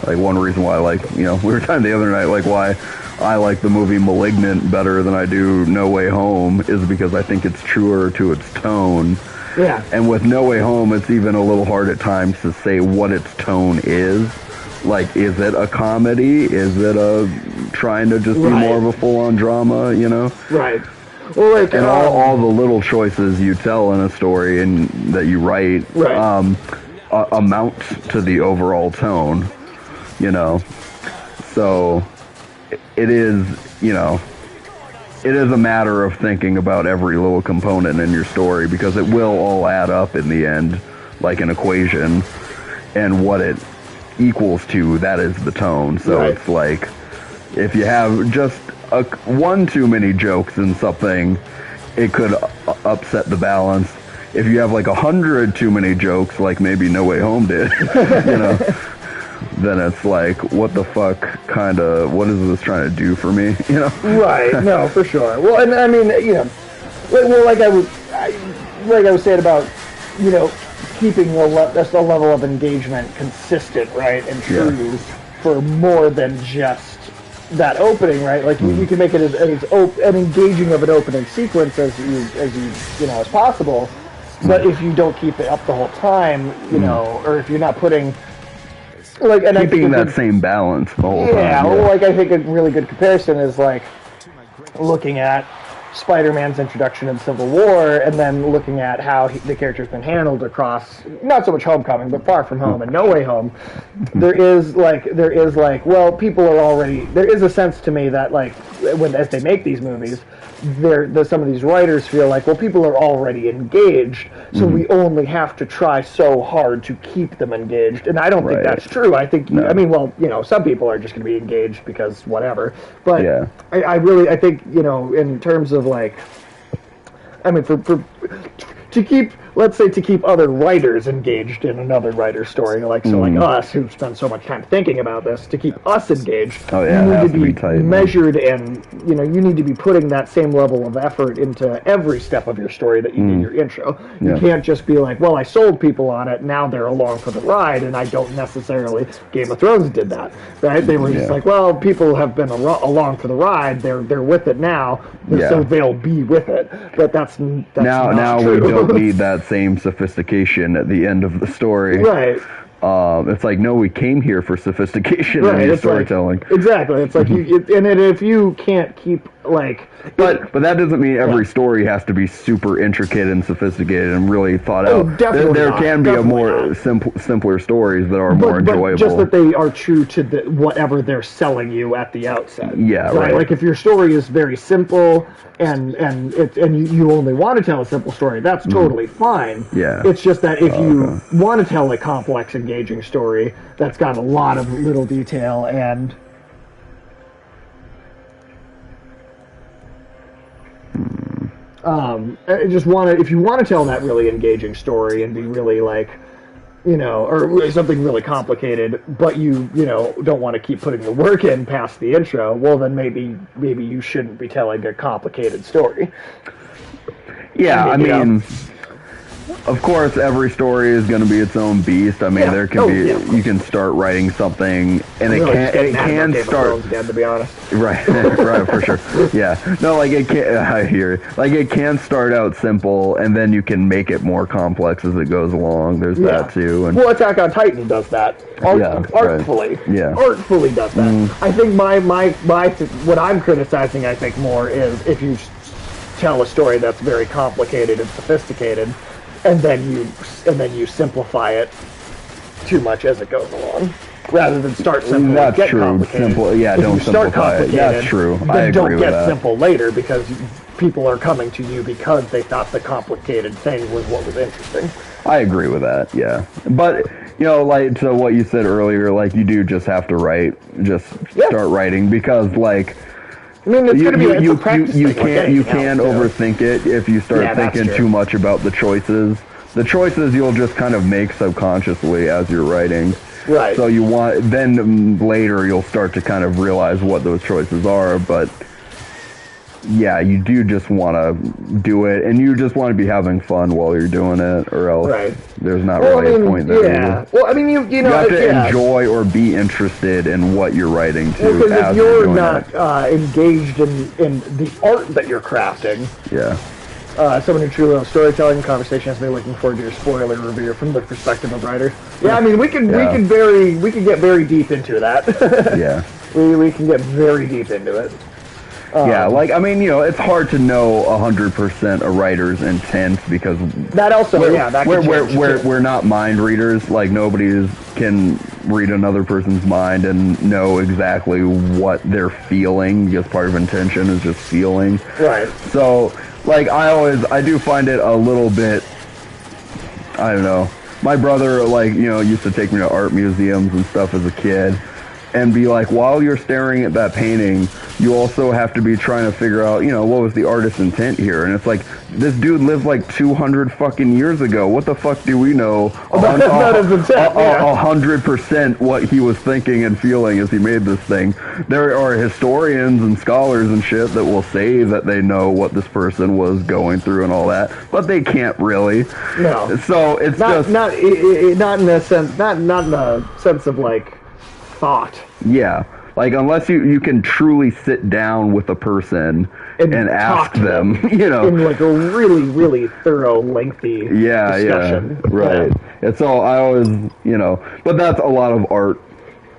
Like one reason why, like, you know, we were talking the other night, like why I like the movie *Malignant* better than I do *No Way Home* is because I think it's truer to its tone. Yeah. And with *No Way Home*, it's even a little hard at times to say what its tone is. Like, is it a comedy? Is it trying to just be more of a full-on drama, you know? Right. Well, like, and all the little choices you tell in a story and that you write amount to the overall tone, you know? So it is, you know, it is a matter of thinking about every little component in your story, because it will all add up in the end, like an equation, and what it equals to, that is the tone. So it's like, if you have just one too many jokes in something, it could upset the balance. If you have like 100 too many jokes, like maybe *No Way Home* did, you know, then it's like, what the fuck kind of, what is this trying to do for me, you know? Right, no, for sure. Well, and I mean, you know, well, like I was saying about, you know, keeping a level of engagement consistent, right, and true for more than just that opening, right? Like you can make it as engaging of an opening sequence as you know as possible. But if you don't keep it up the whole time, you know, or if you're not putting like keeping that same balance the whole time. Yeah, well, like I think a really good comparison is like looking at Spider-Man's introduction in Civil War, and then looking at how the character's been handled across not so much Homecoming, but Far From Home and No Way Home. There is like, well, people are already. There is a sense to me that like as they make these movies, some of these writers feel like, well, people are already engaged, so we only have to try so hard to keep them engaged. And I don't think that's true. I think, I mean, well, you know, some people are just going to be engaged because whatever. But I think, you know, in terms of like, I mean, for let's say, to keep other writers engaged in another writer's story, like us who spend so much time thinking about this, to keep us engaged, Oh, yeah, it you has need to be tight, measured, and you need to be putting that same level of effort into every step of your story that you do your intro. You can't just be like, well, I sold people on it, now they're along for the ride, and I don't necessarily. Game of Thrones did that, right? They were just like, well, people have been along for the ride, they're with it now, so they'll be with it. But that's not now true. we don't need that same sophistication at the end of the story. Right. It's like, no, we came here for sophistication in storytelling. Like, exactly. It's like if you can't keep but that doesn't mean every story has to be super intricate and sophisticated and really thought out. Definitely there not. can be a Definitely more simpler stories that are more enjoyable. But just that they are true to whatever they're selling you at the outset. Yeah, right. Like if your story is very simple and you only want to tell a simple story, that's totally fine. Yeah. It's just that if you want to tell a complex, engaging story that's got a lot of little detail and if you want to tell that really engaging story and be really or something really complicated, but you don't want to keep putting the work in past the intro, well then maybe you shouldn't be telling a complicated story. Yeah, I mean, of course, every story is going to be its own beast. I mean, there can you can start writing something, and it can start. Again, to be honest. Right, right, for sure. Yeah, no, it can. I hear it. It can start out simple, and then you can make it more complex as it goes along. There's that too. And Attack on Titan does that artfully. Right. Yeah, artfully does that. I think my what I'm criticizing, I think more is if you tell a story that's very complicated and sophisticated, and then you simplify it too much as it goes along, rather than start simple. That's and get true. Complicated. Simple, yeah. Don't simplify it. That's true. I agree don't with get that. simple later because people are coming to you because they thought the complicated thing was what was interesting. I agree with that. Yeah, but to what you said earlier, you do just have to write, start writing because I mean, it's going to be a practice you thing can overthink it if you start thinking too much about the choices. The choices you'll just kind of make subconsciously as you're writing. Right. So then later you'll start to kind of realize what those choices are, but yeah, you do just want to do it, and you just want to be having fun while you're doing it, or else there's not really a point there. Yeah. Well, I mean, you have to enjoy or be interested in what you're writing too. Because if you're not engaged in the art that you're crafting, someone who truly loves storytelling, conversation has me looking forward to your spoiler review from the perspective of writers. Yeah, I mean, we can get very deep into that. Yeah. We can get very deep into it. It's hard to know 100% a writer's intent because that also, we're not mind readers. Nobody can read another person's mind and know exactly what they're feeling. Just part of intention is just feeling. Right. So, I do find it a little bit, I don't know. My brother, used to take me to art museums and stuff as a kid. And be like, while you're staring at that painting, you also have to be trying to figure out, what was the artist's intent here? And it's like, this dude lived 200 fucking years ago. What the fuck do we know? 100% what he was thinking and feeling as he made this thing. There are historians and scholars and shit that will say that they know what this person was going through and all that, but they can't really. No. So it's not in a sense, not in the sense of thought. Yeah. Unless you can truly sit down with a person and ask them, in a really, really thorough, lengthy discussion. Yeah, right. Yeah. And so I always, but that's a lot of art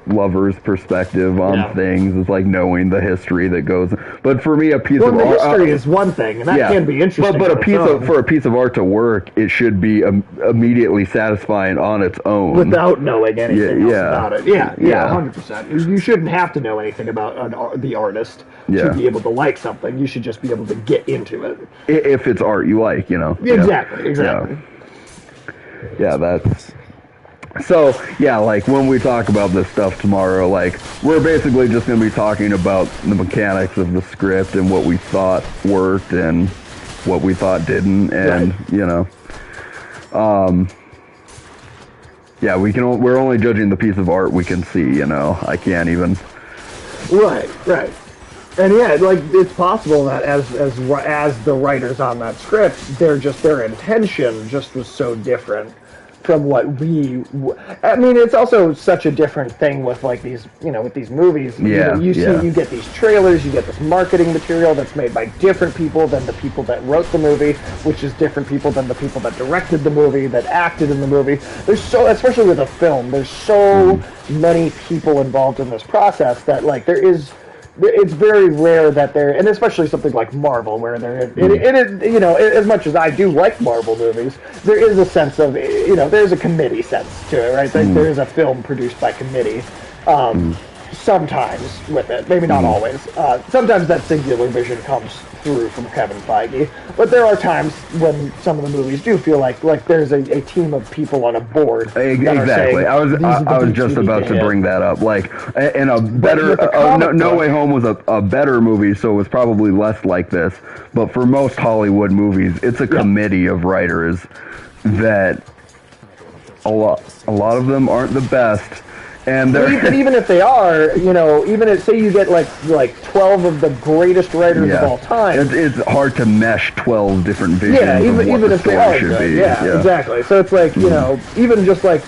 lovers' perspective on things. It's knowing the history that goes. But for me, a piece of art, history is one thing, and that can be interesting. But for a piece of art to work, it should be immediately satisfying on its own without knowing anything else about it. Yeah, 100%. You shouldn't have to know anything about the artist to be able to like something. You should just be able to get into it if it's art you like. Exactly. Yeah, that's. So, when we talk about this stuff tomorrow, we're basically just going to be talking about the mechanics of the script and what we thought worked and what we thought didn't, and yeah, we're only judging the piece of art we can see. I can't even. Right. And yeah, like it's possible that as the writers on that script, their intention just was so different from what I mean, it's also such a different thing with like these, with these movies. Yeah, you get these trailers, you get this marketing material that's made by different people than the people that wrote the movie, which is different people than the people that directed the movie, that acted in the movie. Especially with a film, there's so many people involved in this process that like it's very rare that and especially something like Marvel, where as much as I do like Marvel movies, there is a sense of, there's a committee sense to it, right? There is a film produced by committee. Sometimes with it, maybe not always. Sometimes that singular vision comes through from Kevin Feige, but there are times when some of the movies do feel like there's a team of people on a board. Exactly. I was just about to bring that up. Like, in a better No Way Home was a better movie, so it was probably less like this. But for most Hollywood movies, it's a committee of writers that a lot of them aren't the best. And even if they are, even if, say you get like 12 of the greatest writers of all time, it's hard to mesh 12 different visions of what even the if they are story should be. Yeah, exactly. So it's like, even just like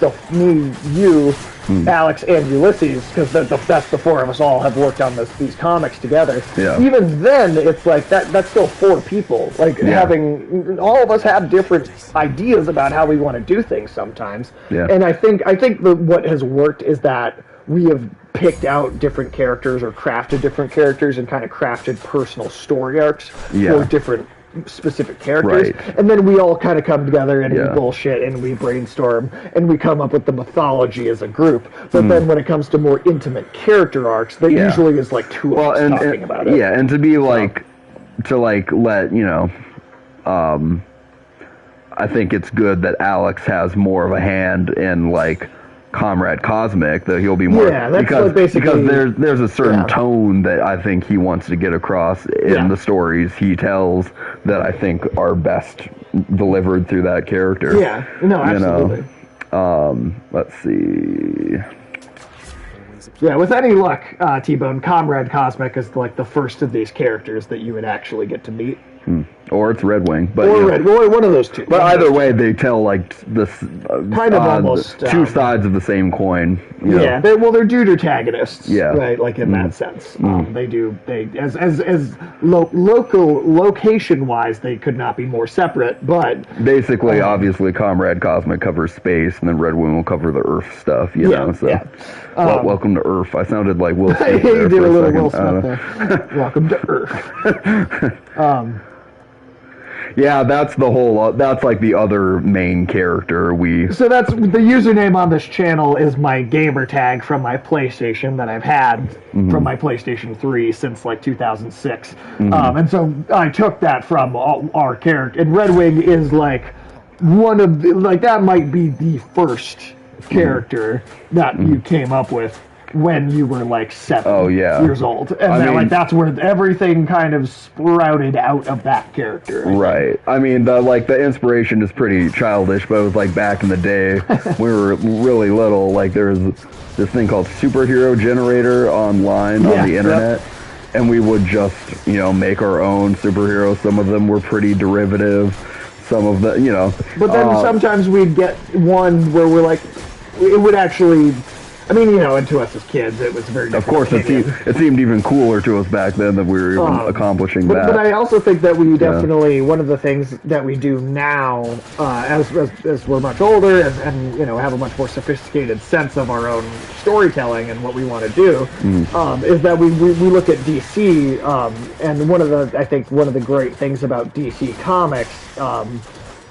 you, Alex, and Ulysses, because that's the four of us all have worked on these comics together. Yeah. Even then, it's like that's still four people. Like having all of us have different ideas about how we want to do things sometimes. Yeah. And I think what has worked is that we have picked out different characters or crafted different characters and kind of crafted personal story arcs for different specific characters, and then we all kind of come together and we bullshit and we brainstorm and we come up with the mythology as a group. But then when it comes to more intimate character arcs, there usually is like two of us talking about it. Yeah, and to be like, to like let I think it's good that Alex has more of a hand in like Comrade Cosmic, that he'll be more because there's a certain tone that I think he wants to get across in the stories he tells that I think are best delivered through that character. Yeah, no, absolutely. Let's see. Yeah, with any luck, T-Bone, Comrade Cosmic is like the first of these characters that you would actually get to meet. Or it's Red Wing, but one of those two. But either way, they tell like this kind of almost two sides of the same coin. They're dude antagonists. Yeah, right. Like in that sense, they location wise, they could not be more separate. But basically, obviously, Comrade Cosmic covers space, and then Red Wing will cover the Earth stuff. You know, so welcome to Earth. I sounded like Will Smith. You did a little Will Smith there. Welcome to Earth. Yeah, that's the whole. That's like the other main character. So that's the username on this channel is my gamer tag from my PlayStation that I've had from my PlayStation 3 since like 2006, and so I took that from our character. And Red Wing is like one of that might be the first character that you came up with when you were like 7 years old, and that's where everything kind of sprouted out of that character. Right. I mean, the inspiration is pretty childish, but it was like back in the day when we were really little. Like there was this thing called Superhero Generator online on the internet, and we would just make our own superheroes. Some of them were pretty derivative. Some of the But then sometimes we'd get one where we're like, it would actually. I mean, and to us as kids, it was very different. Of course, it seemed even cooler to us back then that we were even accomplishing that. But I also think that we definitely, one of the things that we do now, as we're much older and have a much more sophisticated sense of our own storytelling and what we want to do, is that we look at DC, and I think one of the great things about DC Comics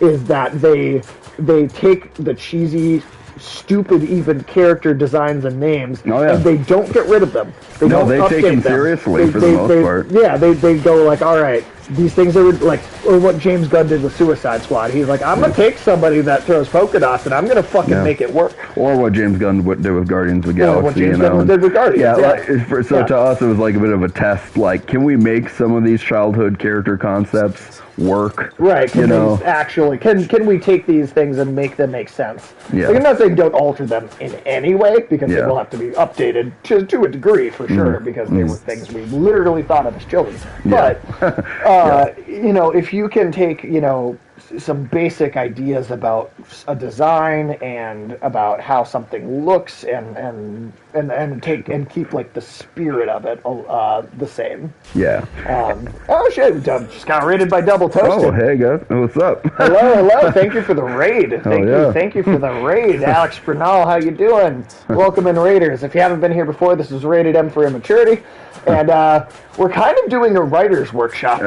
is that they take the cheesy, stupid even character designs and names, and they don't get rid of them. They take them seriously for the most part. Yeah, they go like, all right, these things are like what James Gunn did with Suicide Squad. He's like, I'm gonna take somebody that throws polka dots and I'm gonna fucking make it work. Or what James Gunn did with Guardians of the Or Galaxy. what James Gunn did with Guardians. Yeah, Yeah. To us it was like a bit of a test. Like, can we make some of these childhood character concepts work? Right, You know? actually, can we take these things and make them make sense? Yeah. Like, I'm not saying don't alter them in any way, because they Yeah. will have to be updated to a degree, for sure, because they were things we literally thought of as children. Yeah. But, you know, if you can take, you know, some basic ideas about a design and about how something looks and keep, like, the spirit of it the same. Yeah. Oh shit, just got rated by Double Toasted. Oh, hey guys, what's up? Hello. Thank you for the raid. Thank you for the raid, Alex Bernal. How you doing? Welcome in, Raiders. If you haven't been here before, this is Rated M for Immaturity, and we're kind of doing a writers workshop.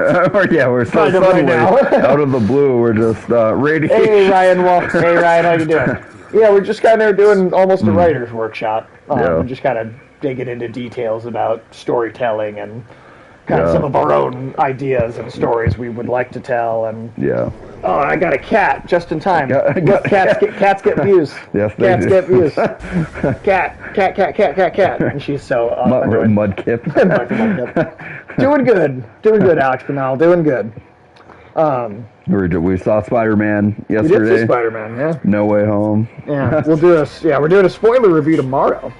Yeah, we're so Kind of right suddenly now. out of the blue. We're just radiating. Hey Ryan, hey Ryan, how you doing? Yeah, we're just kind of doing almost a writers workshop. Yeah. Just kind of digging into details about storytelling and kind of Yeah. some of our own ideas and stories we would like to tell. And Yeah. oh, I got a cat just in time. I got a Cats get views. Yes, they Cats do. get views. Cat. And she's so annoyed. Mudkip. Doing good, Alex Bernal. Doing good. We saw Spider-Man We did yesterday. see Spider-Man, yeah. No Way Home. Yeah, we're doing a spoiler review tomorrow.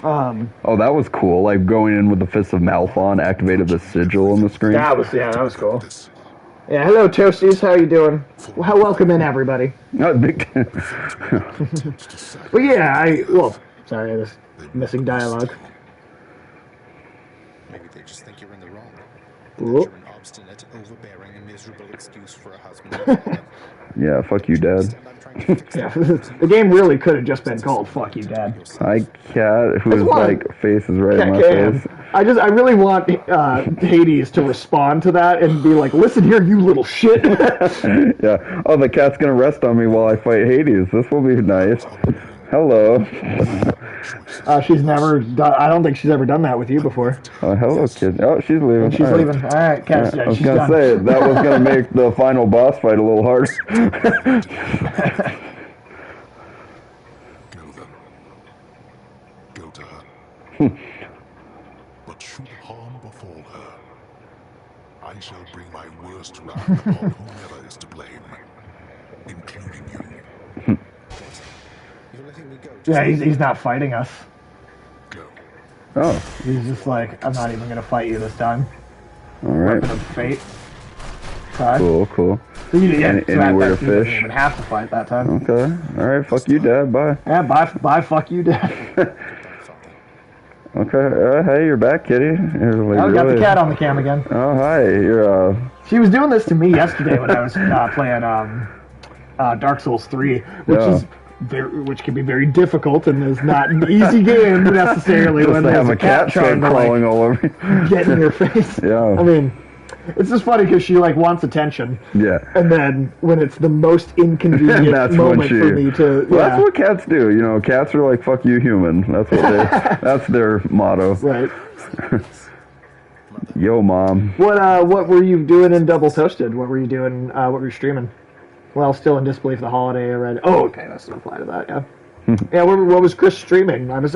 Oh, that was cool. Like going in with the Fist of Malphon, activated the sigil on the screen. That was cool. Yeah, hello Toasties, how you doing? Welcome in everybody. No, big. But yeah, sorry, I was missing dialogue. Maybe they just think you're in the wrong. Whoop. You're an obstinate, overbearing, and miserable excuse for a husband. Yeah, fuck you, Dad. And I'm trying to fix Yeah, the game really could have just been called "Fuck You, Dad." Hi, cat. Whose why- like face is right in my Cam. face. I really want Hades to respond to that and be like, "Listen here, you little shit." Yeah. Oh, the cat's gonna rest on me while I fight Hades. This will be nice. Hello. She's never done. I don't think she's ever done that with you before. Oh, hello, kid. Oh, she's leaving. She's All right. leaving. All right, Cat. I was She's gonna done. say that was gonna make the final boss fight a little harder. Go then. Go to her. But should harm befall her, I shall bring my worst wrath upon whomever is to blame, including you. You're letting me go. Yeah, he's not fighting us. Go. Oh, He's just like, I'm not even gonna fight you this time. all right. Weapon of fate. Okay. Cool. Yeah, Anywhere to he doesn't fish. even have to fight that time. Okay. All right. Fuck you, Dad. Bye. Yeah, bye, fuck you, Dad. Okay. Hey, you're back, kitty. You're like, I got the really- cat on the cam again. Oh, hi. You're She was doing this to me yesterday when I was playing Dark Souls 3, which can be very difficult and is not an easy game necessarily just when to there's have a cat trying to crawling all over you. get in your face. Yeah. I mean, it's just funny because she wants attention, Yeah. and then when it's the most inconvenient That's when moment she. for me to, Well, that's what cats do. You know, cats are like "fuck you, human." That's what they. That's their motto. right. Yo, mom. What were you doing in Double Toasted? What were you doing? What were you streaming? Well, still in disbelief. The holiday already. Oh, okay, that's the reply to that. Yeah. Yeah. What was Chris streaming? I'm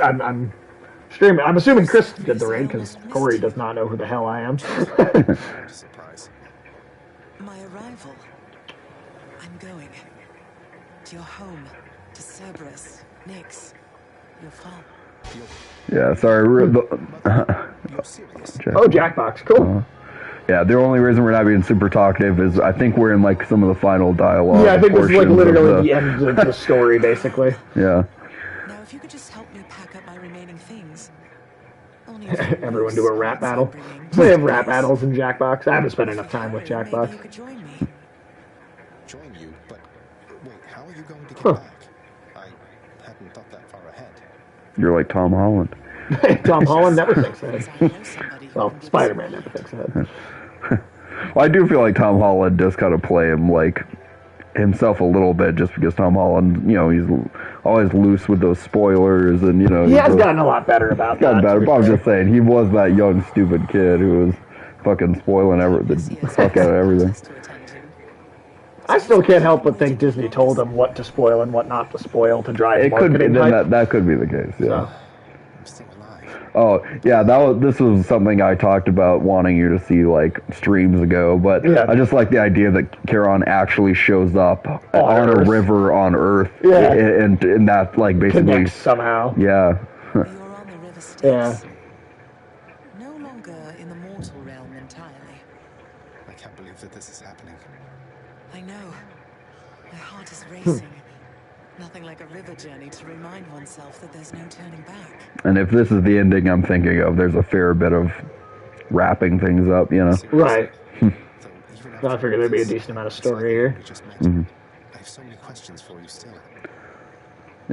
streaming. I'm assuming Chris did the raid because Corey does not know who the hell I am. Surprise. My arrival. I'm going to your home, to Cerberus, Nyx, your farm. Yeah. Sorry. You're serious? Oh, Jackbox. Cool. Yeah. The only reason we're not being super talkative is I think we're in like some of the final dialogue. Yeah, I think this is like portions of literally the end of the story, basically. Yeah. Now, if you could just help me pack up my remaining things. Everyone do a rap battle. They have rap battles in Jackbox. I haven't spent enough time with Maybe Jackbox. you could join me. Join you, but wait, how are you going to get back? I hadn't thought that far ahead. You're like Tom Holland. Tom Holland never thinks Because ahead. I know somebody who Well, can give Spider-Man never thinks ahead. Well, I do feel like Tom Holland does kind of play him like himself a little bit, just because Tom Holland, you know, he's always loose with those spoilers, and you know, He has he's gotten a lot better about gotten that. better. to be But I'm fair. just saying, he was that young, stupid kid who was fucking spoiling the fuck out of everything. to attend I still can't help but think Disney told them what to spoil and what not to spoil to drive It could be. marketing Then hype. that could be the case. Yeah. So, I'm still alive. Oh yeah, this was something I talked about wanting you to see like streams ago, but Yeah. I just like the idea that Charon actually shows up on Earth. a river on Earth, Yeah. and that like basically, connects somehow. yeah, You're on the river Styx. Yeah. No longer in the mortal realm entirely. I can't believe that this is happening. I know. My heart is racing. Nothing like a river journey to remind oneself that there's no turning back. and if this is the ending I'm thinking of, there's a fair bit of wrapping things up, you know. Right. Though even I after figured there'd be a this, decent amount of it's story like here. we just met. I have so many questions for you still.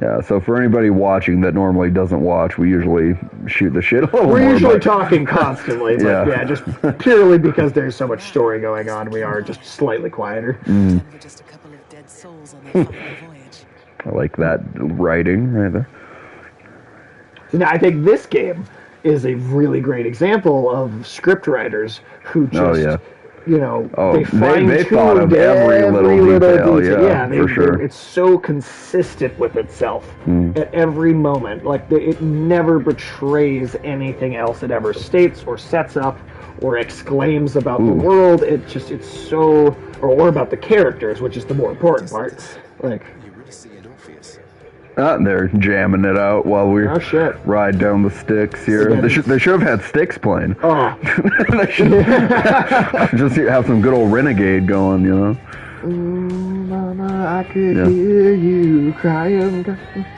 Yeah, so for anybody watching that normally doesn't watch, we usually shoot the shit a little We're more, usually but- talking constantly, but Yeah. yeah, just purely because there's so much story going on, we are just slightly quieter. And we're just a couple of dead souls on their final voyage. I like that writing right there. Now, I think this game is a really great example of script writers who just, Oh, yeah. you know, Oh, they they thought of fine-tuned every little detail, yeah, for sure. It's so consistent with itself at every moment. Like, it never betrays anything else it ever states or sets up or exclaims about the world. It's so, or about the characters, which is the more important part. Like, You really see it Orpheus. They're jamming it out while we oh shit. ride down the sticks here. Yeah, They should have had sticks playing. Oh, They should just have some good old Renegade going, you know. Mama, I could Yeah. hear you crying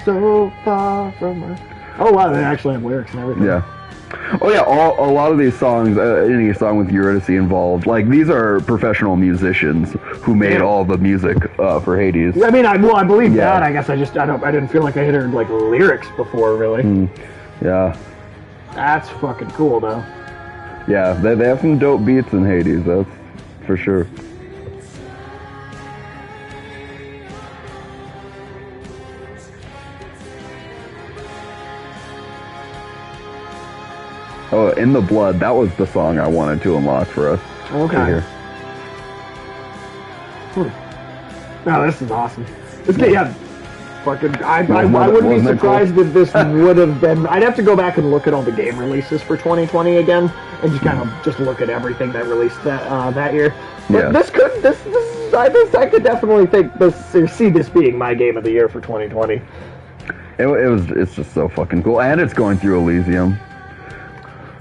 so far from her. Oh wow, they actually have lyrics and everything. Yeah. Oh yeah, a lot of these songs, any song with Eurydice involved, like these are professional musicians who made all the music for Hades. I mean, I believe Yeah. that. I guess I didn't feel like I had heard like lyrics before, really. Yeah, That's fucking cool, though. yeah, they have some dope beats in Hades, that's for sure. Oh, In the Blood, that was the song I wanted to unlock for us. to Okay. hear. No, this is awesome. This game, yeah. Fucking, I Wasn't wouldn't be it cool? surprised if this would have been. I'd have to go back and look at all the game releases for 2020 again, and just kind of just look at everything that released that year. But Yeah. I could definitely think this or see this being my game of the year for 2020. It's just so fucking cool, and it's going through Elysium,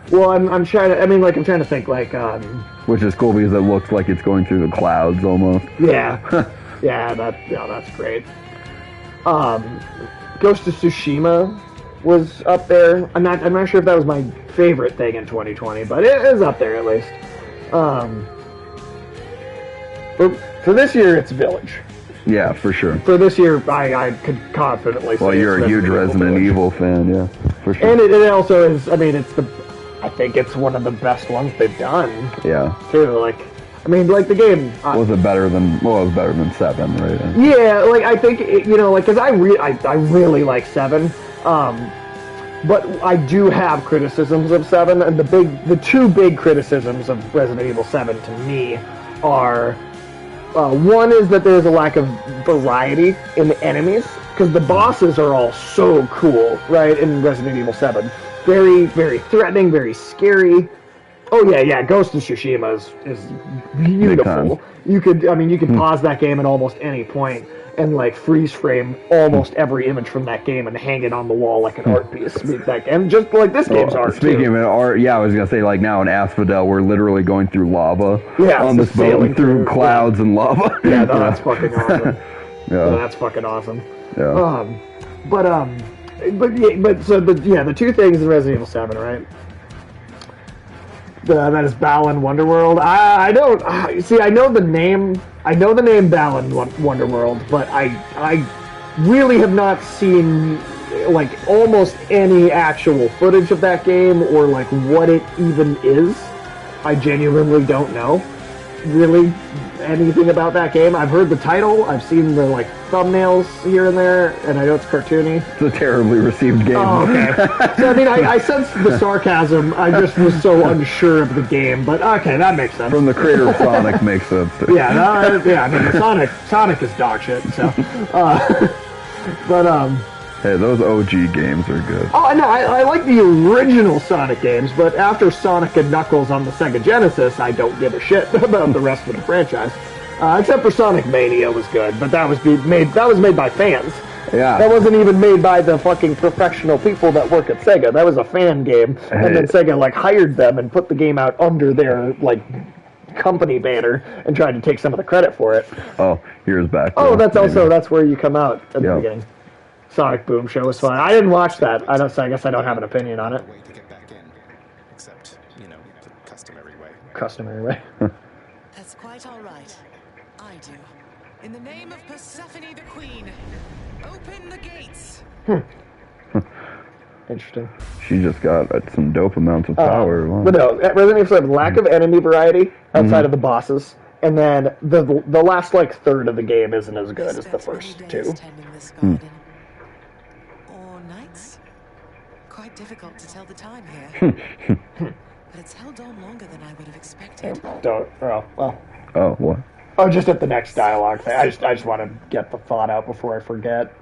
Well, I'm trying to. I mean, like I'm trying to think like which is cool because it looks like it's going through the clouds almost. yeah, that's great. Ghost of Tsushima was up there. I'm not sure if that was my favorite thing in 2020, but it is up there at least. For this year, it's Village. Yeah, for sure. For this year, I could confidently say. Well, you're it's a huge Resident Village. Evil fan, yeah, for sure. And it also is. I mean, I think it's one of the best ones they've done Yeah. too. Like, I mean, like the game. Was it better than? Well, it was better than 7, right? Yeah, like I think like because I really like 7, but I do have criticisms of 7, and the two big criticisms of Resident Evil 7 to me are one is that there's a lack of variety in the enemies because the bosses are all so cool, right? In Resident Evil 7, very very threatening, very scary. Oh yeah, Ghost of Tsushima is beautiful. You could pause that game at almost any point and like freeze frame almost every image from that game and hang it on the wall like an art piece. And just like this game's art. Speaking too. of art, yeah, I was gonna say like now in Asphodel we're literally going through lava Yeah, on it's this boat sailing through through, clouds and lava. Yeah, no, that's fucking awesome. Yeah. No, that's fucking awesome. Yeah. The two things in Resident Evil 7, right? That is Balan Wonderworld. I don't see. I know the name. I know the name Balan Wonderworld, but I really have not seen like almost any actual footage of that game or like what it even is. I genuinely don't know. really anything about that game. I've heard the title, I've seen the like thumbnails here and there, and I know it's cartoony. It's a terribly received game. Oh, okay. So I mean, I sensed the sarcasm. I just was so unsure of the game, but okay, that makes sense. From the creator of Sonic makes sense. Too. Yeah, no, yeah. I mean, Sonic is dog shit. So, but Hey, those OG games are good. oh, I know. I like the original Sonic games, but after Sonic and Knuckles on the Sega Genesis, I don't give a shit about the rest of the franchise. Except for Sonic Mania was good, but that was made by fans. Yeah. That wasn't even made by the fucking professional people that work at Sega. That was a fan game, and then Sega like hired them and put the game out under their like company banner and tried to take some of the credit for it. Oh, here's back. Oh, that's where you come out at the beginning. Sonic Boom Show was fun. I didn't watch that. I guess I don't have an opinion on it. Way to get back in, except the customary way. Customary way. That's quite all right. I do. In the name of Persephone the Queen, open the gates. Interesting. She just got some dope amounts of power. Wow. But no, Resident Evil 7, lack of enemy variety outside of the bosses, and then the last like third of the game isn't as good as the first two. Or nights? Quite difficult to tell the time here. But it's held on longer than I would have expected. Oh, what? Oh, just at the next dialogue thing. I just want to get the thought out before I forget.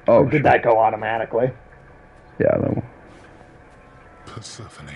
Oh, or did that go automatically? Yeah, no. Persephone,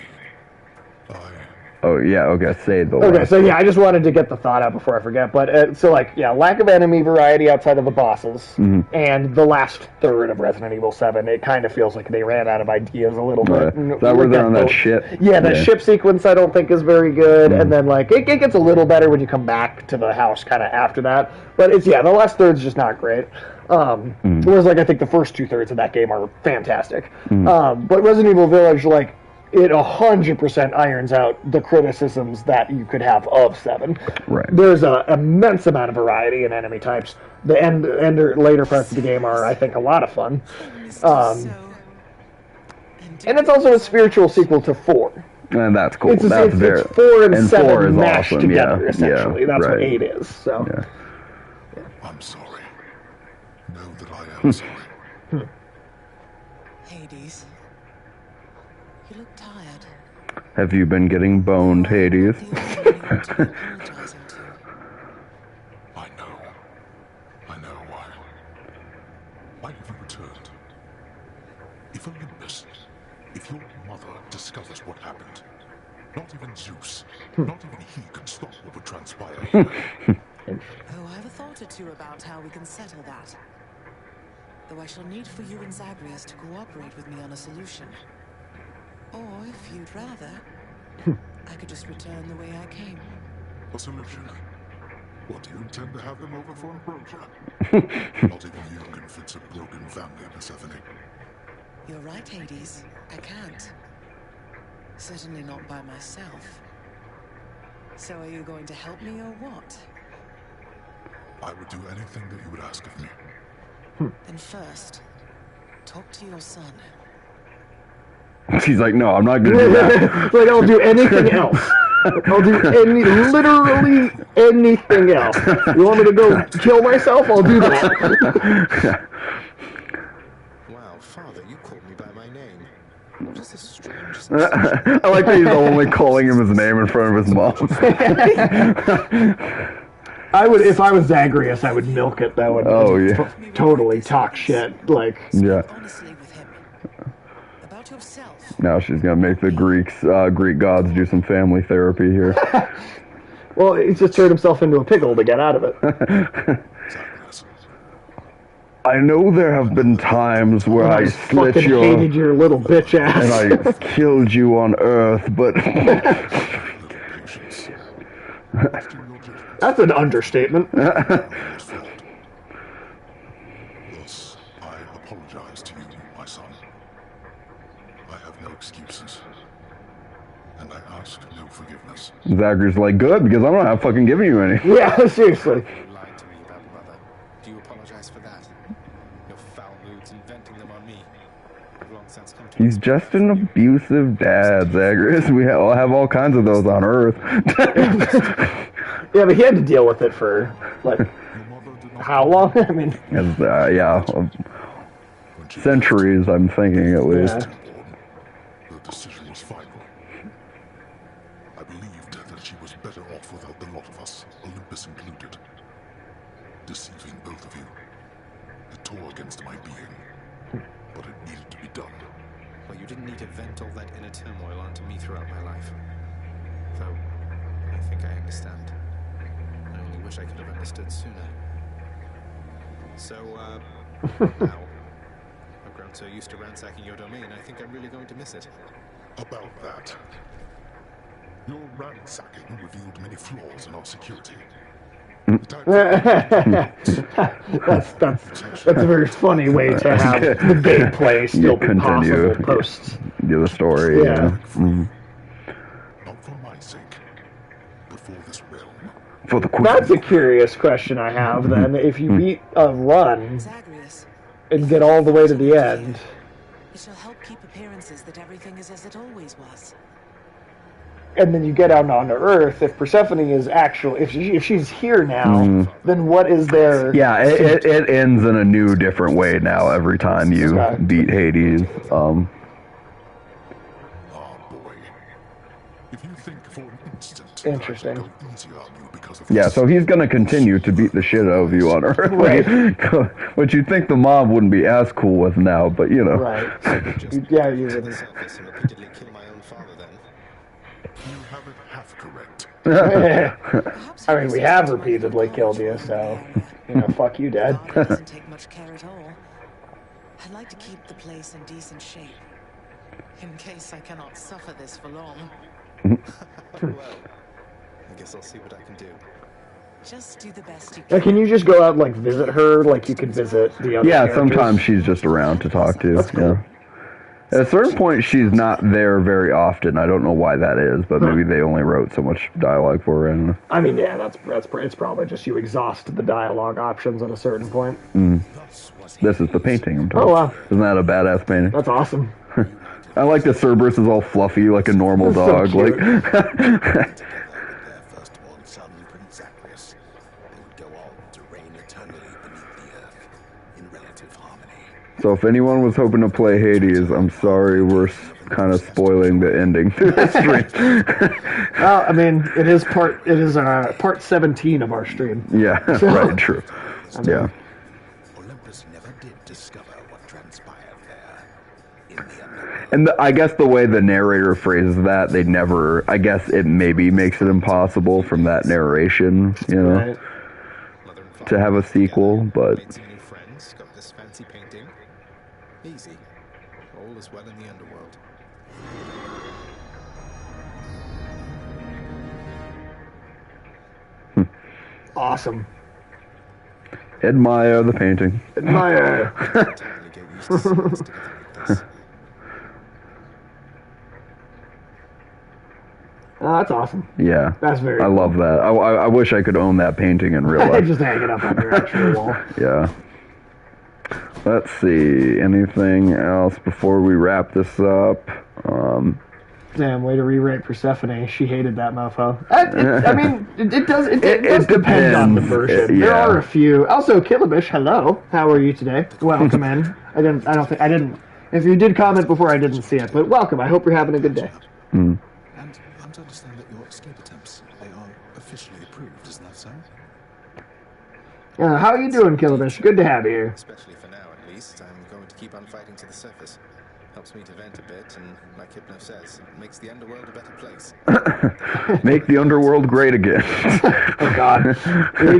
Oh, yeah, okay, say the Okay, last. so yeah, I just wanted to get the thought out before I forget. But, so like, yeah, lack of enemy variety outside of the bosses, and the last third of Resident Evil 7, it kind of feels like they ran out of ideas a little bit. Is that where they're on that ship? Yeah, that ship sequence I don't think is very good, and then, like, it gets a little better when you come back to the house kind of after that. But it's, yeah, the last third's just not great. Whereas, like, I think the first 2/3 of that game are fantastic. But Resident Evil Village, like, it 100% irons out the criticisms that you could have of 7. Right. There's an immense amount of variety in enemy types. The later parts of the game are, I think, a lot of fun. And it's also a spiritual sequel to 4. And that's cool. It's 4 and 7 mashed together, essentially. That's what 8 is. So. Yeah. I'm sorry. Know that I am sorry. Hades, you look tired. Have you been getting boned, Hades? I know why. Why have you returned? If Olympus, if your mother discovers what happened, not even Zeus, not even he can stop what would transpire here. Oh, I have a thought or two about how we can settle that. Though I shall need for you and Zagreus to cooperate with me on a solution. Or, if you'd rather, I could just return the way I came. A solution? What, do you intend to have them over for ambrosia? Not even you can fix a broken family, Persephone. You're right, Hades. I can't. Certainly not by myself. So are you going to help me or what? I would do anything that you would ask of me. Then first, talk to your son. She's like, no, I'm not going to do that. Like, I'll do anything else. I'll do literally anything else. You want me to go kill myself? I'll do that. Wow, Father, you called me by my name. What is this strange I like that he's only calling him his name in front of his mom. I would, if I was Zagreus, I would milk it though and totally talk shit. Like, Yeah. Honestly with him. About yourself. Now she's going to make the Greek gods do some family therapy here. well, he's just turned himself into a pickle to get out of it. Zagreus, I know there have been times where I slit fucking hated your little bitch ass. and I killed you on Earth, but patience. After your judgment That's an understatement. is filled. Thus, I apologize to you, my son. I have no excuses. And I ask no forgiveness. Zacharias like, good, because I'm not fucking giving you any. Yeah, seriously. You lied to me about Mother. Do you apologize for that? Your foul moods inventing them on me. I've long since come to He's just an abusive dad, Zagreus. We all have all kinds of those on Earth. Yeah, but he had to deal with it for, like, how long? I mean... As, yeah, centuries, I'm thinking, at least. Yeah. The decision was final. I believed that she was better off without the lot of us, Olympus included. Deceiving both of you. It tore against my being, but it needed to be done. Well, you didn't need to vent all that inner turmoil onto me throughout my life. Though, I think I understand. I only wish I could have understood sooner. So, now, I've grown so used to ransacking your domain, I think I'm really going to miss it. About that. Your ransacking revealed many flaws in our security. That's a very funny way to have the gameplay still be possible post. The story. Yeah. Not for my sake, but for this realm. For the queen. That's a curious question I have, then. If you beat a run Zagreus, and get all the way to the end, it shall help keep appearances that everything is as it always was. and then you get out onto Earth, if Persephone is actual, if she's here now, then what is there? Yeah, it ends in a new, different way now every time you beat Hades. Ah, boy. If you think for an instant that Interesting. I would go easy on you because of Yeah, this, so he's going to continue to beat the shit out of you on Earth. Right. Which you'd think the mob wouldn't be as cool with now, but you know. Right. Yeah, you To the would. surface and repeatedly kill my own father, then. you have it half correct. Perhaps I mean, we have repeatedly killed you, so, fuck you, Dad. The army doesn't take much care at all. I'd like to keep the place in decent shape, in case I cannot suffer this for long. Well, I guess I'll see what I can do. Just do the best you Now, can. can you just go out and, like, visit her like you could visit the other Yeah, characters? sometimes she's just around to talk to. That's cool. Yeah. At a certain point, she's not there very often. I don't know why that is, but maybe they only wrote so much dialogue for her. I don't know. I mean, yeah, it's probably just you exhaust the dialogue options at a certain point. This is the painting I'm talking Oh, wow. about. Isn't that a badass painting? That's awesome. I like that Cerberus is all fluffy like a normal So dog. cute. Like, Their firstborn son, Prince Zagreus. They would go on to reign eternally beneath the earth, in relative harmony. so if anyone was hoping to play Hades, I'm sorry, we're kind of spoiling the ending to the stream. Well, I mean, it is part 17 of our stream. Yeah, right, true. Yeah. Olympus never did discover what transpired there in the underworld. And I guess the way the narrator phrases that, they never, I guess it maybe makes it impossible from that narration, you know, Right. Mother and to father have a got sequel, together, but made some new friends, got this fancy painting. Easy. All is well in the underworld. Awesome. admire the painting. Admire. Totally get used to seeing us together like this. Oh, that's awesome. Yeah. That's very I cool. love that. I wish I could own that painting in real life. Just hang it up on your actual wall. Yeah. Let's see. Anything else before we wrap this up? Damn, way to rewrite Persephone. She hated that mofo. I mean, it does It depend on the depends. version. There Yeah. are a few. Also, Killabish, hello. How are you today? Welcome in. I didn't. If you did comment before, I didn't see it, but welcome. I hope you're having a good day. And I'm to understand that your escape attempts, they are officially approved, isn't that so? How are you doing, Killabish? Good to have you here. Especially for now, at least. I'm going to keep on fighting to the surface. Helps me to vent a bit, and like Hypno says, it makes the underworld a better place. Make the underworld great again. Oh, God.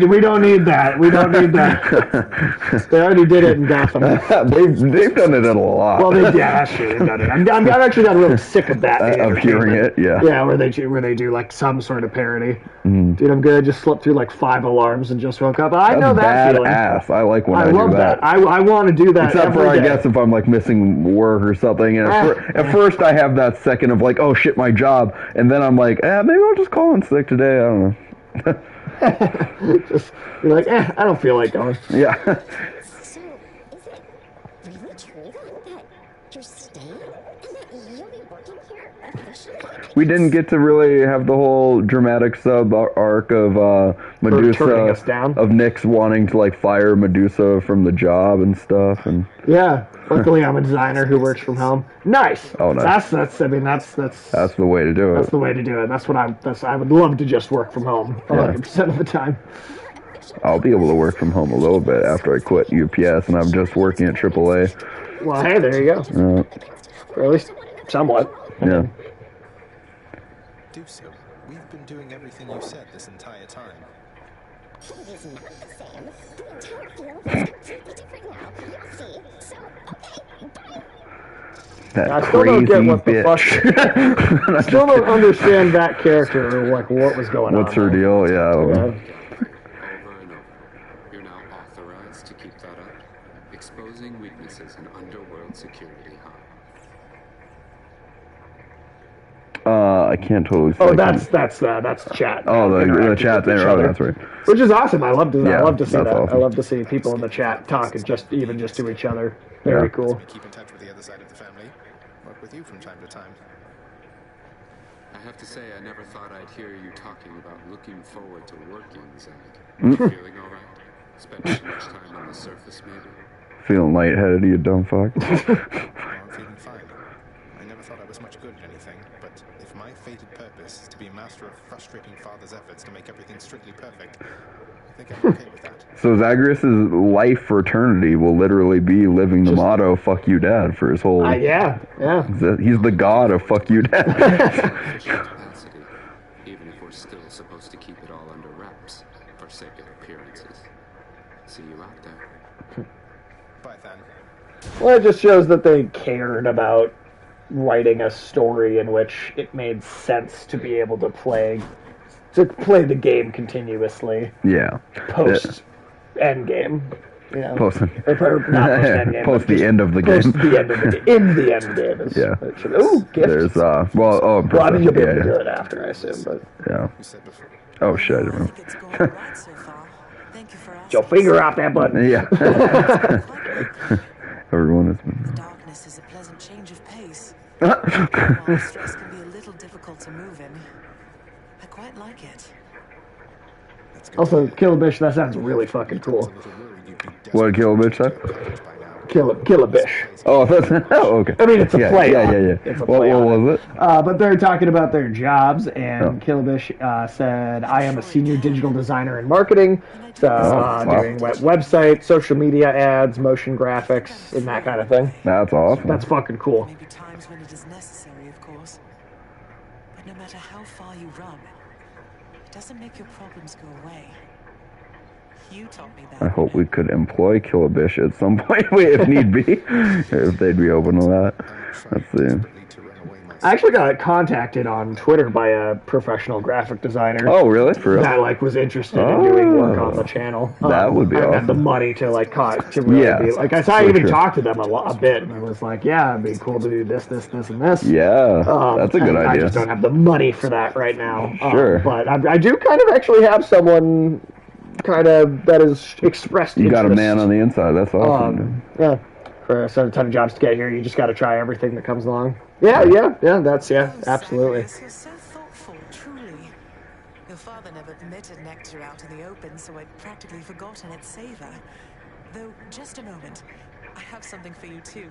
We don't need that. We don't need that. They already did it in Gotham. they've done it in a lot. Well, that's true. They've done it. I'm actually not really sick of that. Of hearing it, yeah. Yeah, where they do like some sort of parody. Dude, I'm good. I just slept through like 5 alarms and just woke up. I know that feeling. Badass. I like when I love do that. I want to do that. Except for, every I day. guess, if I'm like missing work or something. And at first, I have that second of like, oh shit, my job. And then I'm like, maybe I'll just call in sick today. I don't know. You're like, I don't feel like going. Yeah. So, is it really true though that You're staying? And that you'll be working here officially? We didn't get to really have the whole dramatic sub arc of turning us Medusa, down. of Nyx wanting to like fire Medusa from the job and stuff, and Yeah. Luckily, I'm a designer who works from home. Nice. Oh, nice. That's. I mean, that's the way to do That's it. the way to do it. That's what I would love to just work from home 100% of the time. I'll be able to work from home a little bit after I quit UPS, and I'm just working at AAA. Well, hey, there you go. Or at least somewhat. Yeah. Do so. We've been doing everything you said this entire time. It is not the same. The entire field is completely different now. You'll see. So, okay, bye. That I still don't crazy get what the bitch. fuck. I still don't understand that character or like what was going on. What's her deal? Yeah. I don't know. Over and over. You're now authorized to keep that up. Exposing weaknesses in underworld security, huh? I can't totally. Oh, that's chat. Oh, the Interacting chat with each there. Oh, other. that's right. Which is awesome. I love to. I love to see that's that. awesome. I love to see people in the chat talking just to each other. Very cool. We keep in touch with the other side of the family. Work with you from time to time. I have to say, I never thought I'd hear you talking about looking forward to working, Zach. You feeling all right? Spending too much time on the surface, maybe? Feeling lightheaded, you dumb fuck. I'm feeling fine. I never thought I was much good at anything, but if my fated purpose is to be a master of frustrating father's efforts to make everything strictly perfect, I think I'm okay with that. So Zagreus' life for eternity will literally be living the motto "fuck you, dad" for his whole. Yeah. He's the god of "fuck you, dad." Capacity, even if we're still supposed to keep it all under wraps for sake of appearances. See you out there. Bye, Than. Well, it just shows that they cared about writing a story in which it made sense to be able to play the game continuously. Yeah. Post endgame. You know, Post not post endgame. Post the end of the game. Post the end of the game. In the end game. Is, Yeah. Ooh, gift. There's well, I mean, you'll be able to yeah. do it after, I assume, but Yeah. Oh shit! I didn't remember. It's going right so far. Thank you for asking. your finger off that button. Yeah. Everyone has been. Darkness is a pleasant change of pace. While stress can be a little difficult to move in, I quite like it. Also, Kill a Bish, that sounds really fucking cool. What did Kill a Bitch say? Kill a Bish. Oh, that's okay. I mean, it's a play. Yeah. It's a What play on was it? But they're talking about their jobs, and Killabish said, I am a senior digital designer in marketing, so doing website, social media ads, motion graphics, and that kind of thing. That's awesome. That's fucking cool. Maybe times when it is necessary, of course. But no matter how far you run, it doesn't make your problems go away. You taught me that. I hope we could employ Killabish at some point if need be, if they'd be open to that. Let's see. I actually got contacted on Twitter by a professional graphic designer. Oh, really? For real? That was interested in doing work on the channel. That would be I awesome. had the money to really be like. I even talked to them a bit, and I was like, "Yeah, it'd be cool to do this, and this." Yeah, that's a good idea. I just don't have the money for that right now. Sure, but I do kind of actually have someone kind of that is expressed. You got a interest. man on the inside. That's awesome. Yeah. For a ton of jobs to get here, you just got to try everything that comes along. Yeah, absolutely. You're so thoughtful, truly. Your father never permitted nectar out in the open, so I'd practically forgotten its savor. Though, just a moment. I have something for you, too.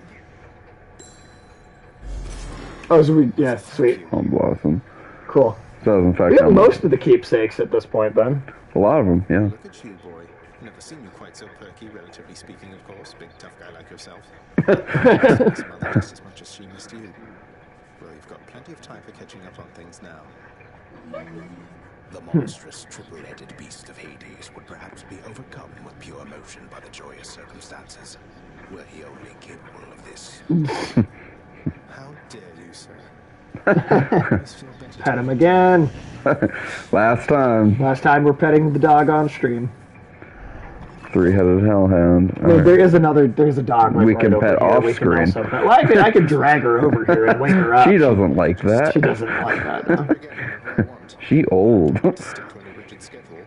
Oh, sweet. Yeah, sweet. Oh, blossom. Cool. So, in fact, we have most of the keepsakes at this point, then. A lot of them, yeah. Look at you, boy. Never seen you quite so perky, relatively speaking, of course. Big, tough guy like yourself. His mother just as much as she missed you. Well, you've got plenty of time for catching up on things now. The monstrous triple-headed beast of Hades would perhaps be overcome with pure emotion by the joyous circumstances, were he only capable of this. How dare you, sir? Pet him again. Last time we're petting the dog on stream. Three-headed hellhound. No, there's a dog. Like, we right can over pet here. off We can screen. also pet. Well, I could drag her over here and wake her up. She doesn't like that. She doesn't like that. No. She old. Stick to a rigid schedule.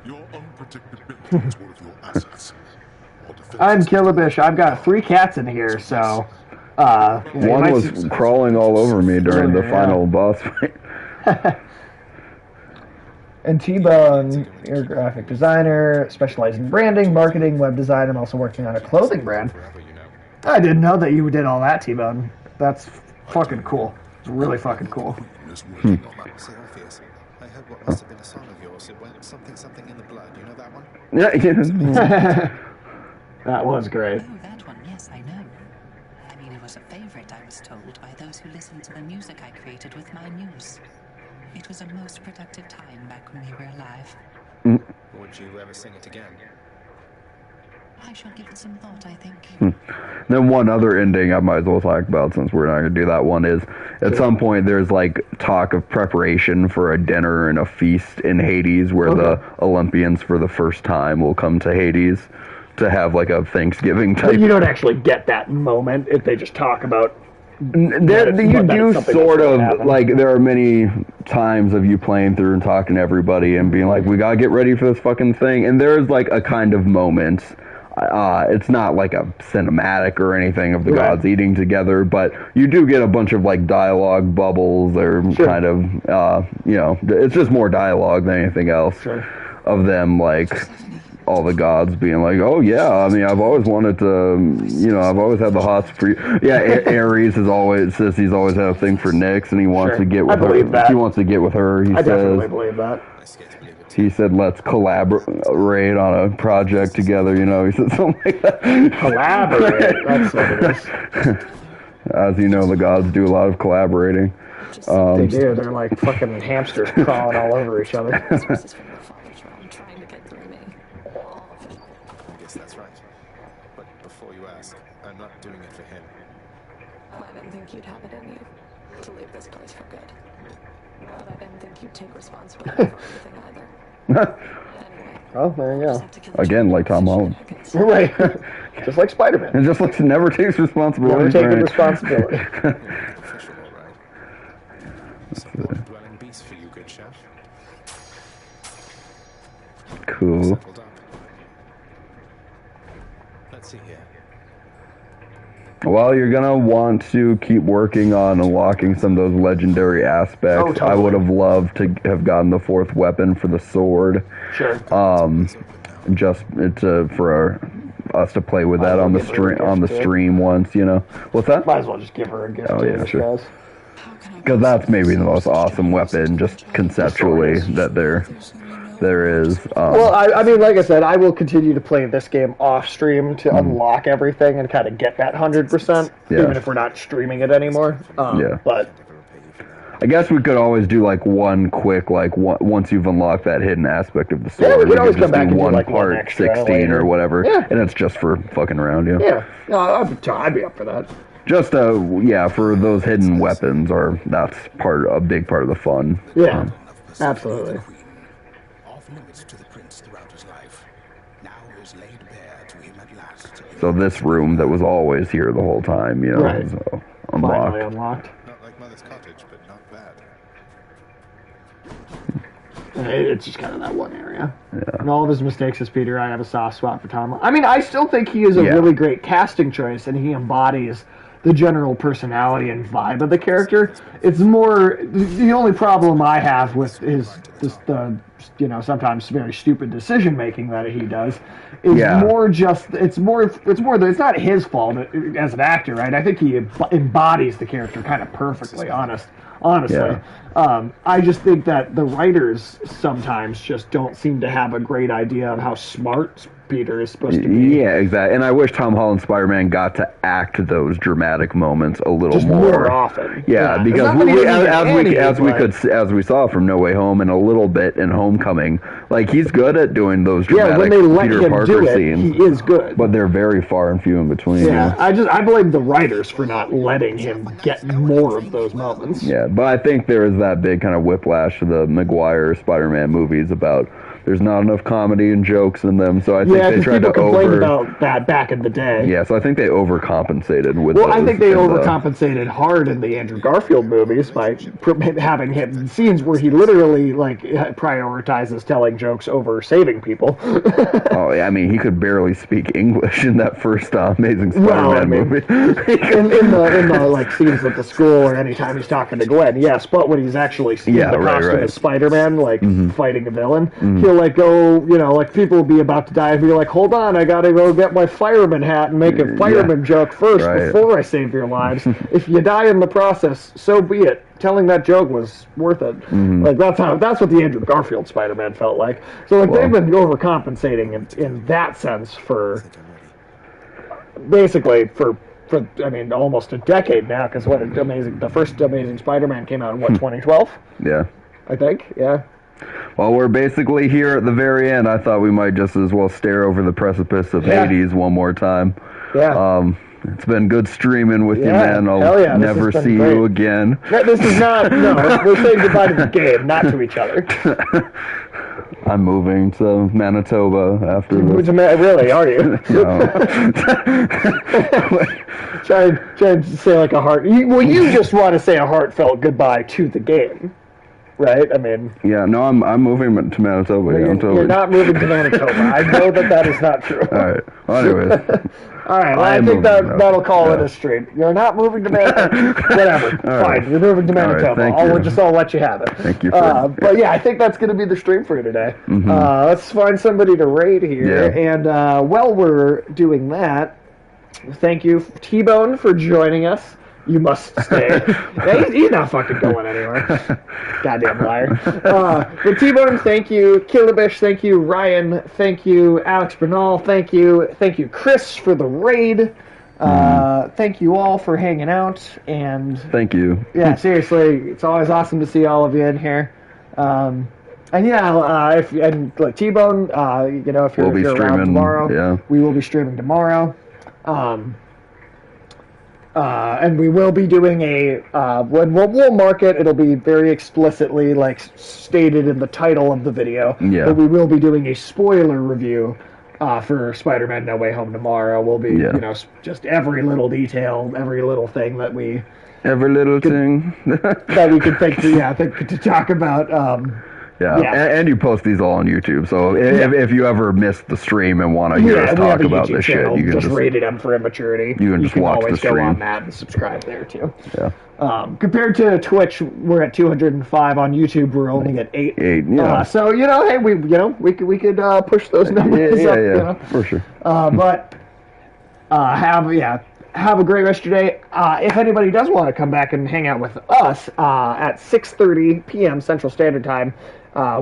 Your unpredictability is one of your assets. Our I'm Killabish. I've got 3 cats in here, so... one was crawling all over me during the final boss fight. And T-Bone, you're a graphic designer, specialized in branding, marketing, web design. I'm also working on a clothing brand. I didn't know that you did all that, T-Bone. That's fucking cool. It's really fucking cool. Say obvious. I heard what must have been a song of yours. It went something in the blood. You know that one? Yeah. That was great. Oh, that one, yes, I know. I mean, it was a favorite, I was told, by those who listened to the music I created with my muse. It was a most productive time back when we were alive. Would you ever sing it again? I shall give it some thought, I think. Then one other ending I might as well talk about, since we're not going to do that one, is at some point there's like talk of preparation for a dinner and a feast in Hades where the Olympians for the first time will come to Hades to have like a Thanksgiving type. But you don't actually get that moment if they just talk about... You do sort of, like, there are many times of you playing through and talking to everybody and being like, we gotta get ready for this fucking thing, and there's like a kind of moment. It's not like a cinematic or anything of the gods eating together, but you do get a bunch of like dialogue bubbles or kind of, it's just more dialogue than anything else of them, like all the gods being like, oh yeah, I mean, I've always wanted to, I've always had the hots for you. Yeah, Ares says he's always had a thing for Nyx, and he wants to get with her. He wants to get with her. He says, definitely believe that. He said, let's collaborate on a project together, He said something like that. Collaborate? That's what it is. As you know, the gods do a lot of collaborating. They do. They're like fucking hamsters crawling all over each other. I guess that's right. But before you ask, I'm not doing it for him. I didn't think you'd have it in you to leave this place for good. But I didn't think you'd take responsibility for anything either. Oh, there you go. Again, like Tom Holland. Right. Just like Spider-Man. And just like never takes responsibility. Never taking responsibility. Official, all right. Some dwelling beast for you, good chef. Cool. Let's see here. Well, you're going to want to keep working on unlocking some of those legendary aspects. Oh, totally. I would have loved to have gotten the 4th weapon for the sword. Sure. Just for us to play with that on the stream once, What's that? Might as well just give her a gift. Oh, yeah, sure. Because that's maybe the most awesome weapon, just conceptually, that there is. Well, I mean, like I said, I will continue to play this game off stream to unlock everything and kind of get that 100%, even if we're not streaming it anymore. But I guess we could always do like one quick, once you've unlocked that hidden aspect of the sword, we could always come back and do one like part one extra 16 later. or whatever, Yeah. and it's just for fucking around, Yeah, no, I'd be up for that. Just for those hidden weapons, that's a big part of the fun. Yeah, absolutely. Off limits to the prince throughout his life, now is laid bare to him at last. So this room that was always here the whole time, Right. so Finally unlocked. unlocked. Not like Mother's cottage, but not bad. It's just kind of that one area. Yeah. And all of his mistakes as Peter, I have a soft spot for Tom. I mean, I still think he is a really great casting choice, and he embodies the general personality and vibe of the character. It's more the only problem I have with the sometimes very stupid decision making that he does is more just it's not his fault as an actor, right? I think he embodies the character kind of perfectly, honestly. I just think that the writers sometimes just don't seem to have a great idea of how smart Peter is supposed to be. Yeah, exactly. And I wish Tom Holland Spider-Man got to act those dramatic moments a little just more often. Yeah, because as we saw from No Way Home and a little bit in Homecoming, like he's good at doing those dramatic when they let Peter him Parker do it, scenes. he is good. But they're very far and few in between. Yeah, I blame the writers for not letting him get more of those moments. Yeah, but I think there is that big kind of whiplash to the Maguire Spider-Man movies about there's not enough comedy and jokes in them. So I think Yeah, they because tried people to complained about that back in the day. Yeah, so I think they overcompensated with. Well, I those think they in the- overcompensated hard in the Andrew Garfield movies by having him scenes where he literally like prioritizes telling jokes over saving people. Oh, yeah, I mean, he could barely speak English in that first Amazing Spider-Man Well, I mean, movie. in the like scenes at the school or anytime he's talking to Gwen, yes, but when he's actually in the costume as Spider-Man, like fighting a villain, he'll like go, like people will be about to die and be like, hold on, I gotta go get my fireman hat and make a fireman joke first before I save your lives. If you die in the process, so be it. Telling that joke was worth it. Like that's what the Andrew Garfield Spider-Man felt like. So like they've been overcompensating in that sense for basically for I mean almost a decade now, because the first Amazing Spider-Man came out in 2012? Yeah. I think, yeah. Well, we're basically here at the very end. I thought we might just as well stare over the precipice of Hades one more time. Yeah. It's been good streaming with you, man. I'll never see you again. No, this is not, no, we're saying goodbye to the game, not to each other. I'm moving to Manitoba after this. Really, are you? Try to say like a heart. You just want to say a heartfelt goodbye to the game. Right? I mean... Yeah, no, I'm moving to Manitoba. You're not moving to Manitoba. I know that is not true. All right. Well, anyways. All right, well, I think that'll call it a stream. You're not moving to Manitoba. Whatever. Fine, you're moving to Manitoba. I'll let you have it. Thank you. But yeah, I think that's going to be the stream for today. Let's find somebody to raid here. Yeah. And while we're doing that, thank you, T-Bone, for joining us. You must stay. He's not fucking going anywhere. Goddamn liar. But T-Bone, thank you. Killabish, thank you. Ryan, thank you. Alex Bernal, thank you. Thank you, Chris, for the raid. Thank you all for hanging out. And thank you. Yeah, seriously, it's always awesome to see all of you in here. And yeah, like T-Bone, if you're around tomorrow, we will be streaming tomorrow. And we will be doing when we'll mark it, it'll be very explicitly like stated in the title of the video. Yeah. But we will be doing a spoiler review for Spider-Man No Way Home tomorrow. We'll be, just every little detail, every little thing that we... Every little thing. that we could think to talk about. And you post these all on YouTube, so if you ever miss the stream and want to hear us talk about this shit, you can just rated M for Immaturity. You can just watch the stream. Go on that and subscribe there too. Yeah. Compared to Twitch, we're at 205. On YouTube, we're only at 8. So hey, we could push those numbers up. Yeah, for sure. But have a great rest of your day. If anybody does want to come back and hang out with us at 6:30 p.m. Central Standard Time,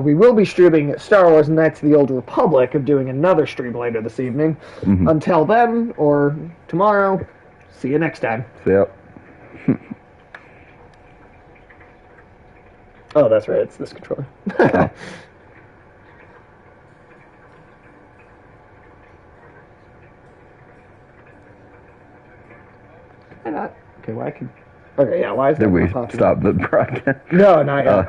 we will be streaming Star Wars Knights of the Old Republic and doing another stream later this evening. Until then, or tomorrow, see you next time. See ya. Oh, that's right. It's this controller. Not? Okay, why can... Okay, yeah, why is that? Did we stop the broadcast? No, not yet.